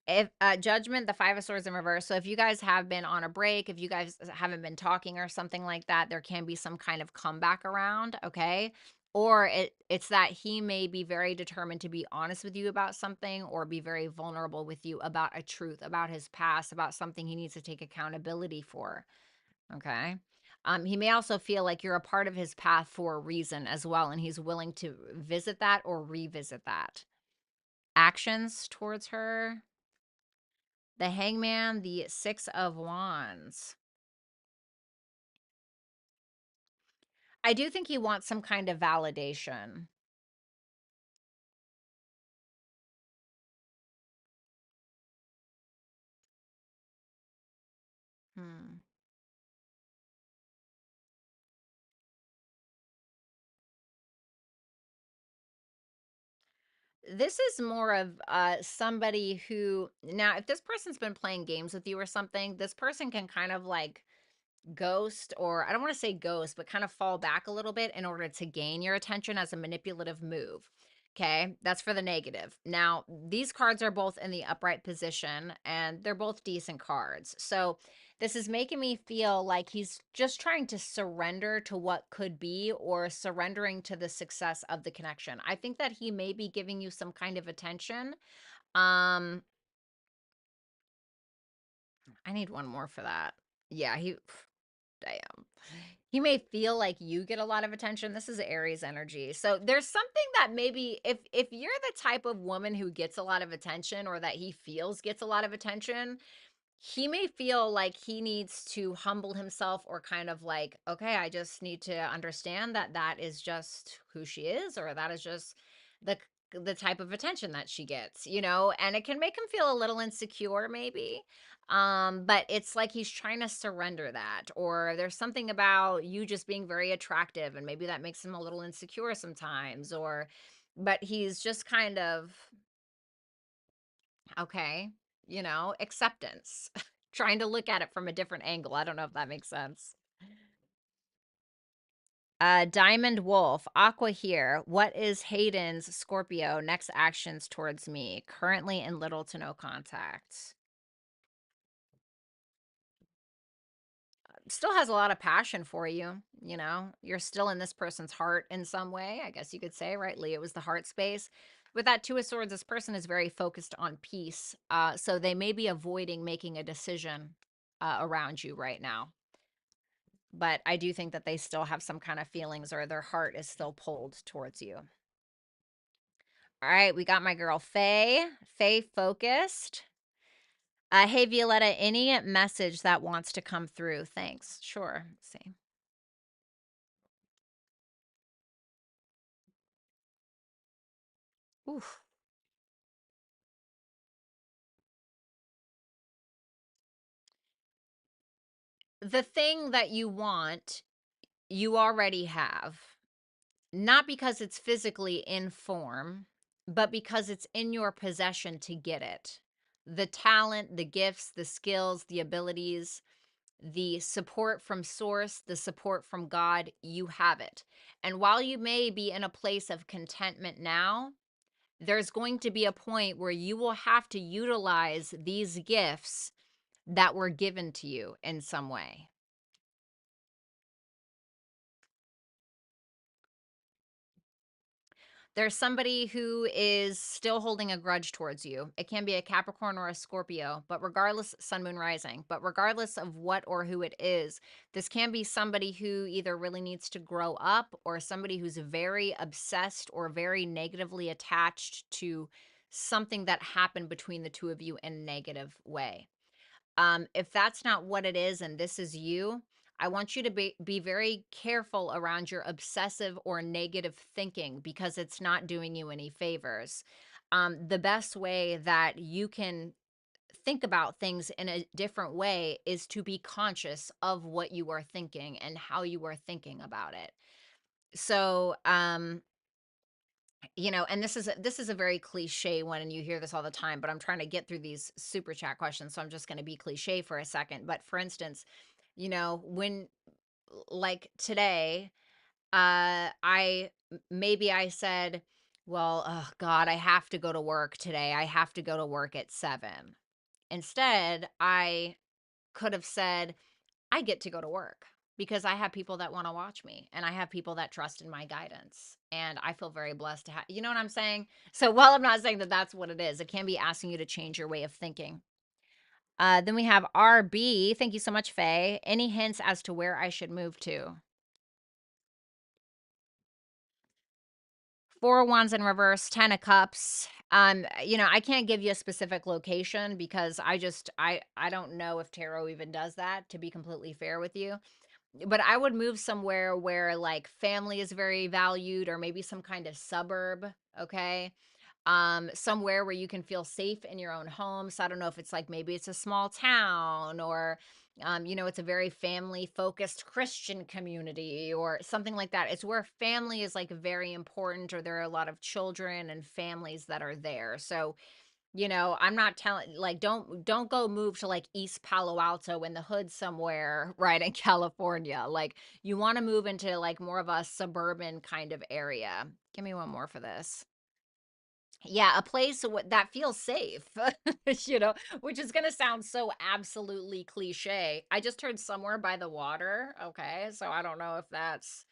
If Judgment, the Five of Swords in reverse. So if you guys have been on a break, if you guys haven't been talking or something like that, there can be some kind of comeback around, okay? Or it's that he may be very determined to be honest with you about something, or be very vulnerable with you about a truth, about his past, about something he needs to take accountability for, okay? He may also feel like you're a part of his path for a reason as well, and he's willing to visit that or revisit that. Actions towards her. The Hangman, the Six of Wands. I do think he wants some kind of validation. Hmm. This is more of somebody who, now, if this person's been playing games with you or something, this person can kind of like ghost, or I don't want to say ghost, but kind of fall back a little bit in order to gain your attention as a manipulative move. Okay, that's for the negative. Now, these cards are both in the upright position, and they're both decent cards. So this is making me feel like he's just trying to surrender to what could be, or surrendering to the success of the connection. I think that he may be giving you some kind of attention. Um, I need one more for that. Yeah, damn. He may feel like you get a lot of attention. This is Aries energy. So there's something that maybe if you're the type of woman who gets a lot of attention, or that he feels gets a lot of attention, he may feel like he needs to humble himself, or kind of like, okay, I just need to understand that that is just who she is, or that is just the the type of attention that she gets, and it can make him feel a little insecure maybe. But it's like he's trying to surrender that, or there's something about you just being very attractive, and maybe that makes him a little insecure sometimes, or but he's just kind of okay, acceptance. trying to look at it from a different angle. I don't know if that makes sense. Diamond Wolf, Aqua here. What is Hayden's Scorpio next actions towards me? Currently in little to no contact. Still has a lot of passion for you, you know? You're still in this person's heart in some way, I guess you could say, right? Leo was the heart space. With that Two of Swords, this person is very focused on peace. So they may be avoiding making a decision around you right now. But I do think that they still have some kind of feelings or their heart is still pulled towards you. All right, we got my girl Faye. Faye focused. Hey, Violetta, any message that wants to come through? Thanks. Sure. Let's see. Oof. The thing that you want, you already have. Not because it's physically in form, but because it's in your possession to get it. The talent, the gifts, the skills, the abilities, the support from source, the support from God, you have it. And while you may be in a place of contentment now, there's going to be a point where you will have to utilize these gifts that were given to you in some way. There's somebody who is still holding a grudge towards you. It can be a Capricorn or a Scorpio, but regardless, Sun, Moon, Rising, but regardless of what or who it is, this can be somebody who either really needs to grow up or somebody who's very obsessed or very negatively attached to something that happened between the two of you in a negative way. If that's not what it is and this is you, I want you to be very careful around your obsessive or negative thinking because it's not doing you any favors. The best way that you can think about things in a different way is to be conscious of what you are thinking and how you are thinking about it. So, you know, and this is a very cliche one, and you hear this all the time, but I'm trying to get through these super chat questions, so I'm just going to be cliche for a second. But for instance, you know, when like today, maybe I said, well, oh God, I have to go to work today. I have to go to work at 7. Instead, I could have said, I get to go to work because I have people that want to watch me and I have people that trust in my guidance. And I feel very blessed to have, you know what I'm saying? So while I'm not saying that that's what it is, it can be asking you to change your way of thinking. Then we have RB. Thank you so much, Faye. Any hints as to where I should move to? 4 of Wands in reverse, 10 of Cups. You know, I can't give you a specific location because I don't know if tarot even does that, to be completely fair with you. But I would move somewhere where like family is very valued or maybe some kind of suburb, okay? Somewhere where you can feel safe in your own home. So I don't know if it's like maybe it's a small town or you know, it's a very family focused Christian community or something like that. It's where family is like very important or there are a lot of children and families that are there. So you know, I'm not telling like don't go move to like East Palo Alto in the hood somewhere, right, in California. Like you want to move into like more of a suburban kind of area. Give me one more for this. Yeah, a place that feels safe, you know, which is going to sound so absolutely cliche. I just heard somewhere by the water. Okay. So I don't know if that's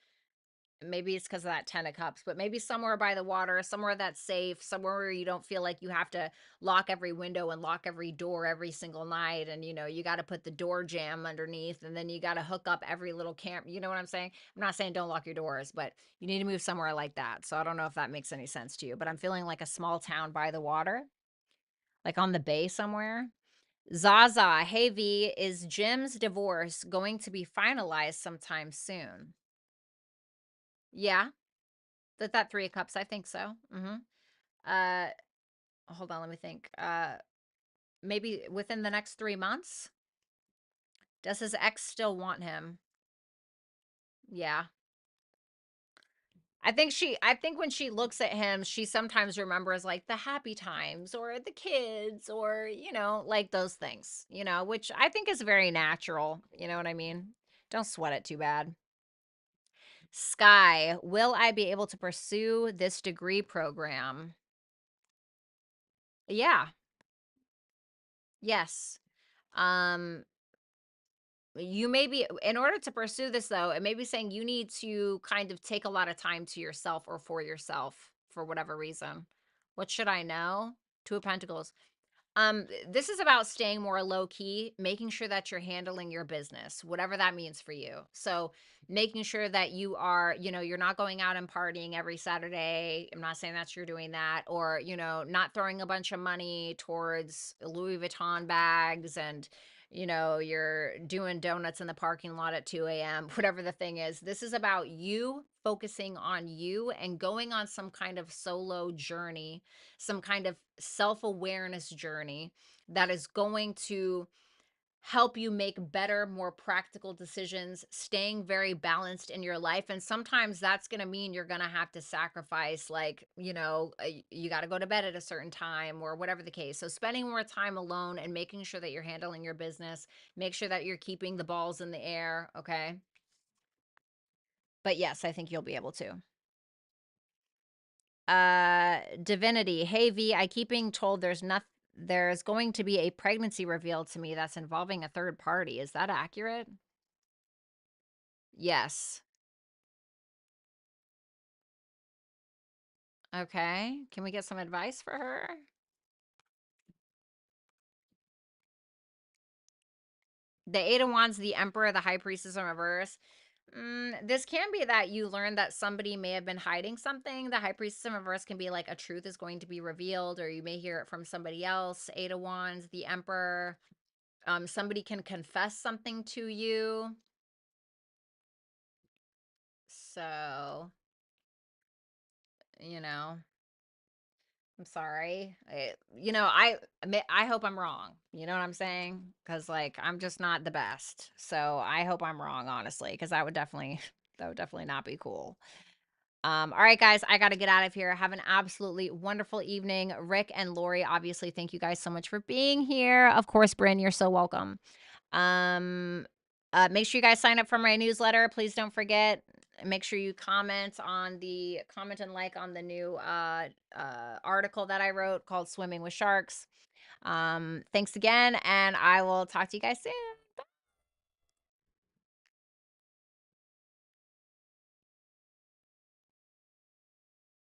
maybe it's because of that 10 of Cups, but maybe somewhere by the water, somewhere that's safe, somewhere where you don't feel like you have to lock every window and lock every door every single night. And, you know, you got to put the door jamb underneath and then you got to hook up every little camp. You know what I'm saying? I'm not saying don't lock your doors, but you need to move somewhere like that. So I don't know if that makes any sense to you, but I'm feeling like a small town by the water, like on the bay somewhere. Zaza, hey V, is Jim's divorce going to be finalized sometime soon? Yeah. That 3 of Cups, I think so. Uh, hold on, let me think. Maybe within the next 3 months? Does his ex still want him? Yeah. I think when she looks at him, she sometimes remembers like the happy times or the kids or, like those things, which I think is very natural. You know what I mean? Don't sweat it too bad. Sky, will I be able to pursue this degree program? Yeah. Yes. Um, you may be, in order to pursue this though, it may be saying you need to kind of take a lot of time to yourself or for yourself for whatever reason. What should I know? Two of Pentacles. This is about staying more low key, making sure that you're handling your business, whatever that means for you. So, making sure that you are, you're not going out and partying every Saturday. I'm not saying that you're doing that, or, not throwing a bunch of money towards Louis Vuitton bags and, you're doing donuts in the parking lot at 2 a.m., whatever the thing is. This is about you focusing on you and going on some kind of solo journey, some kind of self-awareness journey that is going to help you make better, more practical decisions, staying very balanced in your life. And sometimes that's going to mean you're going to have to sacrifice, like, you got to go to bed at a certain time or whatever the case. So, spending more time alone and making sure that you're handling your business, make sure that you're keeping the balls in the air. Okay. But yes, I think you'll be able to. Divinity, hey V, I keep being told there's going to be a pregnancy revealed to me that's involving a third party. Is that accurate? Yes. Okay. Can we get some advice for her? The Eight of Wands, the Emperor, the High Priestess in reverse. This can be that you learn that somebody may have been hiding something. The High Priestess in reverse can be like a truth is going to be revealed, or you may hear it from somebody else. Eight of Wands, the Emperor. Somebody can confess something to you. So, you know, I'm sorry. I hope I'm wrong. You know what I'm saying? Because like I'm just not the best. So I hope I'm wrong, honestly, because that would definitely that would definitely not be cool. All right, guys, I got to get out of here. Have an absolutely wonderful evening. Rick and Lori, obviously, thank you guys so much for being here. Of course, Bryn, you're so welcome. Make sure you guys sign up for my newsletter. Please don't forget. Make sure you comment and like on the new article that I wrote called Swimming with Sharks. Thanks again, and I will talk to you guys soon.